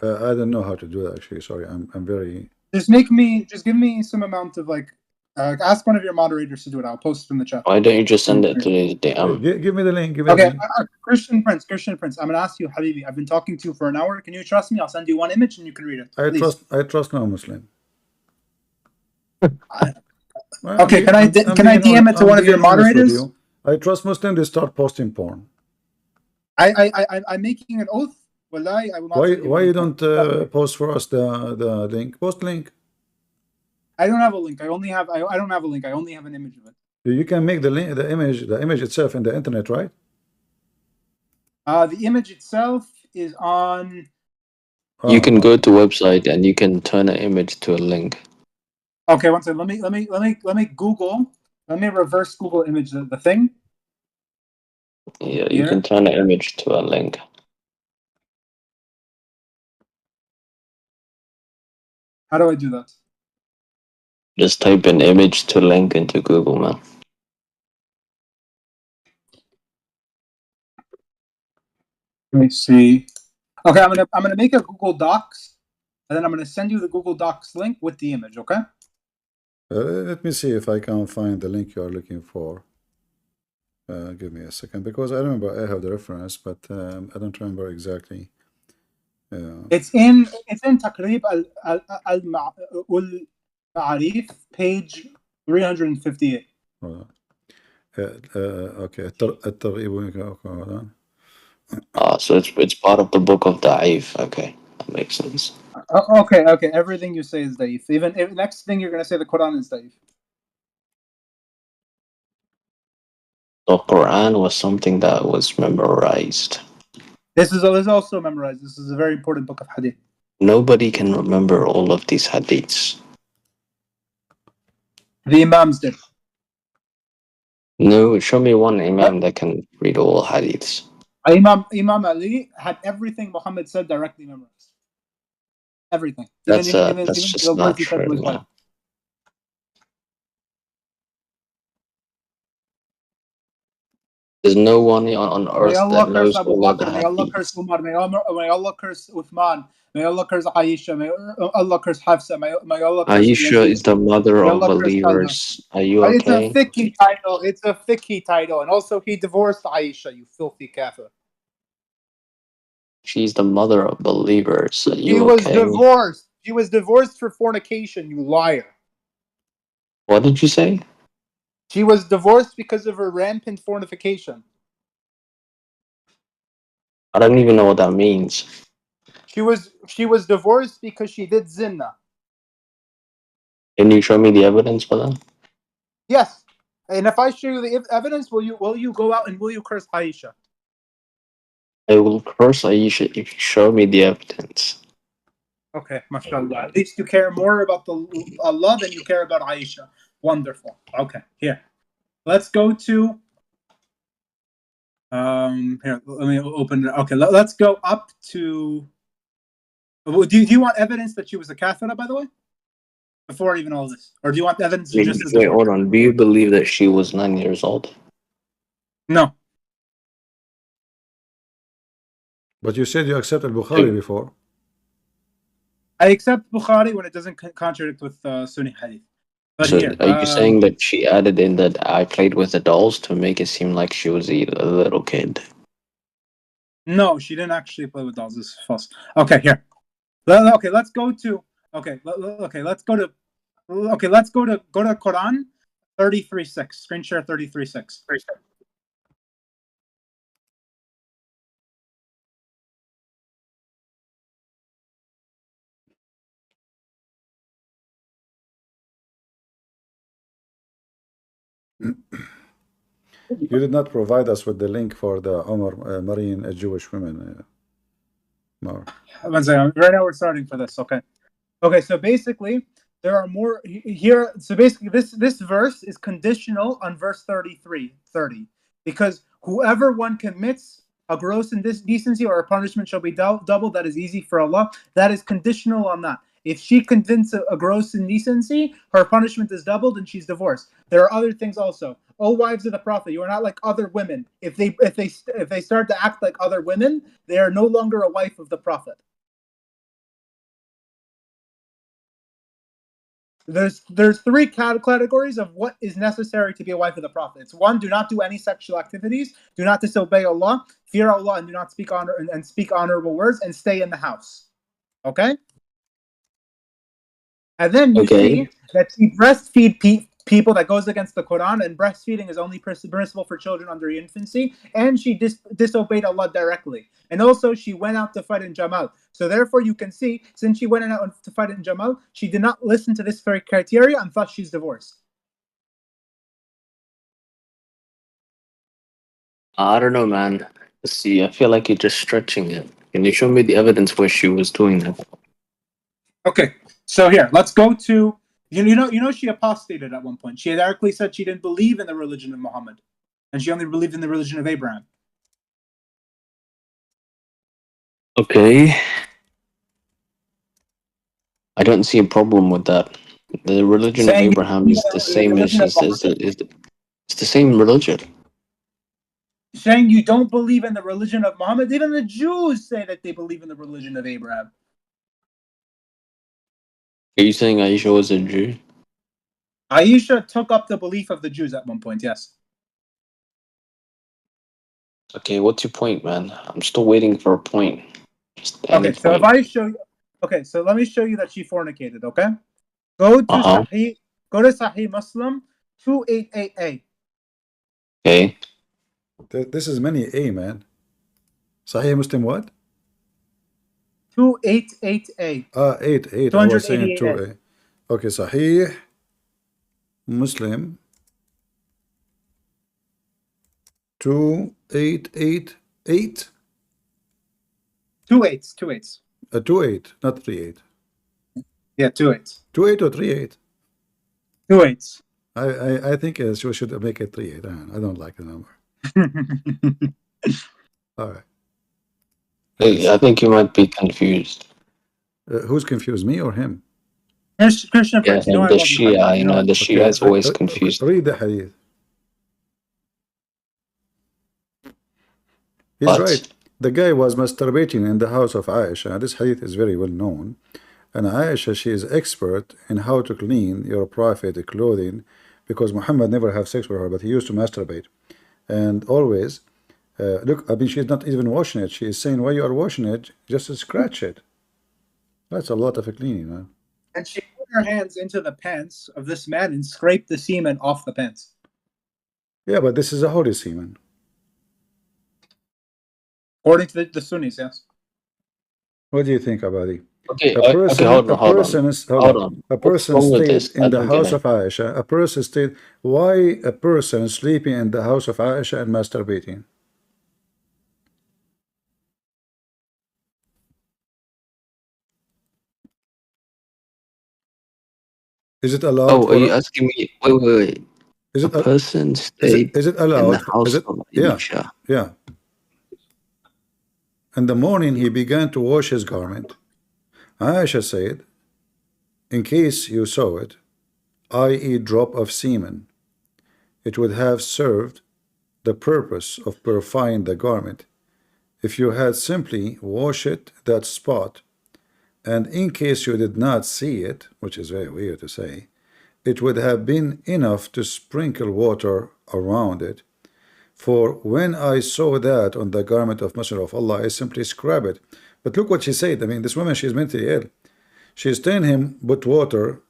B: I don't know how to do that actually. Sorry, I'm very.
A: Just give me some amount of ask one of your moderators to do it. I'll post it in the chat.
C: Why don't you just send it to his DM?
B: Give me the link. Give me the
A: Okay,
B: link.
A: Christian Prince. I'm gonna ask you, Habibi. I've been talking to you for an hour. Can you trust me? I'll send you one image and you can read it.
B: I trust no Muslim.
A: Okay, can I DM it to one of your moderators?
B: I trust Muslims. They start posting porn.
A: I'm making an oath. Wallahi, I will not.
B: Why you don't post for us the link? Post link.
A: I don't have a link. I don't have a link. I only have an image of it.
B: You can make the link, the image itself in the internet, right?
A: The image itself is on.
C: You can go to website and you can turn an image to a link.
A: Okay, one second. Let me Google. Let me reverse Google image the thing.
C: Yeah, you can turn an image to a link.
A: How do I do that?
C: Just type an image to link into Google, man.
A: Let me see. Okay, I'm gonna make a Google Docs, and then I'm gonna send you the Google Docs link with the image. Okay.
B: Let me see if I can find the link you are looking for. Give me a second, because I remember I have the reference, but I don't remember exactly.
A: It's in Taqrib al-Ma'arif, page 358.
B: Okay.
C: So it's part of the book of Da'if. Okay, that makes sense.
A: Okay. Everything you say is daif. Even if next thing you're gonna say the Quran is daif.
C: The Quran was something that was memorized.
A: This is also memorized. This is a very important book of hadith.
C: Nobody can remember all of these hadiths.
A: The Imams did.
C: No, show me one Imam that can read all hadiths.
A: Imam Ali had everything Muhammad said directly memorized. Everything.
C: That's just not true, man. There's no one on earth that knows all of the
A: May Allah curse Umar. May Allah curse Uthman. May Allah curse Aisha. May Allah curse Hafsa. May Allah curse
C: Aisha is the mother of believers. Are you okay?
A: It's a fiqhi title. It's a fiqhi title. And also he divorced Aisha, you filthy kafir.
C: She's the mother of believers. Are you
A: She was divorced. She was divorced for fornication, you liar.
C: What did you say?
A: She was divorced because of her rampant fornication.
C: I don't even know what that means.
A: She was divorced because she did zina.
C: Can you show me the evidence for that?
A: Yes. And if I show you the evidence, will you go out and will you curse Aisha?
C: I will curse Aisha if you show me the evidence.
A: Okay, mashallah. At least you care more about Allah than you care about Aisha. Wonderful. Okay, here. Let's go to here, let me open it. Okay, let's go up to do you want evidence that she was a kafira, by the way? Before even all this? Or do you want evidence just as
C: hold on. Do you believe that she was 9 years old?
A: No.
B: But you said you accepted Bukhari before.
A: I accept Bukhari when it doesn't contradict with Sunni hadith. But
C: so
A: here,
C: are you saying that she added in that I played with the dolls to make it seem like she was a little kid?
A: No, she didn't actually play with dolls. This is false. Okay, here. Okay, let's go to let's go to Quran 33:6. Screen share 33:6.
B: You did not provide us with the link for the Omar Marine Jewish women. Mar.
A: One second. Right now we're starting for this. Okay. Okay. So basically, there are more here. So basically, this verse is conditional on verse 30, because whoever one commits a gross indecency or a punishment shall be doubled. That is easy for Allah. That is conditional on that. If she commits a gross indecency, her punishment is doubled and she's divorced. There are other things also. O wives of the Prophet, you are not like other women. If they start to act like other women, they are no longer a wife of the Prophet. There's three categories of what is necessary to be a wife of the Prophet. It's one, do not do any sexual activities, do not disobey Allah, fear Allah, and do not speak speak honorable words, and stay in the house. Okay? And then you see that she breastfeed people, that goes against the Quran, and breastfeeding is only permissible for children under infancy, and she disobeyed Allah directly. And also, she went out to fight in Jamal. So therefore, you can see, since she went out to fight in Jamal, she did not listen to this very criteria, and thus she's divorced.
C: I don't know, man. See, I feel like you're just stretching it. Can you show me the evidence where she was doing that?
A: Okay, so here, let's go to, you know, she apostated at one point. She directly said she didn't believe in the religion of Muhammad, and she only believed in the religion of Abraham.
C: Okay. I don't see a problem with that. The religion of Abraham is the same as it's the same religion.
A: Saying you don't believe in the religion of Muhammad, even the Jews say that they believe in the religion of Abraham.
C: Are you saying Aisha was a Jew?
A: Aisha took up the belief of the Jews at one point, yes.
C: Okay, what's your point, man? I'm still waiting for a point. Just any
A: Okay, so
C: point.
A: if I show you, okay, so let me show you that she fornicated, okay? Go to Sahih Muslim 288A.
C: Okay.
B: This is many A, man. Sahih Muslim what?
A: 288A.
B: 8. I was saying 2A. Okay, Sahih Muslim 2888.
A: 2 8s.
B: 28, not 38.
A: Yeah, 2 8s.
B: 28 or 38?
A: 2 8s.
B: I think we should make it 38. I don't like the number. All right.
C: I think you might be confused.
B: Who's confused, me or him?
A: Christian
C: Yeah,
A: friends, you know I
C: the
A: love you.
C: Shia, you know, the Shia is always confused.
B: Read the hadith. He's
C: But
B: right. The guy was masturbating in the house of Aisha. This hadith is very well known. And Aisha, she is expert in how to clean your prophet clothing, because Muhammad never have sex with her, but he used to masturbate. And always, look, I mean, she's not even washing it. She is saying, why you are washing it? Just scratch it. That's a lot of cleaning, man.
A: And she put her hands into the pants of this man and scraped the semen off the pants.
B: Yeah, but this is a holy semen.
A: According to the Sunnis, yes.
B: What do you think about it?
C: okay,
B: A person,
C: hold on.
B: A person stayed in the house of Aisha. A person stayed. Why a person sleeping in the house of Aisha and masturbating? Is it allowed?
C: Oh, are you asking me? Wait.
B: Is it
C: a person stayed
B: is it allowed?
C: in the house of Aisha?
B: Yeah. In the morning, he began to wash his garment. Aisha said, in case you saw it, i.e. drop of semen, it would have served the purpose of purifying the garment if you had simply washed that spot, and in case you did not see it, which is very weird to say, it would have been enough to sprinkle water around it. For when I saw that on the garment of Messenger of Allah, I simply scrub it. But look what she said. I mean, this woman, she's mentally ill. She's telling him, put water,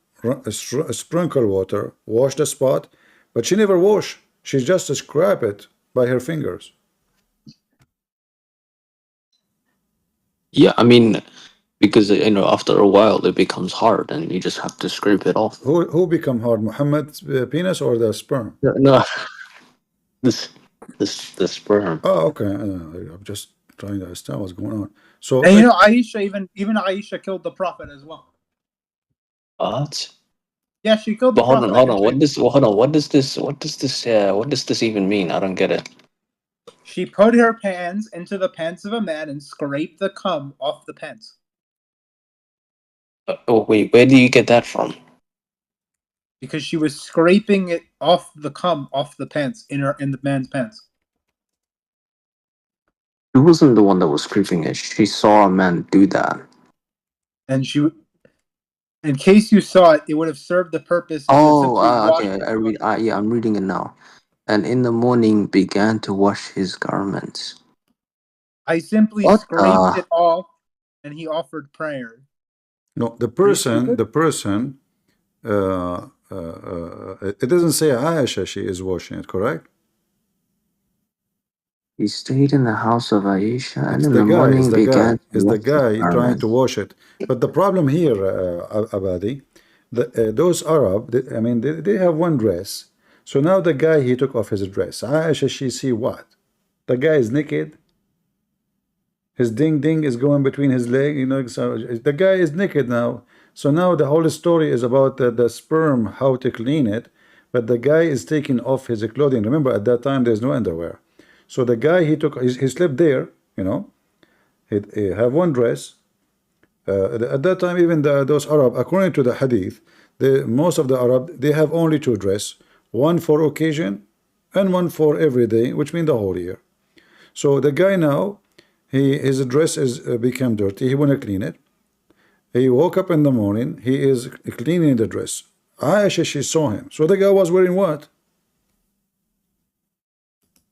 B: sprinkle water, wash the spot, but she never wash. She just scrub it by her fingers.
C: Yeah, I mean, because after a while it becomes hard and you just have to scrape it off.
B: Who become hard, Muhammad's penis or the sperm?
C: No, this the sperm.
B: Oh, okay. I'm just trying to understand what's going on. So,
A: And Aisha, even Aisha killed the Prophet as well.
C: What?
A: Yeah, she killed the
C: But hold
A: Prophet.
C: on, hold on. What does this even mean? I don't get it.
A: She put her pants into the pants of a man and scraped the cum off the pants.
C: Oh wait, where do you get that from?
A: Because she was scraping it off the cum off the pants in the man's pants.
C: She wasn't the one that was screaming it. She saw a man do that.
A: And in case you saw it, it would have served the purpose if you had
C: Oh,
A: simply washed
C: okay.
A: it.
C: I read. Yeah, I'm reading it now. And in the morning began to wash his garments.
A: I simply
C: What
A: scraped
C: the?
A: it off, and he offered prayer.
B: no, the
A: Are you
B: person,
A: stupid?
B: it doesn't say Aisha she is washing it, correct?
C: He stayed in the house of Aisha, and
B: It's
C: in
B: the
C: the
B: guy, it's
C: morning
B: the guy,
C: began to
B: it's the
C: wash his
B: guy trying to
C: garments.
B: wash it. But the problem here, Abadi, those Arab, I mean, they have one dress. So now the guy, he took off his dress. Aisha, she see what? The guy is naked. His ding ding is going between his leg. So the guy is naked now. So now the whole story is about the sperm, how to clean it. But the guy is taking off his clothing. Remember, at that time, there's no underwear. So the guy, he slept there, he have one dress. At that time, even those Arab, according to the hadith, most of the Arab, they have only two dress, one for occasion and one for every day, which means the whole year. So the guy now, his dress is become dirty. He want to clean it. He woke up in the morning. He is cleaning the dress. Aisha, she saw him. So the guy was wearing what?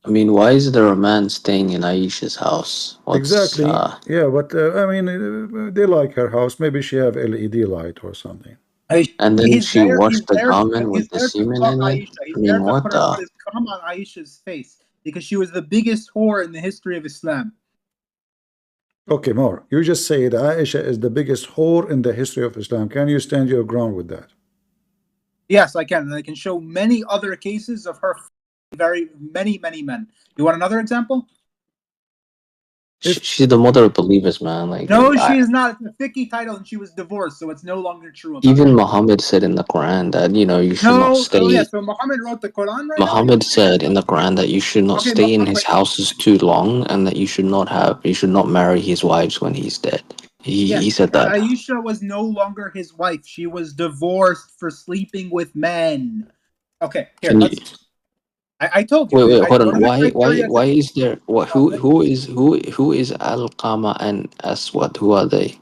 C: I mean, why is there a man staying in Aisha's house? What's
B: Exactly. Yeah, but I mean, they like her house. Maybe she have LED light or something.
C: And then
A: He's
C: she
A: there.
C: washed the garment
A: He's
C: with the
A: there to
C: semen
A: fuck
C: in it?
A: Aisha.
C: I
A: He's there
C: mean,
A: to
C: what the?
A: put his cum on Aisha's face because she was the biggest whore in the history of Islam.
B: Okay, more. You just said Aisha is the biggest whore in the history of Islam. Can you stand your ground with that?
A: Yes, I can, and I can show many other cases of her very many men. You want another example?
B: If
C: She's the mother of believers, man. Like,
A: No, she is not. It's a fiqh title, and she was divorced, so it's no longer true about
C: even
A: her.
C: Muhammad said in the Quran that you should not
A: No, oh yeah.
C: stay.
A: So Muhammad wrote the Quran right now. Or you
C: Muhammad
A: want me to
C: said in the Quran that you should not
A: okay,
C: stay in his
A: wait.
C: houses too long, and that you should not marry his wives when he's dead.
A: Yes,
C: He said that.
A: Aisha was no longer his wife. She was divorced for sleeping with men. Okay, here.
C: Can you
A: I told you.
C: wait? Hold
A: One
C: on.
A: of the criteria.
C: Why is there what? Who is Al Qama and Aswad? Who are they?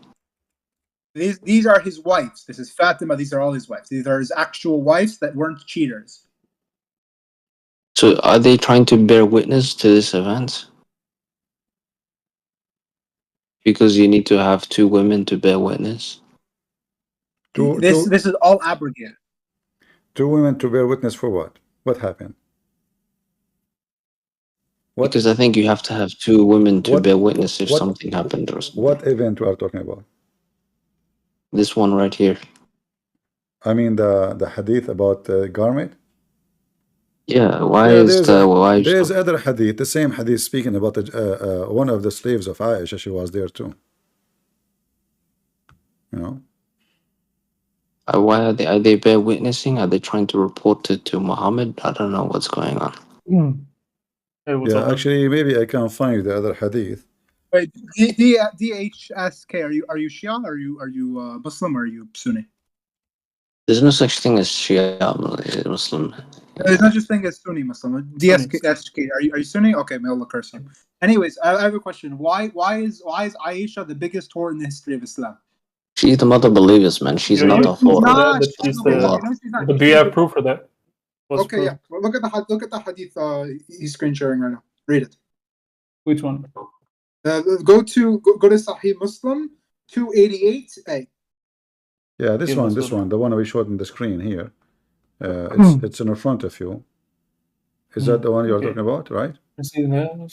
A: These are his wives. This is Fatima. These are all his wives. These are his actual wives that weren't cheaters.
C: So are they trying to bear witness to this event? Because you need to have two women to bear witness.
A: This is all abrogated.
B: two women to bear witness for what? What happened? What?
C: Because I think you have to have two women to
B: What?
C: bear witness if
B: What?
C: something happened or something.
B: What event we are talking about?
C: This one right here.
B: I mean the hadith about the garment.
C: Yeah, why
B: Yeah,
C: is the wives?
B: there's other hadith, the same hadith speaking about one of the slaves of Aisha. She was there too. You know.
C: Why are they bear witnessing? Are they trying to report to Muhammad? I don't know what's going on.
E: Hey, what's
B: Yeah,
E: up, man?
B: actually, maybe I can find the other hadith.
A: Wait, DHSK. Are you Shia? Are you Muslim? Or are you Sunni?
C: There's no such thing as Shia Muslim.
A: There's not just thing as Sunni Muslim. DSK. Are you Sunni? Okay, may Allah curse him. Anyways, I have a question. Why is Aisha the biggest whore in the history of Islam?
C: She's the mother of believers, man. She's
E: You
C: not
E: have
C: a
E: proof for
C: whore.
E: that? That she's
A: Okay,
E: the.
A: no, she's not.
E: But do you have proof for that? What's
A: Okay,
E: proof?
A: yeah. Well, look at the hadith he's screen sharing right now. Read it.
E: Which one?
A: Go to Sahih Muslim 288a.
B: Yeah, this
E: Yeah,
B: one, the one we showed on the screen here. It's in front of you. Is that the one you're
E: Okay.
B: talking about, right?
E: Let's see that.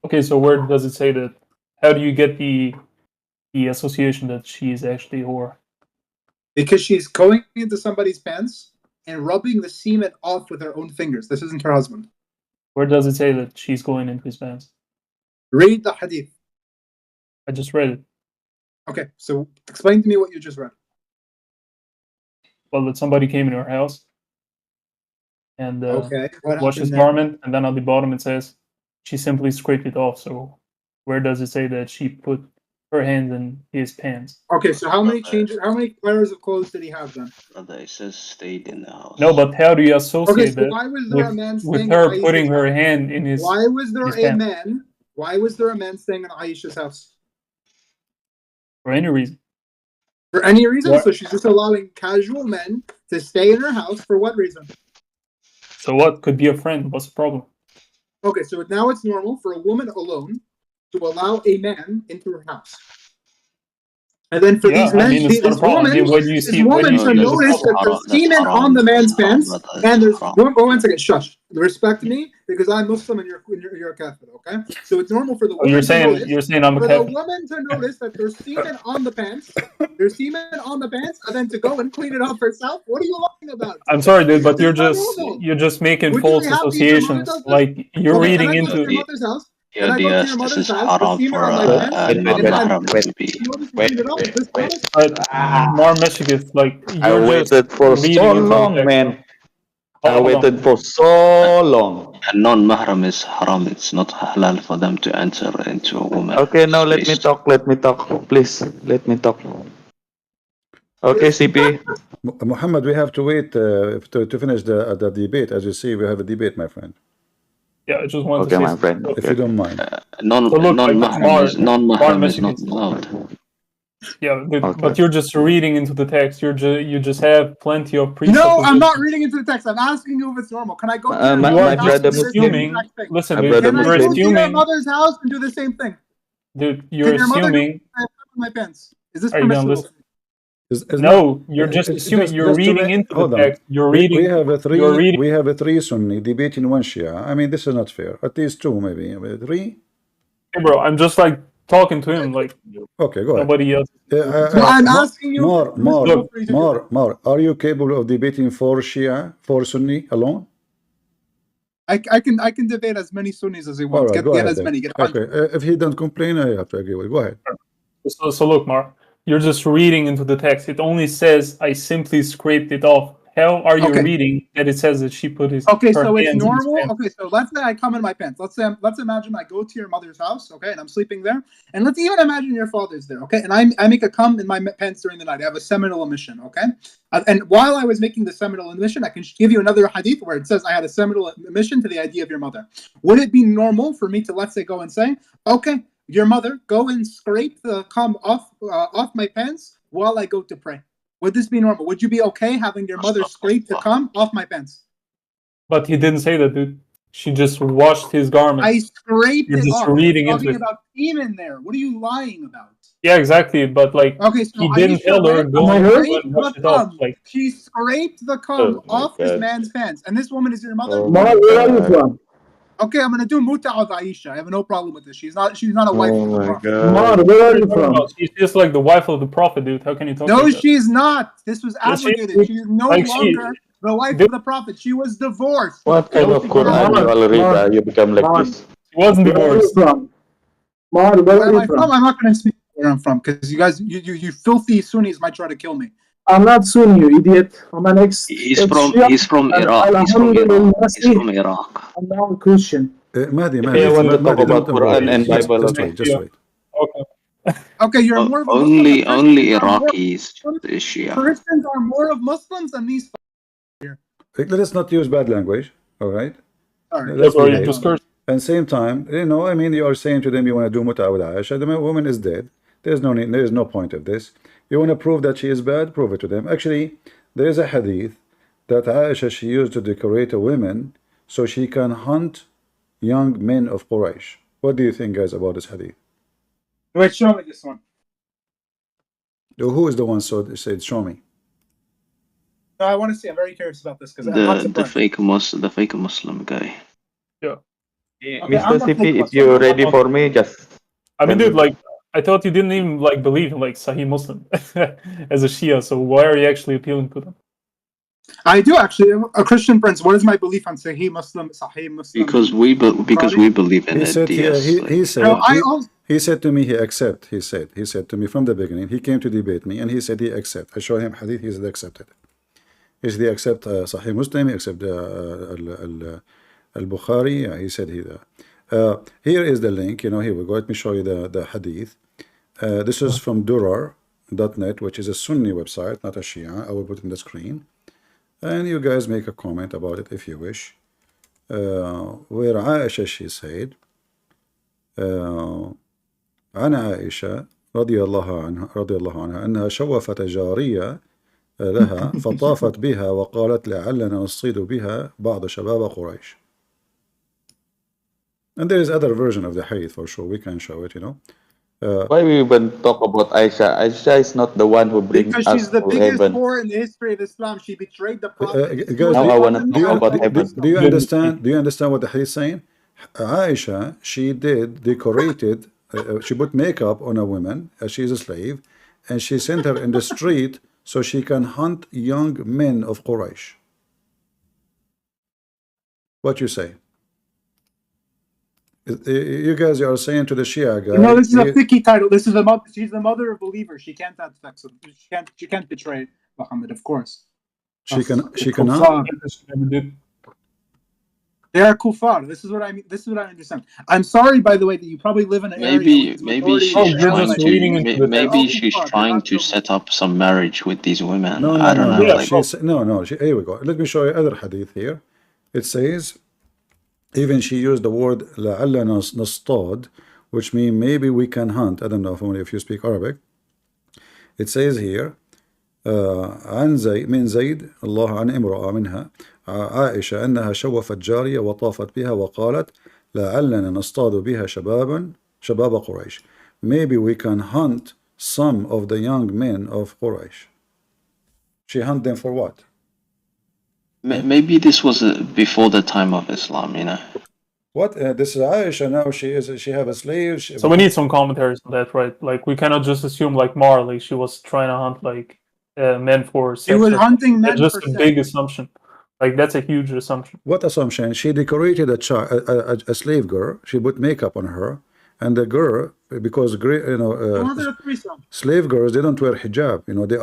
E: Okay, so where does it say that? How do you get the association that she is actually a whore?
A: Because she's going into somebody's pants and rubbing the semen off with her own fingers. This isn't her husband.
E: Where does it say that she's going into his pants?
A: Read the hadith.
E: I just read it.
A: Okay, so explain to me what you just read.
E: Well, that somebody came in her house and
A: Okay, what
E: washed
A: happened
E: his
A: then?
E: garment, and then on the bottom it says she simply scraped it off. So where does it say that she put her hands in his pants?
A: Okay, so how many pairs of clothes did he have then?
F: Brother, it says stayed in the house.
E: No, but how do you
A: Okay,
E: associate
A: so
E: that
A: why was there a man
E: with
A: staying
E: her
A: in
E: putting
A: Aisha's
E: her
A: house?
E: hand in his?
A: Why was there
E: his
A: a
E: pants?
A: man? Why was there a man staying in Aisha's house?
E: For any reason?
A: For any reason?
E: What?
A: So she's just allowing casual men to stay in her house for what reason?
E: So what? Could be a friend. What's the problem?
A: Okay, so now it's normal for a woman alone to allow a man into her house. And then for these men,
E: it's not a
A: this
E: problem. I mean, when you
A: this
E: see,
A: woman
E: when
A: to
E: you see
A: notice that there's
F: That's
A: semen
F: haram.
A: on the man's
F: That's haram,
A: pants,
F: brother. That's
A: and there's
F: haram.
A: one second, shush. Respect me because I'm Muslim and you're a Catholic, okay? So it's normal for the woman
E: you're
A: to
E: saying
A: notice
E: I'm a
A: for the
E: Catholic.
A: woman to notice that there's semen on the pants, and then to go and clean it off herself. What are you lying about?
E: I'm sorry, dude, but
A: It's not normal.
E: you're just making
A: Would you
E: false
A: be happy if your mother
E: associations.
A: does this?
E: Like you're
A: Okay,
E: reading
A: and I go
E: into
A: to your mother's house.
F: Yeah,
A: And I go to
F: yes,
A: your
F: this
A: mother's
F: is
A: house, the
F: haram
A: semen
F: for
A: on my pants,
D: Wait,
A: and
D: wait,
A: then
F: non-Muslims.
A: notice to clean it off. Is this honest?
E: But Mar Meshikith, like
D: I
E: you're just
D: waited for
E: reading
D: so
E: into the
D: long,
E: text.
D: man. I
E: Hold on.
D: waited for so long.
F: A non-mahram is haram. It's not halal for them to enter into a woman.
D: Okay, now let me talk. Let me talk. Please, let me talk. Okay, CP.
B: Muhammad, we have to wait to finish the debate. As you see, we have a debate, my friend.
E: Yeah, I just wanted
D: Okay,
E: to say
D: my
E: something.
D: friend.
B: If you don't mind.
F: Non-mahram is not allowed.
E: Yeah, dude,
D: Okay.
E: but you're just reading into the text. You just have plenty of
A: No,
E: presuppositions.
A: I'm not reading into the text. I'm asking you if it's normal. Can I go to your
D: my
E: You
A: mother's
E: are
A: house
E: just
D: brother
A: and do the same
D: Muslim.
E: assuming.
A: exact thing?
E: Listen,
D: My
E: dude,
D: brother
A: Can I
E: you're
A: go to your
E: assuming.
A: mother's house and do the same thing?
E: Dude, you're
A: Can your mother do
E: assuming.
A: my pants? Is this
E: Are you gonna
A: permissible?
E: listen? No, you're just assuming. You're reading into the
B: hold on.
E: text. You're reading.
B: We have a three.
E: You're reading.
B: We have a three Sunni debating one Shia. I mean, this is not fair. At least two, maybe. Three.
E: Hey, bro, I'm just like talking to him like
B: Okay, go ahead.
E: nobody else.
A: No, I'm asking you. if it's permissible for you to do that.
B: More. Are you capable of debating four Shia, four Sunni alone?
A: I can debate as many Sunnis as he
B: All
A: wants.
B: right, go
A: Get
B: ahead.
A: as
B: then.
A: many. Get
B: Okay,
A: 100.
B: if he don't complain, I have to agree with. Go ahead.
E: So look, Mar, you're just reading into the text. It only says I simply scraped it off. How are you
A: Okay.
E: reading that it says that she put his
A: Okay,
E: her
A: so it's
E: hands in his
A: normal.
E: pants?
A: Okay, so let's say I come in my pants. Let's imagine I go to your mother's house, okay, and I'm sleeping there. And let's even imagine your father's there, okay, and I make a cum in my pants during the night. I have a seminal emission, okay, and while I was making the seminal emission, I can give you another hadith where it says I had a seminal emission to the idea of your mother. Would it be normal for me to, let's say, go and say, okay, your mother, go and scrape the cum off my pants while I go to pray? Would this be normal? Would you be okay having your mother scrape the cum off my pants?
E: But he didn't say that, dude. She just washed his garment.
A: I scraped
E: You're
A: it
E: just
A: off.
E: reading
A: I'm
E: into
A: talking
E: it.
A: about semen there. What are you lying about?
E: Yeah, exactly. But like,
A: Okay, so
E: he didn't
A: Aisha
E: tell her
A: went
E: go
A: and
E: and
A: scraped
E: wash
A: the
E: it off.
A: cum.
E: Like,
A: She scraped the cum
D: Oh my
A: off this
D: God.
A: man's pants. And this woman is your mother?
D: Oh
G: Mar,
D: my
G: where are you
D: God.
G: from?
A: Okay, I'm gonna do muta with Aisha. I have no problem with this. She's not a wife
D: Oh
A: of the
D: my
A: Prophet.
G: Mar,
D: God.
G: where are you from?
E: she's just like the wife of the prophet, dude. How can you talk
A: No,
E: like that?
A: she's not. This was
E: Yes, she
A: abrogated.
E: is.
A: She is no
E: Like,
A: longer the wife
E: dude,
A: of the Prophet. She was divorced.
D: What kind
E: No,
D: of
E: she
D: Quran
E: wasn't.
D: you all read?
G: Mar,
D: You become like
G: Mar,
D: this.
E: She wasn't
G: where are you
E: divorced.
G: from? Mar, where
A: Where
G: are
A: am
G: you
A: I from?
G: from?
A: I'm not gonna speak where I'm from because you guys, you filthy Sunnis might try to kill me.
G: I'm not Sunni, you idiot. I'm an
F: He's from
G: Shia,
F: Iraq.
G: and I'm now Christian.
B: Mahdi,
D: I want to talk
B: Mahdi,
D: about
B: don't
D: Quran
B: worry.
D: and Bible.
B: Just
D: Okay.
B: wait, just wait.
E: Okay.
A: Okay, you're more of a Muslim.
F: Only
A: but Christians are more-
F: Iraqis is Shia.
A: Christians are more of Muslims than these.
B: Let us not use bad language. All right.
A: Sorry.
B: Let's
E: Bro, you
B: behave.
E: just cursed.
B: And same time, I mean, you are saying to them you want to do muta with Aisha. The woman is dead. There's no need, there is no point of this. You want to prove that she is bad? Prove it to them. Actually, there is a hadith that Aisha, she used to decorate a woman so she can hunt young men of Quraysh. What do you think, guys, about this hadith?
A: Wait, show me this one.
B: Who is the one said, show me?
A: No, I want to see. I'm very curious about this because I'm not
F: The
A: surprised.
F: fake Muslim guy.
D: Mr.
A: I'm
D: CP,
A: Hikmah,
D: if
A: so
D: you're
A: no one
D: ready for me, just
E: I mean,
D: tell
E: dude,
D: me.
E: like, I thought you didn't even like believe in like Sahih Muslim as a Shia. So why are you actually appealing to them?
A: I do actually. A Christian prince. What is my belief on Sahih Muslim? Sahih Muslim.
F: Because
A: and
F: because
A: Bukhari?
F: we believe in
B: He
F: it,
B: said
F: DS.
B: he said
A: No, I also.
B: he said to me he accept. He said to me from the beginning. He came to debate me and he said he accept. I showed him hadith. He said accepted. He said he accept Sahih Muslim. He accept al-Bukhari. He said he. Here is the link. You know, here we go. Let me show you the hadith. This is from durar.net, which is a Sunni website, not a Shia. I will put it in the screen. And you guys make a comment about it if you wish. Where Aisha, she said, عن عائشة رضي الله عنها أنها شوفت جارية لها فطافت بها وقالت لعلنا نصيد بها بعض شباب قريش. And there is other version of the hadith for sure. We can show it, you know.
D: Why we even talk about Aisha? Aisha is not the one who bring
A: Because
D: us
A: she's the
D: to
A: biggest
D: heaven.
A: whore in the history of Islam. She betrayed the Prophet.
B: Guys,
D: Now I want to
B: do
D: talk about heaven.
B: you understand? Do you understand what the hadith is saying? Aisha, she decorated. She put makeup on a woman as she is a slave, and she sent her in the street so she can hunt young men of Quraysh. What you say? You guys are saying to the Shia guy.
A: No, this is a fiqh title. This is she's the mother of believers. She can't have sex. She can't betray Muhammad, of course.
B: She cannot.
A: They are kuffar. This is what I mean. This is what I understand. I'm sorry, by the way, that you probably live in an area.
F: Maybe she's trying to set up some marriage with these women.
B: No,
F: I don't know.
B: No. Here we go. Let me show you other hadith here. It says, even she used the word لعلنا نصطاد, which means maybe we can hunt. I don't know if you speak Arabic. It says here, عن زيد من زيد الله عن امرأة منها عائشة أنها شوفت جارية وطافت بها وقالت لعلنا نصطاد بها شباب قريش. Maybe we can hunt some of the young men of Quraysh. She hunt them for what?
F: Maybe this was before the time of Islam, you know.
B: What? This is Aisha now. She have a slave.
E: So we need some commentaries on that, right? Like we cannot just assume like Mar, like she was trying to hunt like men for sex.
A: She was hunting men.
E: That's just a big assumption. Like that's a huge assumption.
B: What assumption? She decorated a slave girl. She put makeup on her, and the girl, because slave girls, they don't wear hijab. You know, they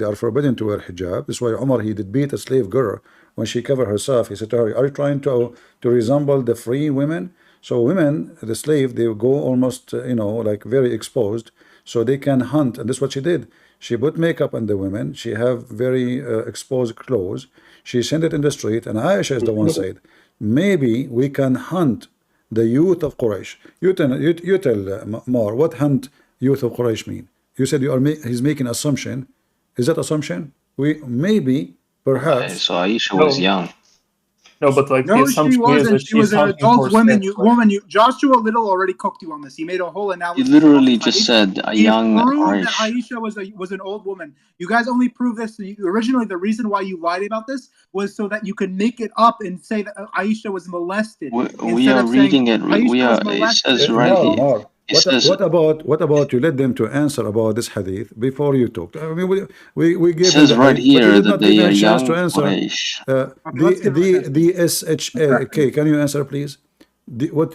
B: are forbidden to wear hijab. That's why Umar, he did beat a slave girl when she covered herself. He said to her, "Are you trying to resemble the free women?" So women, the slave, they go almost like very exposed, so they can hunt, and that's what she did. She put makeup on the women. She have very exposed clothes. She sent it in the street, and Aisha is the one said, maybe we can hunt the youth of Quraysh. You tell Mar, what hunt youth of Quraysh mean? You said he's making assumption. Is that assumption? Maybe, perhaps.
F: So Aisha was young.
E: No, but like
A: no, she wasn't. She was an adult woman. Joshua Little already cooked you on this. He made a whole analysis.
F: He literally just said a young
A: proved that Aisha was an old woman. You guys only proved this. Originally, the reason why you lied about this was so that you could make it up and say that Aisha was molested.
F: We are reading it. It says right here.
B: What about you let them to answer about this hadith before you talk? I mean, we gave
F: it says right here that they are young
B: to answer. DSHK, can you answer please?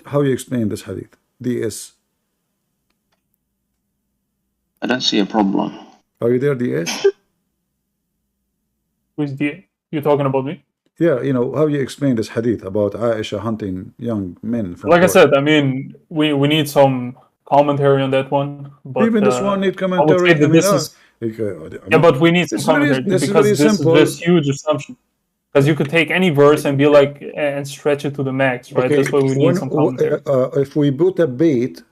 B: How you explain this hadith? DS.
F: I don't see a problem.
B: Are you there, DS?
E: Who's DS? You're talking about me?
B: Yeah, how you explain this hadith about Aisha hunting young men from
E: like I said, I mean, we need some commentary on that one. But
B: even this one need commentary.
E: But we need some commentary because this is just huge assumption. Because you could take any verse and be like and stretch it to the max, right? Okay. That's why we need some commentary.
B: If we put a bait,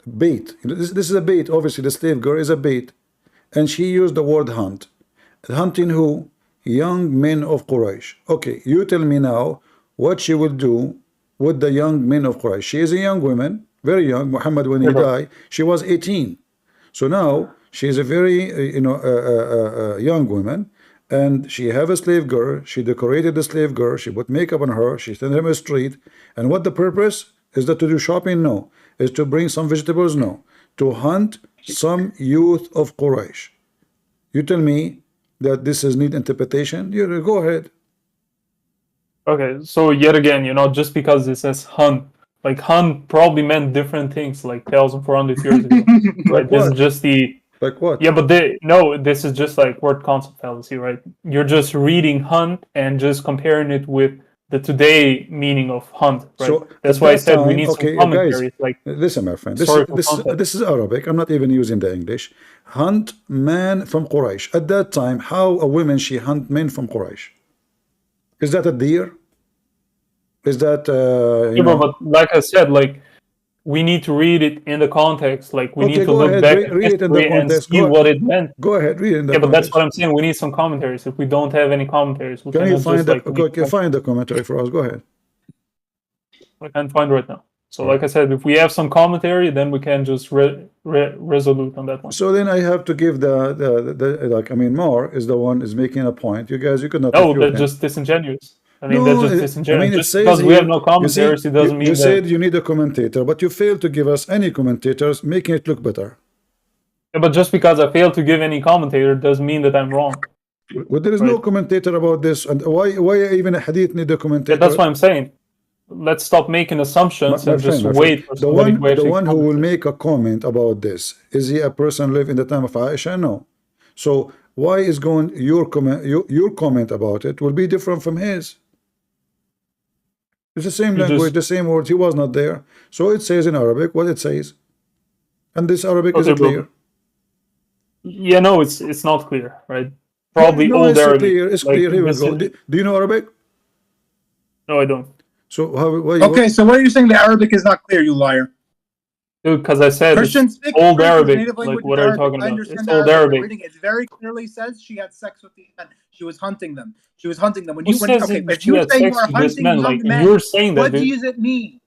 B: this is a bait. Obviously, the slave girl is a bait, and she used the word hunt. Hunting who? Young men of Quraysh. Okay, you tell me now what she will do with the young men of Quraysh. She is a young woman, very young. Muhammad, when he died, she was 18. So now she is a very young woman, and she have a slave girl. She decorated the slave girl. She put makeup on her. She sent her in the street. And what the purpose? Is that to do shopping? No. Is to bring some vegetables? No. To hunt some youth of Quraysh. You tell me that this is need interpretation? You go ahead.
E: Okay, so yet again, you know, just because it says hunt, like hunt probably meant different things like 1,400 years ago. Right?
B: Like
E: This
B: what?
E: is just the
B: Like what?
E: yeah, but this is just like word concept fallacy, right? You're just reading hunt and just comparing it with the today meaning of hunt, right?
B: So
E: that's
B: at
E: why I
B: that
E: said we
B: time,
E: need
B: okay,
E: some commentaries,
B: guys,
E: like
B: listen, my friend.
E: historical context.
B: This is Arabic. I'm not even using the English. Hunt man from Quraysh. At that time, how a woman she hunt men from Quraysh? Is that a deer? Is that
E: Yeah, but like I said, like we need to read it in the context. Like we need to
B: go
E: look
B: ahead,
E: back at
B: read it in the
E: history and
B: context.
E: see what it meant.
B: Go ahead, read it in the
E: Yeah, but that's
B: context.
E: what I'm saying. We need some commentaries. If we don't have any commentaries, we
B: Can you
E: cannot
B: find
E: just like
B: find the commentary for us? Go ahead.
E: I can't find right now. So
B: All
E: like I said, if we have some commentary, then we can just resolute on that one.
B: So then I have to give the like, I mean, Mar is the one is making a point. You guys, you could not
E: No,
B: refute
E: that's
B: him.
E: just disingenuous. I mean,
B: No,
E: that's just
B: I
E: disingenuous.
B: mean, it
E: Just
B: says
E: because we
B: here,
E: have no
B: you
E: commentaries, it doesn't mean
B: you
E: that.
B: said you need a commentator, but you failed to give us any commentators, making it look better.
E: Yeah, but just because I failed to give any commentator doesn't mean that I'm wrong.
B: Well, there is no commentator about this, and why even a hadith need a commentator?
E: Yeah, that's what I'm saying. Let's stop making assumptions and just wait for somebody to actually
B: the one who will make a comment about this, is he a person live in the time of Aisha? No. So why is going your comment about it will be different from his? It's the same language, the same words. He was not there, so it says in Arabic what it says, and this Arabic is clear.
E: Yeah, no, it's not clear, right? Probably
B: no,
E: old
B: it's
E: Arabic.
B: Clear. It's clear. Here we go. Do you know Arabic?
E: No, I don't.
B: So how?
A: Okay, so what are you saying? The Arabic is not clear, you liar.
E: Dude, because I said
A: Christians speak
E: old Arabic.
A: native
E: Like,
A: language
E: what are you talking about?
A: It's
E: old Arabic.
A: Reading it very clearly says she had sex with these men. She was hunting them. She was hunting them. When
E: Who
A: you
E: says
A: okay, if
E: she
A: you
E: had
A: say you
E: sex
A: are
E: with this
A: hunting
E: man?
A: young
E: Like,
A: men,
E: you're saying that,
A: what
E: dude.
A: does it mean?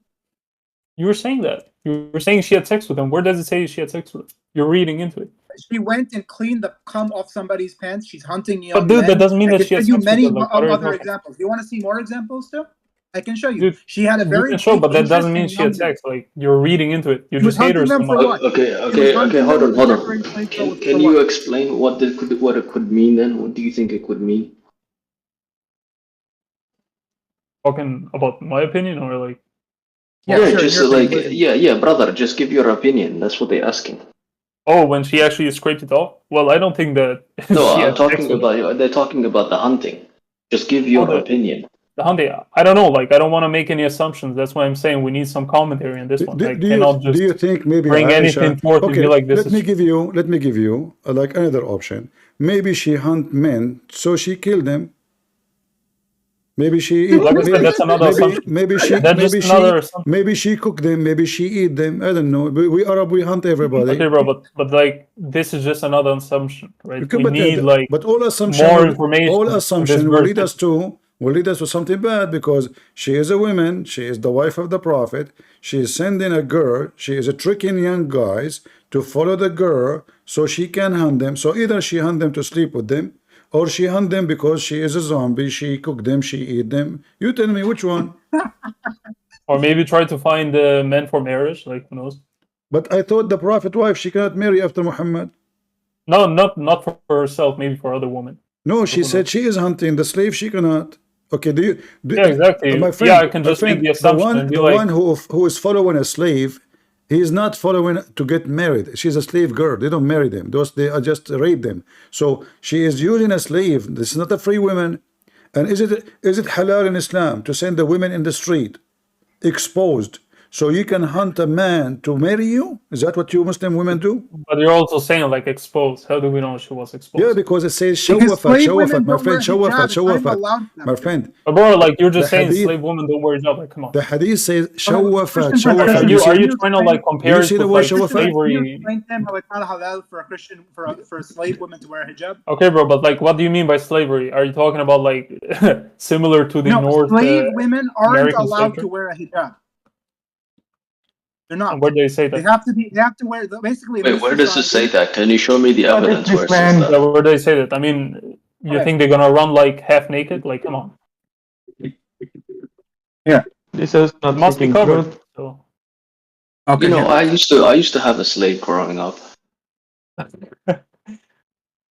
E: You were saying that. You were saying she had sex with him. Where does it say she had sex with him? You're reading into it.
A: She went and cleaned the cum off somebody's pants. She's hunting young
E: But dude,
A: men.
E: that doesn't mean that she has
A: sex
E: sex
A: many
E: with them. Like,
A: other examples. Do you want to see more examples too? I can show you.
E: Dude,
A: she had a very
E: you can show, but that doesn't mean
A: interest
E: she had sex. Like, you're reading into it. You just hate her so much.
F: Okay, hold on. Can you explain what it could mean then? What do you think it could mean?
E: Talking about my opinion, or like?
F: Yeah, just like brother, just give your opinion. That's what they're asking.
E: Oh, when she actually scraped it off? Well, I don't think that.
F: No, I'm talking about. They're talking about the hunting. Just give your opinion.
E: The hunting. I don't know. Like, I don't want to make any assumptions. That's why I'm saying we need some commentary on this one.
B: Do you think maybe
E: bring
B: Aisha,
E: anything forth and be like this?
B: Let me give you like another option. Maybe she hunt men, so she killed them. Maybe she eat.
E: That's another assumption.
B: Maybe she cook them. Maybe she eat them. I don't know. We Arab, we hunt everybody.
E: Okay, bro, but like this is just another assumption, right?
B: Okay,
E: we need like
B: but all assumption,
E: more information.
B: All assumption will lead us to something bad, because she is a woman. She is the wife of the Prophet. She is sending a girl. She is tricking young guys to follow the girl so she can hunt them. So either she hunt them to sleep with them, or she hunt them because she is a zombie. She cook them, she eat them. You tell me which one.
E: Or maybe try to find men for marriage, like, who knows?
B: But I thought the Prophet wife, she cannot marry after Muhammad.
E: No, not for herself, maybe for other women.
B: No, she said she is hunting the slave, she cannot. Okay,
E: yeah, exactly.
B: My friend,
E: I can just make the assumption.
B: The one who is following a slave, he is not following to get married. She's a slave girl. They don't marry them. They are just rape them. So she is using a slave. This is not a free woman. And is it halal in Islam to send the women in the street exposed so you can hunt a man to marry you? Is that what you Muslim women do?
E: But you're also saying like exposed. How do we know she was exposed?
B: Yeah, because it says shawafat, my friend, shawafat. My friend.
E: But bro, like you're just saying slave women don't wear hijab. Like, come on.
B: The hadith says shawafat.
E: Are you trying to like compare it with like slavery?
A: Can you explain to them how it's not halal for a Christian for a slave woman to wear a hijab?
E: Okay, bro, but like, what do you mean by slavery? Are you talking about like similar to the North?
A: Slave women aren't
E: American
A: allowed to wear a hijab. They're not.
E: Where do they say that?
A: They have to wear basically.
F: Wait, where does it say that? Can you show me the evidence where it says that?
E: Yeah, where do they say that? I mean, you think they're gonna run like half naked? Like, come on.
D: Yeah. This is not
E: must be covered. So.
A: Okay.
F: You know, I used to have a slave growing up.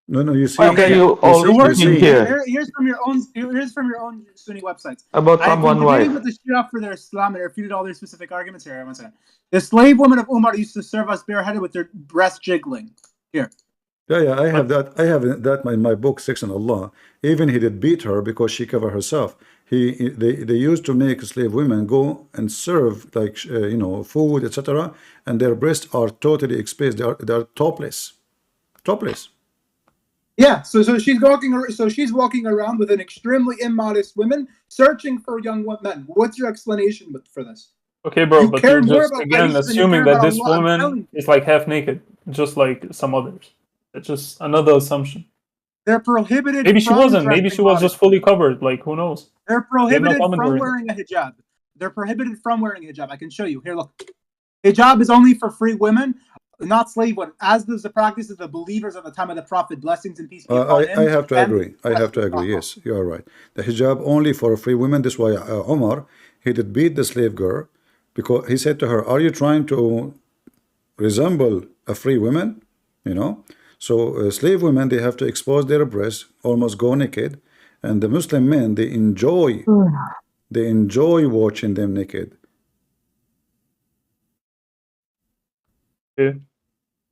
B: No, you see.
D: Why can you
A: So
D: always
A: we're,
D: begin here
A: here's from your own Sunni websites.
D: about
A: I've been
D: someone
A: debating
D: wife?
A: with the Shia for their Islam and refuted all their specific arguments here. One second. The slave women of Umar used to serve us bareheaded with their breast jiggling. Here.
B: Yeah, I have that. I have that in my book, Sex and Allah. Even he did beat her because she covered herself. They used to make slave women go and serve like food, etc. And their breasts are totally exposed. They are topless, topless.
A: Yeah, so she's walking around with an extremely immodest woman searching for young men. What's your explanation for this?
E: Okay, bro,
A: You
E: but
A: care
E: you're
A: more
E: just
A: about
E: again
A: Aisha than you care
E: assuming that
A: about
E: this
A: Allah. I'm telling
E: woman
A: you.
E: is like half naked, just like some others. It's just another assumption.
A: They're prohibited.
E: Maybe she
A: from
E: wasn't. Maybe
A: dressing
E: she was just
A: modestly.
E: fully covered. Like, who knows?
A: They're
E: We have no
A: prohibited from
E: commentary.
A: wearing a hijab. They're prohibited from wearing a hijab. I can show you. Here, look. Hijab is only for free women, not slave women, as does the practice of the believers at the time of the Prophet. Blessings and peace be upon him.
B: I have to agree. I have to agree. Yes, you are right. The hijab only for free women. This is why Omar, he did beat the slave girl because he said to her, "Are you trying to resemble a free woman?" You know. So slave women, they have to expose their breasts, almost go naked, and the Muslim men, they enjoy watching them naked.
E: Yeah.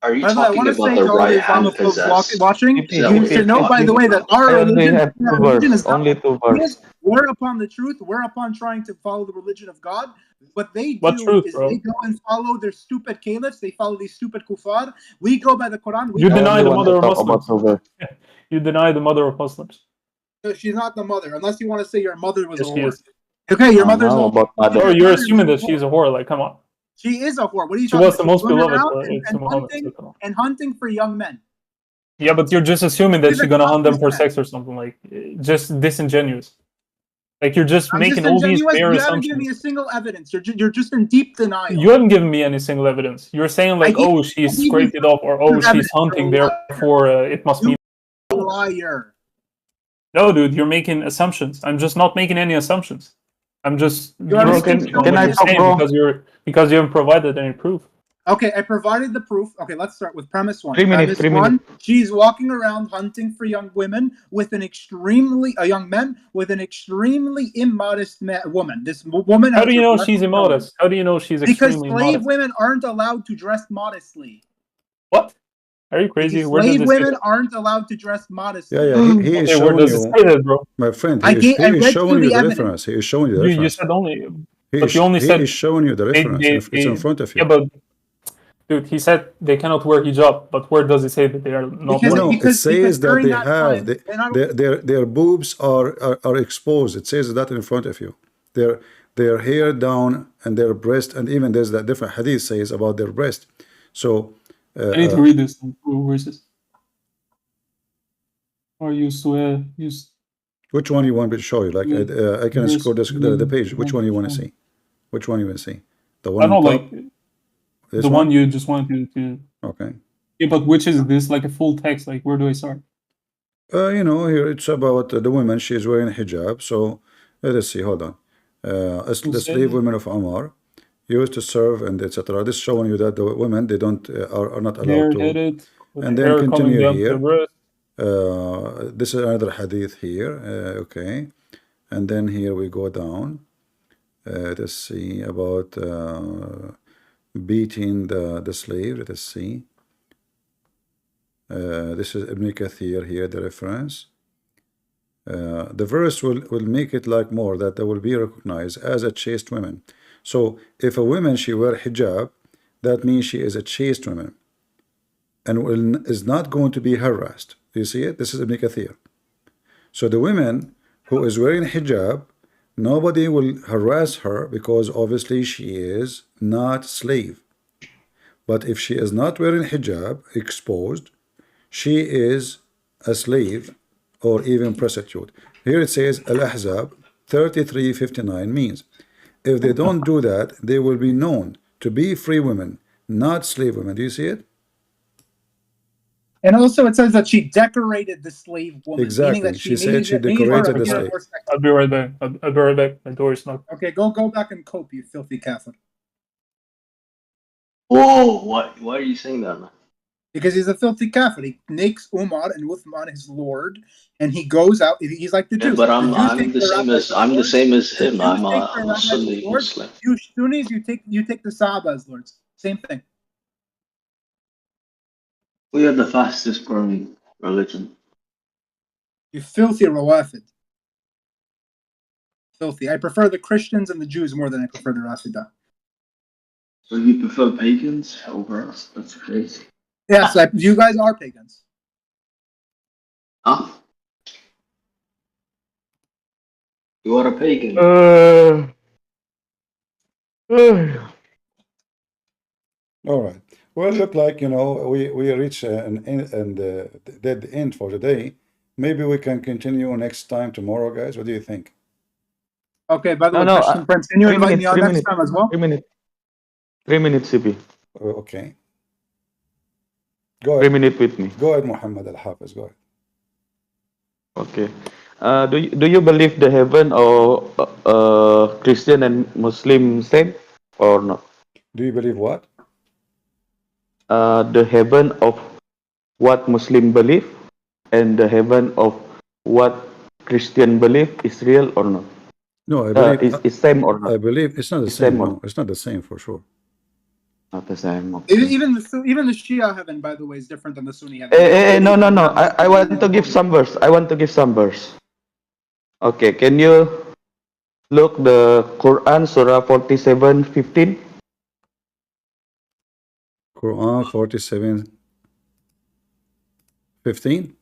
F: Are you
A: By the way, I
F: talking
A: want to
F: about
A: say
F: the
A: to all the
F: right hand
A: Islamophobes
F: possessed?
A: watching,
F: Is that
A: you
F: what you're
A: should know, by
F: talking
A: the way, that
F: about?
A: our
D: I only
A: religion,
D: have two verse. Only two verse.
A: we're upon the truth. We're upon trying to follow the religion of God. What they
E: What
A: do
E: truth,
A: is
E: bro?
A: they go and follow their stupid caliphs. They follow these stupid kuffar. We go by the Quran. We
E: You
A: go
D: I
E: deny
D: only
E: the
D: want
E: mother
D: to
E: of
D: talk about
E: Muslims.
D: two verse.
E: You deny the mother of Muslims.
A: So she's not the mother, unless you want to say your mother was
E: Yes,
A: a
E: she
A: whore.
E: is.
A: Okay, your mother's a
D: Now
A: whore.
D: about mother.
E: Or you're assuming that she's a whore. Like, come on.
A: She is a whore. What are you
E: She
A: talking
E: was
A: about?
E: the most
A: She's going
E: beloved
A: around
E: to Muhammad.
A: and hunting for young men.
E: Yeah, but you're just assuming that
A: She's a
E: she's gonna hunt them for
A: congressman.
E: sex or something. Like, just disingenuous. Like, you're just
A: I'm
E: making all these
A: disingenuous.
E: bare
A: You haven't given me a
E: assumptions.
A: single evidence. You're just in deep denial.
E: You haven't given me any single evidence. You're saying like, oh, she scraped it off, or oh, she's hunting, therefore it must mean.
A: Liar.
E: No, dude, you're making assumptions. I'm just not making any assumptions. I'm just
D: Bro, can I talk, bro?
E: because you haven't provided any proof.
A: Okay, I provided the proof. Okay, let's start with premise one.
D: 3 minutes,
A: Premise
D: 3
A: one:
D: minutes.
A: she's walking around hunting for young women with an young men with an extremely immodest woman. This woman.
E: How do you know she's immodest? How do you know she's extremely
A: because slave
E: immodest?
A: women aren't allowed to dress modestly.
E: What? Are you crazy?
A: Because slave women aren't allowed to dress modestly.
B: Yeah, he is showing you,
E: bro?
B: My friend, he is showing you the reference. He is showing you the reference.
E: You said only,
B: he
E: but you only said
B: he is showing you the reference. It's in front of you.
E: Yeah, but dude, he said they cannot wear hijab, but where does it say that they are not?
B: No, it says that they have their boobs are exposed. It says that in front of you. Their hair down and their breast, and even there's that different hadith says about their breast. So
E: I need to read this. Where is this? Or you swear you.
B: Which one you want me to show you? Like I can scroll the page. Which one you want to see? Which one you want to see? The one.
E: I don't like the one you just wanted to.
B: Okay.
E: Yeah, but which is this? Like a full text? Like where do I start?
B: Here it's about the woman. She is wearing hijab. So let us see. Hold on. The slave women of Omar used to serve and etc. This showing you that the women they don't are not allowed to. And then continue here. This is another hadith here. Okay, and then here we go down. Let's see about beating the slave. Let us see. This is Ibn Kathir here, the reference. The verse will make it like more that they will be recognized as a chaste woman. So if a woman she wear hijab, that means she is a chaste woman and is not going to be harassed. You see it? This is Ibn Kathir. So the woman who is wearing hijab, nobody will harass her because obviously she is not slave. But if she is not wearing hijab, exposed, she is a slave or even prostitute. Here it says Al-Ahzab 33:59 means if they don't do that, they will be known to be free women, not slave women. Do you see it?
A: And also it says that she decorated the slave woman.
B: Exactly.
A: That
B: she said she decorated the slave.
E: I'll be right back. I'll be right back. My door is knocked.
A: Okay, go back and cope, you filthy Catholic.
F: Whoa! Why are you saying that, man?
A: Because he's a filthy kafir. He makes Umar and Uthman his lord, and he goes out. He's like the
F: Yeah,
A: Jews.
F: but
A: The Jews
F: I'm
A: take
F: the
A: their
F: same
A: rabbis
F: as
A: as lords. The
F: him.
A: Jews take their
F: I'm a
A: rabbis as
F: Sunni
A: lords.
F: Muslim.
A: You Sunnis, you take the Sahaba as lords. Same thing.
F: We are the fastest growing religion.
A: You filthy Rawafid. Filthy. I prefer the Christians and the Jews more than I prefer the Rafida.
F: So you prefer pagans over us? That's crazy.
A: Yes, you guys are pagans.
F: Huh? You are a pagan.
B: All right. Well, look like, we reach an dead end for today. Maybe we can continue next time tomorrow, guys. What do you think?
A: Okay, by the
D: No,
A: way,
D: no.
A: Christian Prince, can you
D: 3
A: invite
D: minutes.
A: me on
D: 3
A: next
D: minutes.
A: time as well?
D: 3 minutes. 3 minutes, CP.
B: Okay. Go
D: 3
B: ahead.
D: minutes with me.
B: Go ahead, Muhammad Al-Hafiz. Go ahead.
D: Okay. Do you believe the heaven or Christian and Muslim same or not?
B: Do you believe what?
D: The heaven of what Muslim believe and the heaven of what Christian believe is real or not?
B: No, I believe
D: Is same or not?
B: I believe it's not the
D: It's
B: same.
D: same or
B: No, it's not the same for sure.
D: not the same? Okay.
A: Even the Shia heaven, by the way, is different than the Sunni heaven.
D: No. I want to give some verse. I want to give some verse. Okay, can you look the Quran Surah 47:15?
B: Quran 47:15.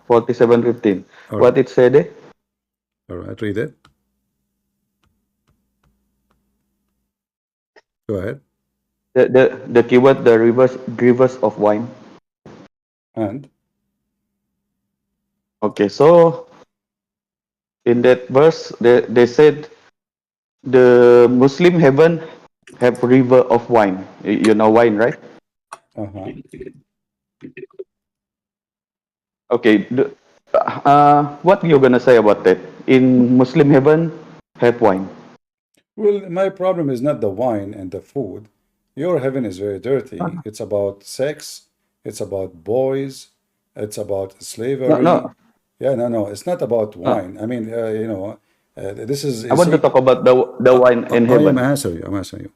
D: 47:15.
B: All
D: What
B: right.
D: it said?
B: All right. Read it. Go ahead.
D: The keyword, the rivers of wine.
B: And
D: Okay, so in that verse they said the Muslim heaven have river of wine. You know wine, right?
B: uh-huh.
D: Okay, what you gonna say about that? In Muslim heaven have wine.
B: Well, my problem is not the wine and the food. Your heaven is very dirty. It's about sex. It's about boys. It's about slavery.
D: No.
B: Yeah, no. It's not about
D: No.
B: wine. I mean, this is.
D: I want to talk about the wine in
B: I am
D: heaven.
B: answering you. I'm answering you.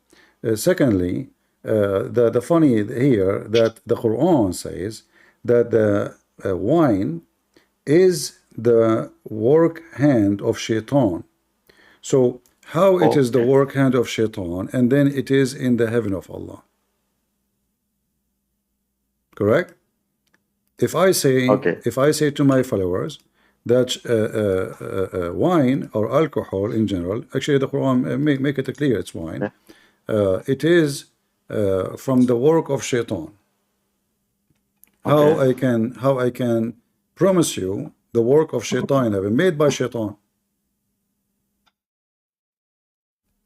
B: Secondly, the funny here that the Quran says that the wine is the work hand of Shaitan. So how it is the work hand of Shaitan, and then it is in the heaven of Allah. Correct? If I say to my followers that wine or alcohol in general, actually the Quran make it clear it's wine. It is from the work of Shaitan. How I can promise you the work of Shaitan in heaven, made by Shaitan.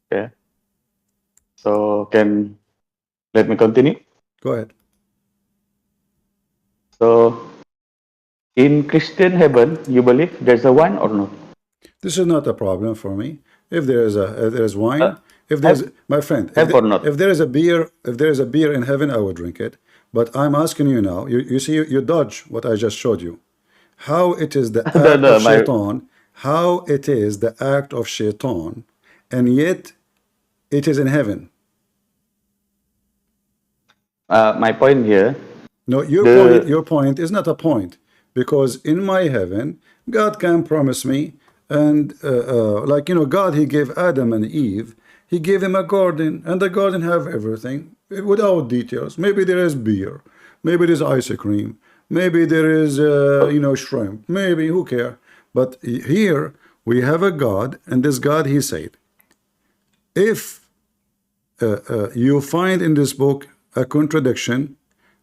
D: Okay. So let me continue.
B: Go ahead.
D: So in Christian heaven, you believe there's a wine or not?
B: This is not a problem for me. If there is wine, if there's my friend, if there is a beer in heaven, I would drink it. But I'm asking you now. You see, you dodge what I just showed you. How it is the act of Shaitan? How it is the act of Shaitan, and yet it is in heaven.
D: My point here.
B: No, your point is not a point, because in my heaven, God can promise me, and God, He gave Adam and Eve, He gave them a garden, and the garden have everything without details. Maybe there is beer, maybe there's ice cream, maybe there is shrimp, maybe, who care? But here we have a God, and this God, He said, if you find in this book a contradiction,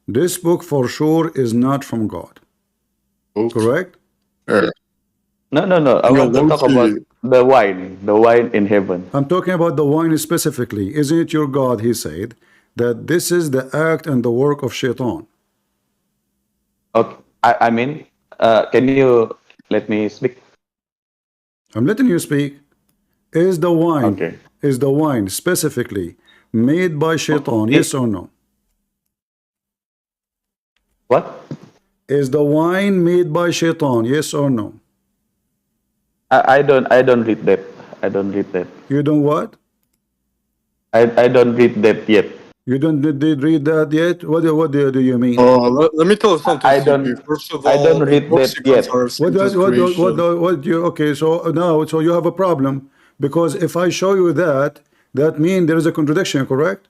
B: this book for sure is not from God. Correct?
D: No. I want to talk about the wine in heaven.
B: I'm talking about the wine specifically. Isn't it your God, He said, that this is the act and the work of Shaitan?
D: Okay. I mean, can you let me speak?
B: I'm letting you speak. Is the wine specifically made by shaitan? Yes or no?
D: What?
B: Is the wine made by shaitan? Yes or no?
D: I don't read that. I don't read that.
B: You don't what?
D: I don't read that yet.
B: You don't did read that yet? What do you mean?
H: Let me tell you something.
D: I don't.
H: First of
D: I
H: all,
D: don't read that yet.
B: What you okay? So now, so you have a problem because if I show you that, that means there is a contradiction, correct?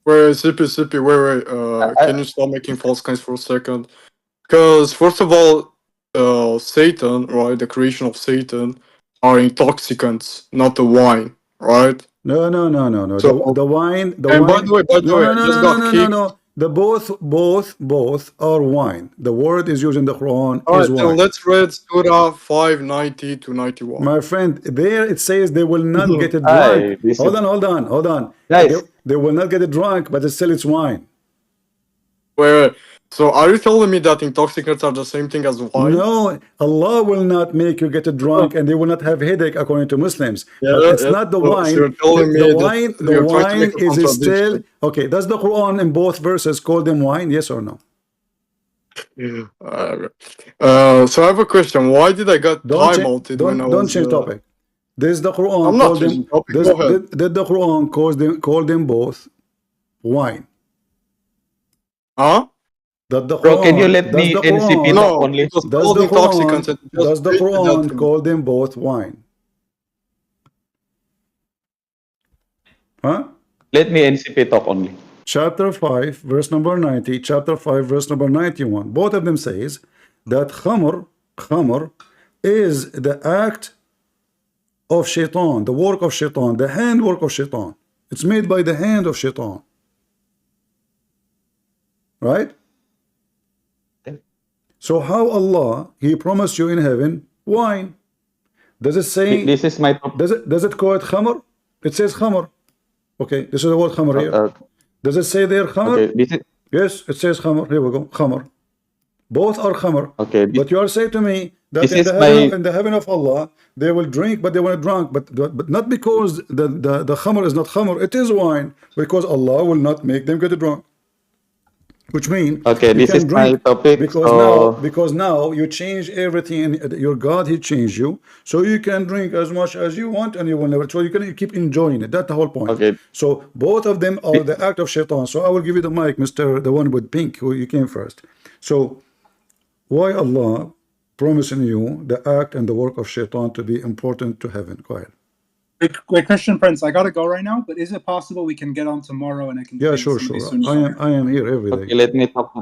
H: Wait, Sippy, wait. Can you stop making false claims for a second? Because first of all, Satan, right? The creation of Satan are intoxicants, not the wine, right?
B: No.
H: So,
B: The wine,
H: and by the way, I just got kicked.
B: no. The both are wine. The word is used in the Quran
H: All
B: is
H: right, so
B: wine.
H: let's read Surah 590 to 91.
B: My friend, there it says they will not get it
D: Aye,
B: drunk. Hold on.
D: Guys.
B: They will not get it drunk, but still it's wine.
H: Wait. So are you telling me that intoxicants are the same thing as wine?
B: No, Allah will not make you get drunk and they will not have headache according to Muslims. But it's not the wine.
H: So you're telling me
B: The wine is still okay. Does the Quran in both verses call them wine? Yes or no?
H: So I have a question. Why did I get time outed when I was...
B: Don't change topic. Does the Quran
H: I'm not changing topic. Go ahead.
B: Did the Quran call them both wine?
H: Huh?
D: Bro, can you let me NCP talk only?
B: Does the Quran call them both wine? Huh?
D: Let me NCP talk only.
B: Chapter 5, verse number 90, chapter 5, verse number 91. Both of them says that khamr is the act of shaitan, the work of shaitan, the handwork of shaitan. It's made by the hand of shaitan. Right? So how Allah, He promised you in heaven wine? Does it say?
D: This is my topic.
B: Does it call it khamr? It says khamr. Okay, this is the word khamr here. Does it say there khamr?
D: Okay,
B: yes, it says khamr. Here we go, khamr. Both are khamr.
D: Okay.
B: But you are saying to me that in the heaven of Allah they will drink, but they will not drunk, but not because the khamr is not khamr. It is wine because Allah will not make them get drunk. Which means
D: this is my topic
B: because now you change everything. Your God, He changed you, so you can drink as much as you want, and you will never. So you can keep enjoying it. That's the whole point.
D: Okay.
B: So both of them are the act of shaitan. So I will give you the mic, Mister, the one with pink, who you came first. So why Allah promising you the act and the work of shaitan to be important to heaven? Go ahead.
A: Wait, Christian Prince, I gotta go right now, but is it possible we can get on tomorrow and I can...
B: Yeah, sure. I am here every day.
D: Okay, let me talk.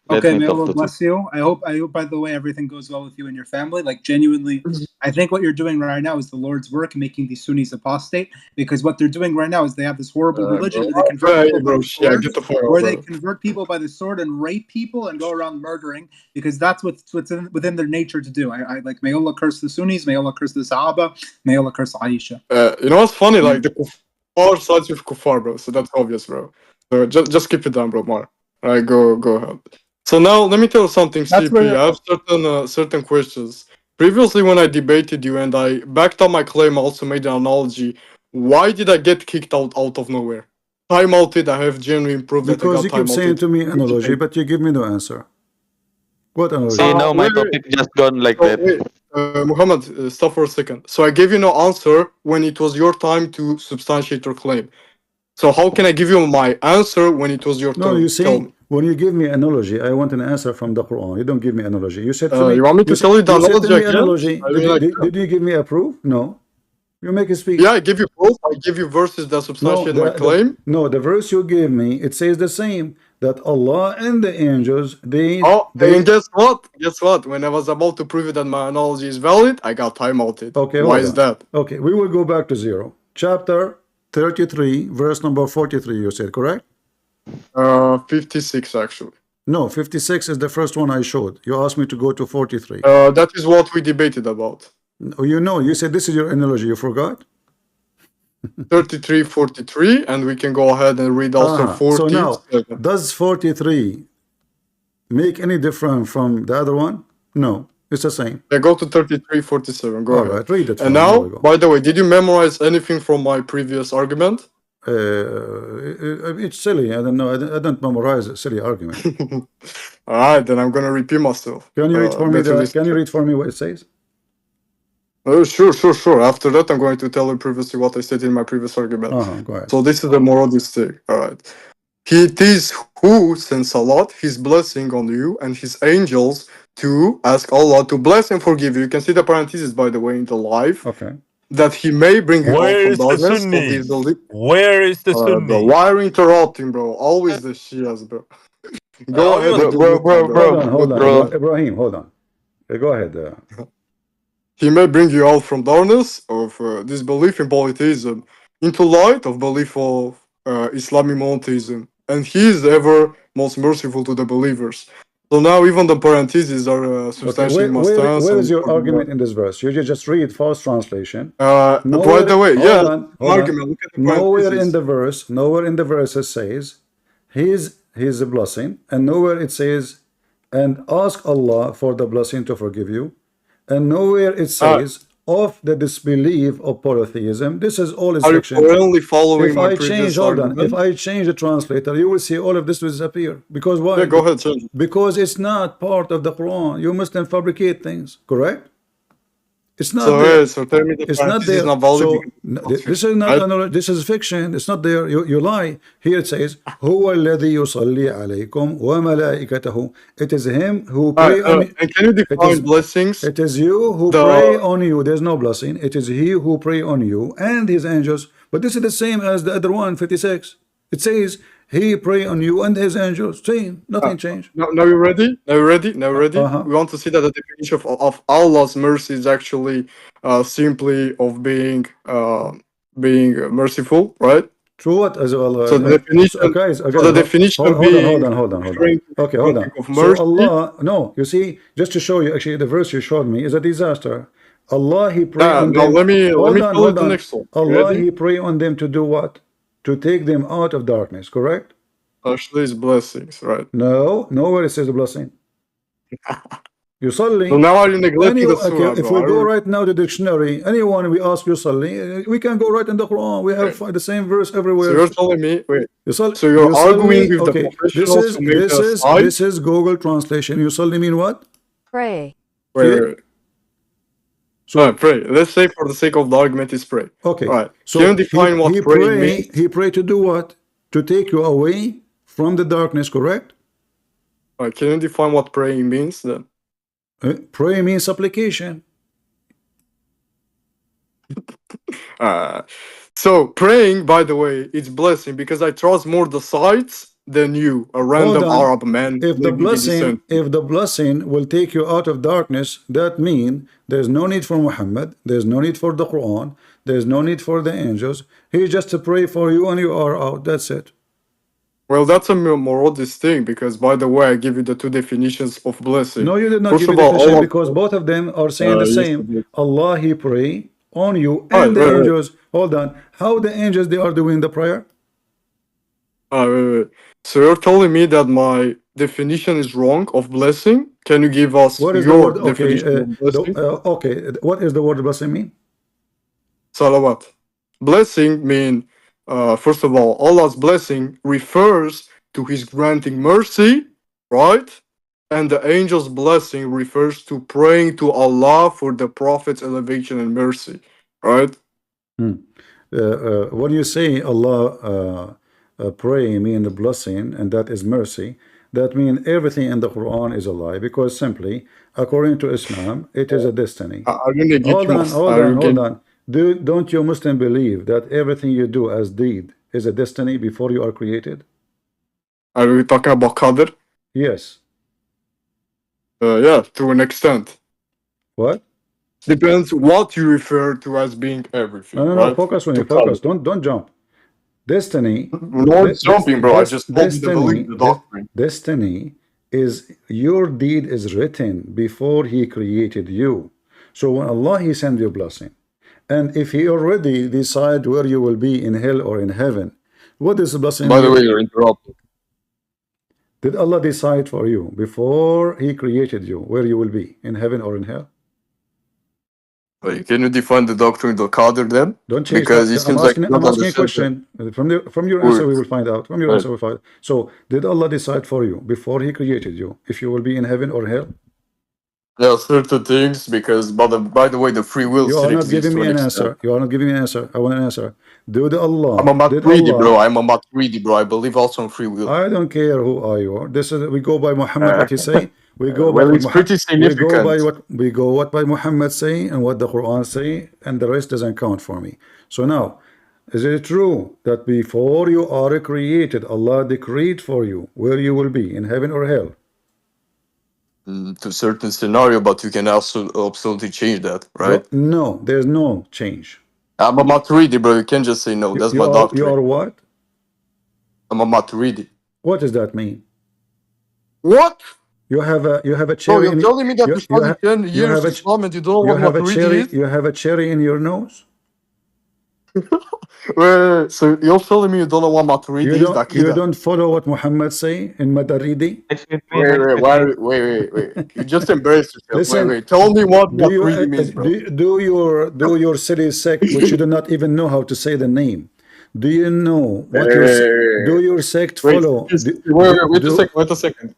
A: Okay, may Allah bless you. I hope, by the way, everything goes well with you and your family. Like, genuinely, I think what you're doing right now is the Lord's work, making these Sunnis apostate, because what they're doing right now is they have this horrible religion where they convert people by the sword, they convert people by the sword and rape people and go around murdering, because that's what's within their nature to do. I like, may Allah curse the Sunnis, may Allah curse the Sahaba, may Allah curse Aisha.
H: You know what's funny? Like, the kuffar sides with kuffar, bro. So that's obvious, bro. So just keep it down, bro. Mar. All right, go ahead. So now let me tell you something, CP. I have certain questions. Previously, when I debated you and I backed up my claim, I also made an analogy. Why did I get kicked out of nowhere? Time outed. I have genuinely proved that I got time outed.
B: Because you keep saying to me analogy, but you give me no answer. What analogy?
D: See, now my topic just gone like that.
H: Muhammad, stop for a second. So I gave you no answer when it was your time to substantiate your claim. So how can I give you my answer when it was your turn?
B: No, you see, when you give me analogy, I want an answer from the Quran. You don't give me analogy. You said to me,
H: you want me to tell you the analogy again?
B: Did you give me a proof? No. You make it speak.
H: Yeah, I give you proof. I give you verses that substantiate my claim.
B: The verse you gave me, it says the same, that Allah and the angels,
H: and guess what? Guess what? When I was about to prove that my analogy is valid, I got time outed.
B: Okay,
H: why is that?
B: Okay, we will go back to zero. Chapter 33, verse number 43, you said, correct?
H: 56 actually.
B: No, 56 is the first one I showed. You asked me to go to 43.
H: That is what we debated about.
B: You said this is your analogy. You forgot?
H: 33, 43, and we can go ahead and read also 40.
B: So now, does 43 make any difference from the other one? No, it's the same.
H: I go to 33, 47. Go ahead.
B: Right, read it.
H: And now, by the way, did you memorize anything from my previous argument?
B: it's silly. I don't know. I don't memorize a silly argument.
H: All right, then I'm gonna repeat myself.
B: Can you read for me Can you read for me what it says?
H: Oh, sure. After that, I'm going to tell you previously what I said in my previous argument.
B: Go ahead.
H: So this is the moral of this thing. All right. It is who sends Allah His blessing on you and His angels to ask Allah to bless and forgive you. You can see the parentheses, by the way, in the live.
B: Okay.
H: That He may bring you out from darkness of His belief.
I: Where is the Sunni?
H: Bro, why are you interrupting, bro? Always the Shias, bro. Go ahead,
B: Hold on. Ibrahim, hold on. Go ahead.
H: He may bring you out from darkness of disbelief in polytheism into light of belief of Islamic monotheism, and He is ever most merciful to the believers. So now even the parentheses are substantiating my stance.
B: Where is your argument in this verse? You just read false translation.
H: By the way,
B: argument. Look at the nowhere in the verse it says His blessing, and nowhere it says, and ask Allah for the blessing to forgive you, and nowhere it says of the disbelief of polytheism. This is all is fiction.
H: Only following
B: if I change, if I change the translator, you will see all of this will disappear. Because why?
H: Yeah, go ahead, change.
B: Because it's not part of the Quran. You must then fabricate things, correct? It's not
H: there. So tell me
B: it's not there. So this is not. This is fiction. It's not there. You lie. Here it says, "Huwa alladhi yusalli alaykum wa malaikatahu." It is Him who pray on you.
H: And can you define blessings?
B: It is you who pray on you. There's no blessing. It is He who pray on you and His angels. But this is the same as the other one, 56. It says He pray on you and His angels. Same. Nothing changed.
H: Now you ready? Now ready? We want to see that the definition of Allah's mercy is actually simply of being merciful, right?
B: True. What as well?
H: So the definition.
B: Guys,
H: so the definition.
B: Hold on. Okay, hold on. So Allah, no, you see, just to show you, actually, the verse you showed me is a disaster. Allah, He pray on them.
H: Let me tell you the next one.
B: Allah, He pray on them to do what? To take them out of darkness, correct?
H: Actually, it's blessings, right?
B: No, nowhere it says a blessing. Yusalli.
H: So now are you neglecting the surah?
B: If we go right now to the dictionary, anyone we ask Yusalli, we can go right in the Quran. We have the same verse everywhere.
H: So you're telling me, wait.
B: Yusalli,
H: so you're arguing with the professionals
B: this is Google translation. Yusalli mean what?
J: Pray.
H: Wait. So pray. Let's say for the sake of the argument is pray.
B: Okay.
H: All right.
B: So
H: can you define what praying means?
B: He pray to do what? To take you away from the darkness, correct?
H: All right. Can you define what praying means then?
B: Pray means supplication.
H: So praying, by the way, it's blessing because I trust more the sights than you, a random Arab man.
B: If the blessing will take you out of darkness, that means there's no need for Muhammad, there's no need for the Quran, there's no need for the angels. He just to pray for you and you are out. That's it.
H: Well, that's a moralist thing because, by the way, I give you the two definitions of blessing.
B: No, you did not give me the definition because both of them are saying the same. Allah, He pray on you and the angels. Hold on. How the angels they are doing the prayer?
H: So you're telling me that my definition is wrong of blessing? Can you give us
B: what is
H: your
B: the word?
H: definition of blessing?
B: Okay, what is the word blessing mean?
H: Salawat. Blessing mean, first of all, Allah's blessing refers to His granting mercy, right? And the angel's blessing refers to praying to Allah for the Prophet's elevation and mercy, right?
B: When you say Allah pray mean the blessing, and that is mercy, that means everything in the Quran is a lie, because simply, according to Islam, it is a destiny. Hold on. Don't you Muslim believe that everything you do as deed is a destiny before you are created?
H: Are we talking about Qadr?
B: Yes.
H: Yeah, to an extent.
B: What?
H: Depends what you refer to as being everything.
B: No,
H: right?
B: Focus when you focus. Don't jump. Destiny.
H: No jumping, bro. I just told you to believe the doctrine.
B: Destiny is your deed is written before He created you. So when Allah He send you blessing, and if He already decide where you will be in hell or in heaven, what is the blessing?
H: By the way, you're interrupting.
B: Did Allah decide for you before He created you where you will be in heaven or in hell?
H: Can you define the doctrine of Qadr then?
B: Don't change
H: Because it seems like
B: I'm asking a question. From your answer, we will find out. From your answer, we will find out. So, did Allah decide for you before He created you if you will be in heaven or hell?
H: There are certain things because, by the way, the free will
B: You
H: still
B: are not
H: exists
B: giving
H: to
B: me
H: an
B: an
H: extent.
B: answer. You are not giving me an answer. I want an answer. Did Allah?
H: I'm a
B: Did
H: Maturidi,
B: Allah?
H: bro. I'm a Maturidi, bro. I believe also in free will.
B: I don't care who are you. This is we go by Muhammad what he say. We go by
H: Well,
B: what
H: it's pretty significant.
B: we go what by Muhammad say and what the Quran say, and the rest doesn't count for me. So now, is it true that before you are created, Allah decreed for you where you will be in heaven or hell?
H: To certain scenario, but you can also absolutely change that, right?
B: No, there's no change.
H: I'm a Maturidi, bro. You can't just say no. That's my doctrine.
B: You are what?
H: I'm a Maturidi.
B: What does that mean?
H: What?
B: You have a cherry.
H: Bro, you're telling me that you studied 10 years Islam and you don't know what Maturidi is?
B: You have a cherry in your nose?
H: Wait, so you're telling me you don't know what Maturidi is?
B: You don't follow what Muhammad say in Maturidi?
H: Wait. You just embarrassed yourself.
B: Listen,
H: wait. Tell me what Maturidi means, bro.
B: Do your silly sect, which you do not even know how to say the name. Do you know what do your sect follow?
H: Wait a second.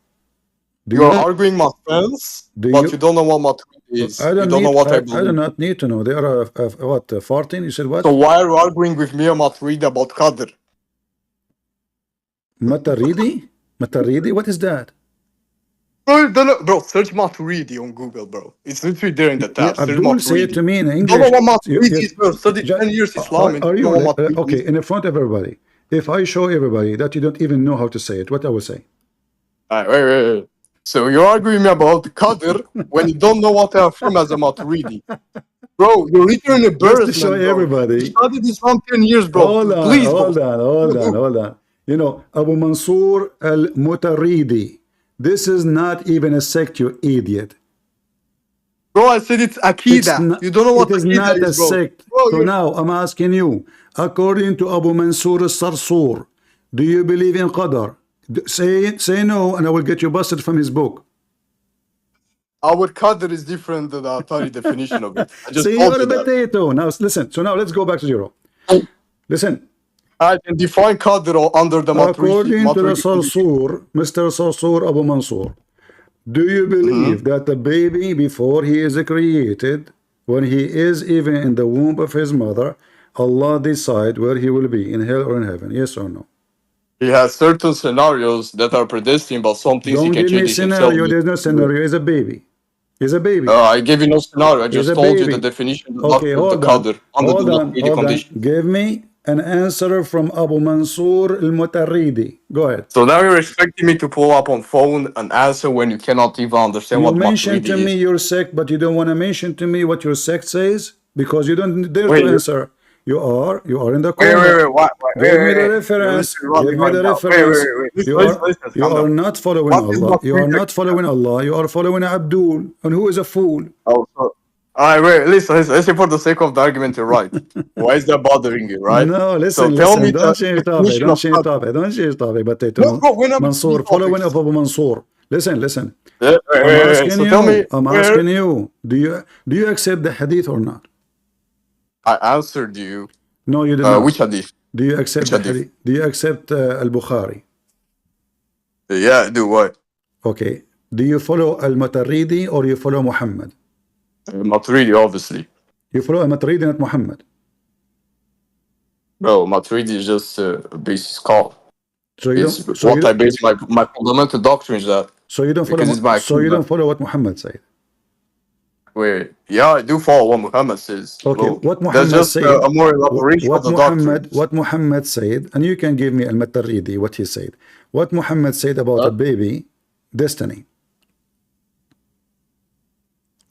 H: You are arguing my fence, but you don't know what Maturidi is. You don't know what I believe.
B: I do not need to know. They are what 14? You said what?
H: So why are you arguing with me and Maturidi about Qadr?
B: Maturidi? Maturidi? What is that?
H: Bro, search Maturidi on Google, bro. It's literally there in the tab.
B: Yeah, Abdul, say it to me in English.
H: You don't know what Maturidi is, bro. Studied 10 years Islam.
B: Are you okay? In front of everybody. If I show everybody that you don't even know how to say it, what I will say?
H: Wait. So you're arguing me about Qadr when you don't know what I affirm as a Maturidi. Bro, you're literally an embarrassment,
B: Just to show everybody.
H: You studied Islam 10 years, bro.
B: Hold on. You know, Abu Mansur al-Mutaridi. This is not even a sect, you idiot.
H: Bro, I said it's Aqidah. You don't know what Aqidah
B: is, bro. Sect. Bro, so now I'm asking you, according to Abu Mansur al-Sarsur, do you believe in Qadr? Say no, and I will get you busted from his book.
H: Our Qadr is different than the Atari definition of it. I just
B: See, you're a potato. Now listen. So now let's go back to zero. Listen.
H: I can define Qadr under the Maturidi.
B: According to the Sarsur, Mr. Sarsur Abu Mansur, do you believe that the baby, before he is created, when he is even in the womb of his mother, Allah decide where he will be, in hell or in heaven? Yes or no?
H: He has certain scenarios that are predestined, but some things he can change himself.
B: There's no scenario. He's a baby. He's a baby.
H: I gave you no scenario. I just told you the definition of the Qadr under the Maturidi condition.
B: Give me an answer from Abu Mansur al-Mutaridi. Go ahead.
H: So now you're expecting me to pull up on phone an answer when you cannot even understand what Maturidi is.
B: You mentioned to me your sect, but you don't want to mention to me what your sect says because you don't dare to answer. You are in the corner. Give me the reference. You are not following Allah. You are not following Allah. You are following Abdul. And who is a fool?
H: Alright, listen, for the sake of the argument, you're right. Why is that bothering you, right?
B: No, listen, don't change topic, but Mansour, following of Abu Mansour. Listen. I'm asking you, do you accept the hadith or not?
H: I answered you.
B: No, you did not.
H: Which hadith?
B: Do you accept the hadith? Do you accept Al-Bukhari?
H: Yeah, I do. Why?
B: Okay. Do you follow Al-Maturidi or you follow Muhammad?
H: Maturidi, obviously.
B: You follow Al-Maturidi, not Muhammad?
H: Bro, Maturidi is just a basis call. I base my fundamental doctrine is that.
B: So you don't follow what Muhammad said?
H: Wait, yeah, I do follow what Muhammad says.
B: Okay,
H: well,
B: what Muhammad
H: that's just
B: said,
H: a more elaboration of the doctrine.
B: What Muhammad said, and you can give me Al-Maturidi, what he said. What Muhammad said about a baby, destiny.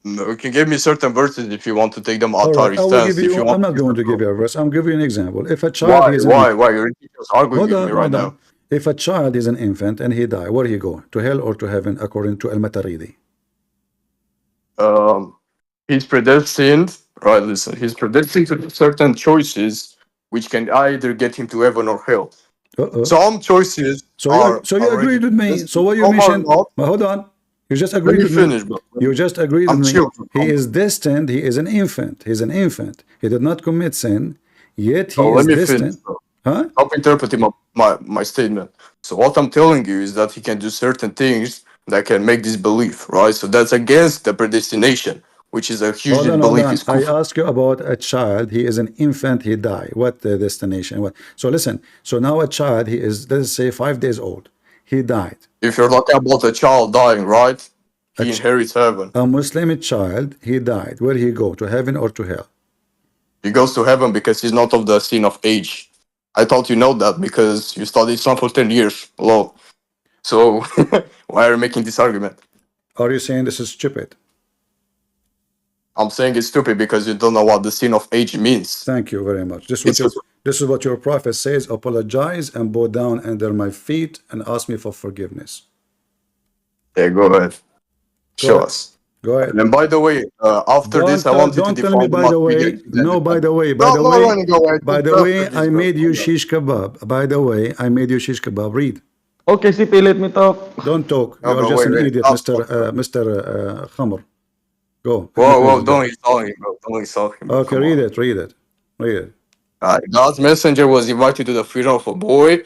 H: No, you can give me certain verses if you want to take them Atari stance.
B: I'm not going to give you a verse. I'm giving you an example. If a child
H: Why? You're just arguing with me right now.
B: If a child is an infant and he die, where he go? To hell or to heaven, according to Al-Maturidi?
H: He's predestined, right? Listen, he's predestined to certain choices which can either get him to heaven or hell. Some choices
B: So you agreed with me. So what you mentioned? Hold on. You just
H: Let
B: agreed
H: me
B: with me.
H: finish, bro.
B: You just agreed
H: I'm
B: with me.
H: chill. Bro.
B: He is destined. He is an infant. He's an infant. He did not commit sin, yet he
H: So let
B: is
H: me finish,
B: destined.
H: bro.
B: Huh?
H: Stop interpreting my statement. So what I'm telling you is that he can do certain things that can make this belief, right? So that's against the predestination, which is a huge
B: Hold
H: belief
B: on.
H: is
B: I
H: kufr.
B: ask you about a child. He is an infant. He died. What the destination? What? So listen. So now a child. He is, let's say, 5 days old. He died.
H: If you're talking about a child dying, right?
B: A,
H: He inherits heaven.
B: a Muslim child. He died. Where he go? To heaven or to hell?
H: He goes to heaven because he's not of the sin of age. I thought you know that because you studied Islam for 10 years. Hello. So why are you making this argument?
B: Are you saying this is stupid?
H: I'm saying it's stupid because you don't know what the sin of age means.
B: Thank you very much. This
H: It's
B: is what your prophet says. Apologize and bow down under my feet and ask me for forgiveness.
H: yeah, go ahead. Show us.
B: Go ahead.
H: And by the way, after this, I want you to
B: Don't tell me
H: define
B: by
H: what
B: the
H: we
B: way.
H: get.
B: No, by the way.
H: No, I'm not running away.
B: By the way, I made you shish kebab. By the way, I made you shish kebab. Read.
D: Okay, CP, let me talk.
B: Don't talk.
H: No,
B: You are
H: bro,
B: just an
H: wait.
B: idiot, Mr. Khamr. Go.
H: Whoa, don't insult him, bro. Don't insult him.
B: Okay,
H: Come on.
B: read it.
H: God's messenger was invited to the funeral of a boy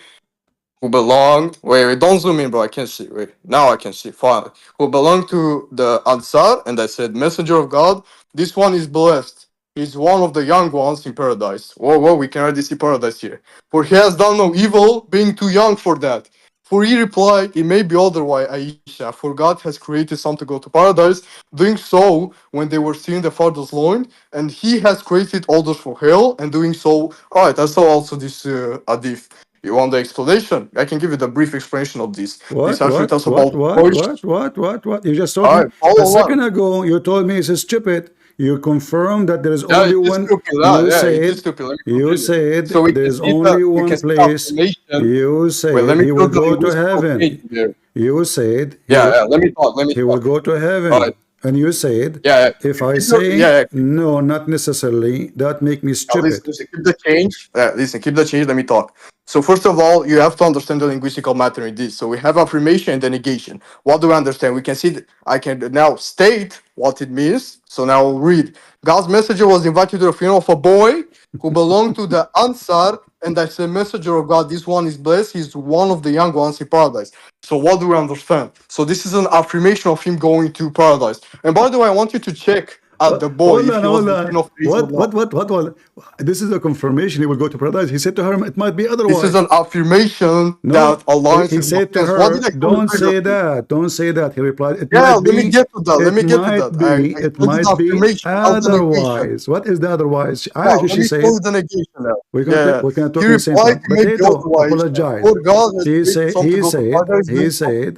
H: who belonged. Wait, don't zoom in, bro. I can't see. Wait, now I can see. Fine. Who belonged to the Ansar, and I said, Messenger of God, this one is blessed. He's one of the young ones in paradise. Whoa, we can already see paradise here. For he has done no evil, being too young for that. For he replied, it may be otherwise, Aisha, for God has created some to go to paradise, doing so when they were still in the father's loin, and he has created others for hell, and doing so. Alright, I saw also this hadith. You want the explanation? I can give you the brief explanation of this. This actually tells about
B: What? You just told me
H: Alright, follow
B: a second
H: along.
B: ago. You told me it's stupid. You confirmed that there is
H: Yeah,
B: only
H: it is
B: one.
H: stupid. It is stupid. Let me continue. So we
B: There
H: can
B: is
H: see
B: only
H: we
B: one
H: can see the
B: place.
H: affirmation.
B: You
H: Wait,
B: said
H: let me
B: he
H: show
B: will
H: the
B: go to
H: linguistical
B: heaven.
H: page here.
B: You said
H: Let me talk.
B: he will go to heaven.
H: Alright.
B: And you said,
H: Yeah.
B: if I
H: Keep
B: say no, not necessarily, that make me
H: Now
B: stupid.
H: listen, keep the change. Keep the change. Let me talk. So first of all, you have to understand the linguistical matter in this. So we have affirmation and the negation. What do we understand? We can see that I can now state what it means. So now I'll read. God's messenger was invited to the funeral of a boy who belonged to the Ansar, and I said, messenger of God, this one is blessed. He's one of the young ones in paradise. So what do we understand? So this is an affirmation of him going to paradise. And by the way, I want you to check at the boy if he was between of age or not.
B: What? This is a confirmation he will go to paradise. He said to her, it might be otherwise.
H: This is an affirmation that Allah
B: he said to her, don't say that. He replied, it might be.
H: Let me get to that.
B: It might be otherwise. What is the otherwise?
H: Let me show you the negation now.
B: We can talk in the same time. Potato, apologize.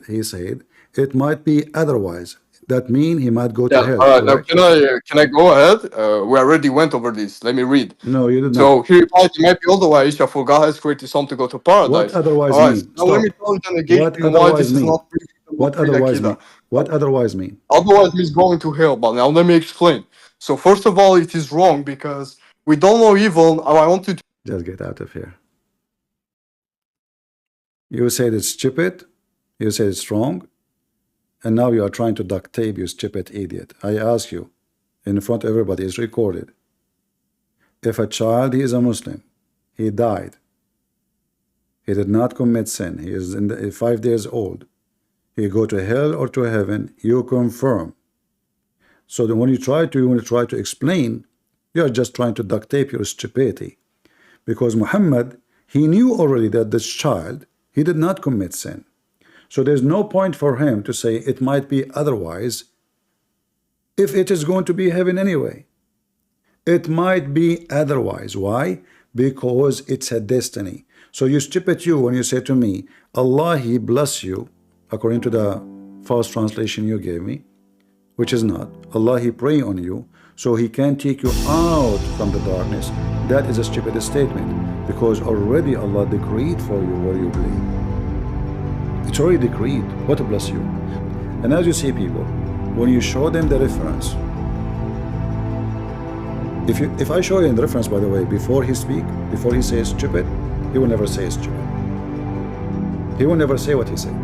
B: He said, it might be otherwise. That means he might go to hell.
H: Now can I go ahead? We already went over this. Let me read.
B: No, you did not.
H: So he replied, it might be otherwise, for God has created some to go to paradise.
B: What otherwise mean?
H: Now let me tell you the negation why this is not
B: What otherwise mean? What otherwise mean?
H: Otherwise means going to hell. But now let me explain. So first of all, it is wrong because we don't know evil. I want you to
B: just get out of here. You said it's stupid. You said it's wrong. And now you are trying to duct tape, you stupid idiot. I ask you, in front of everybody, it's recorded. If a child, he is a Muslim, he died. He did not commit sin. He is 5 days old. He go to hell or to heaven, you confirm. So then when you try to explain, you are just trying to duct tape your stupidity. Because Muhammad, he knew already that this child, he did not commit sin. So there's no point for him to say it might be otherwise if it is going to be heaven anyway. It might be otherwise. Why? Because it's a destiny. So you stupid you when you say to me, Allah, He bless you, according to the false translation you gave me, which is not. Allah, He pray on you, so He can take you out from the darkness. That is a stupid statement, because already Allah decreed for you where you believe. It's already decreed. What to bless you. And as you see people, when you show them the reference, if I show you the reference, by the way, before he speak, before he says stupid, he will never say stupid. He will never say what he said.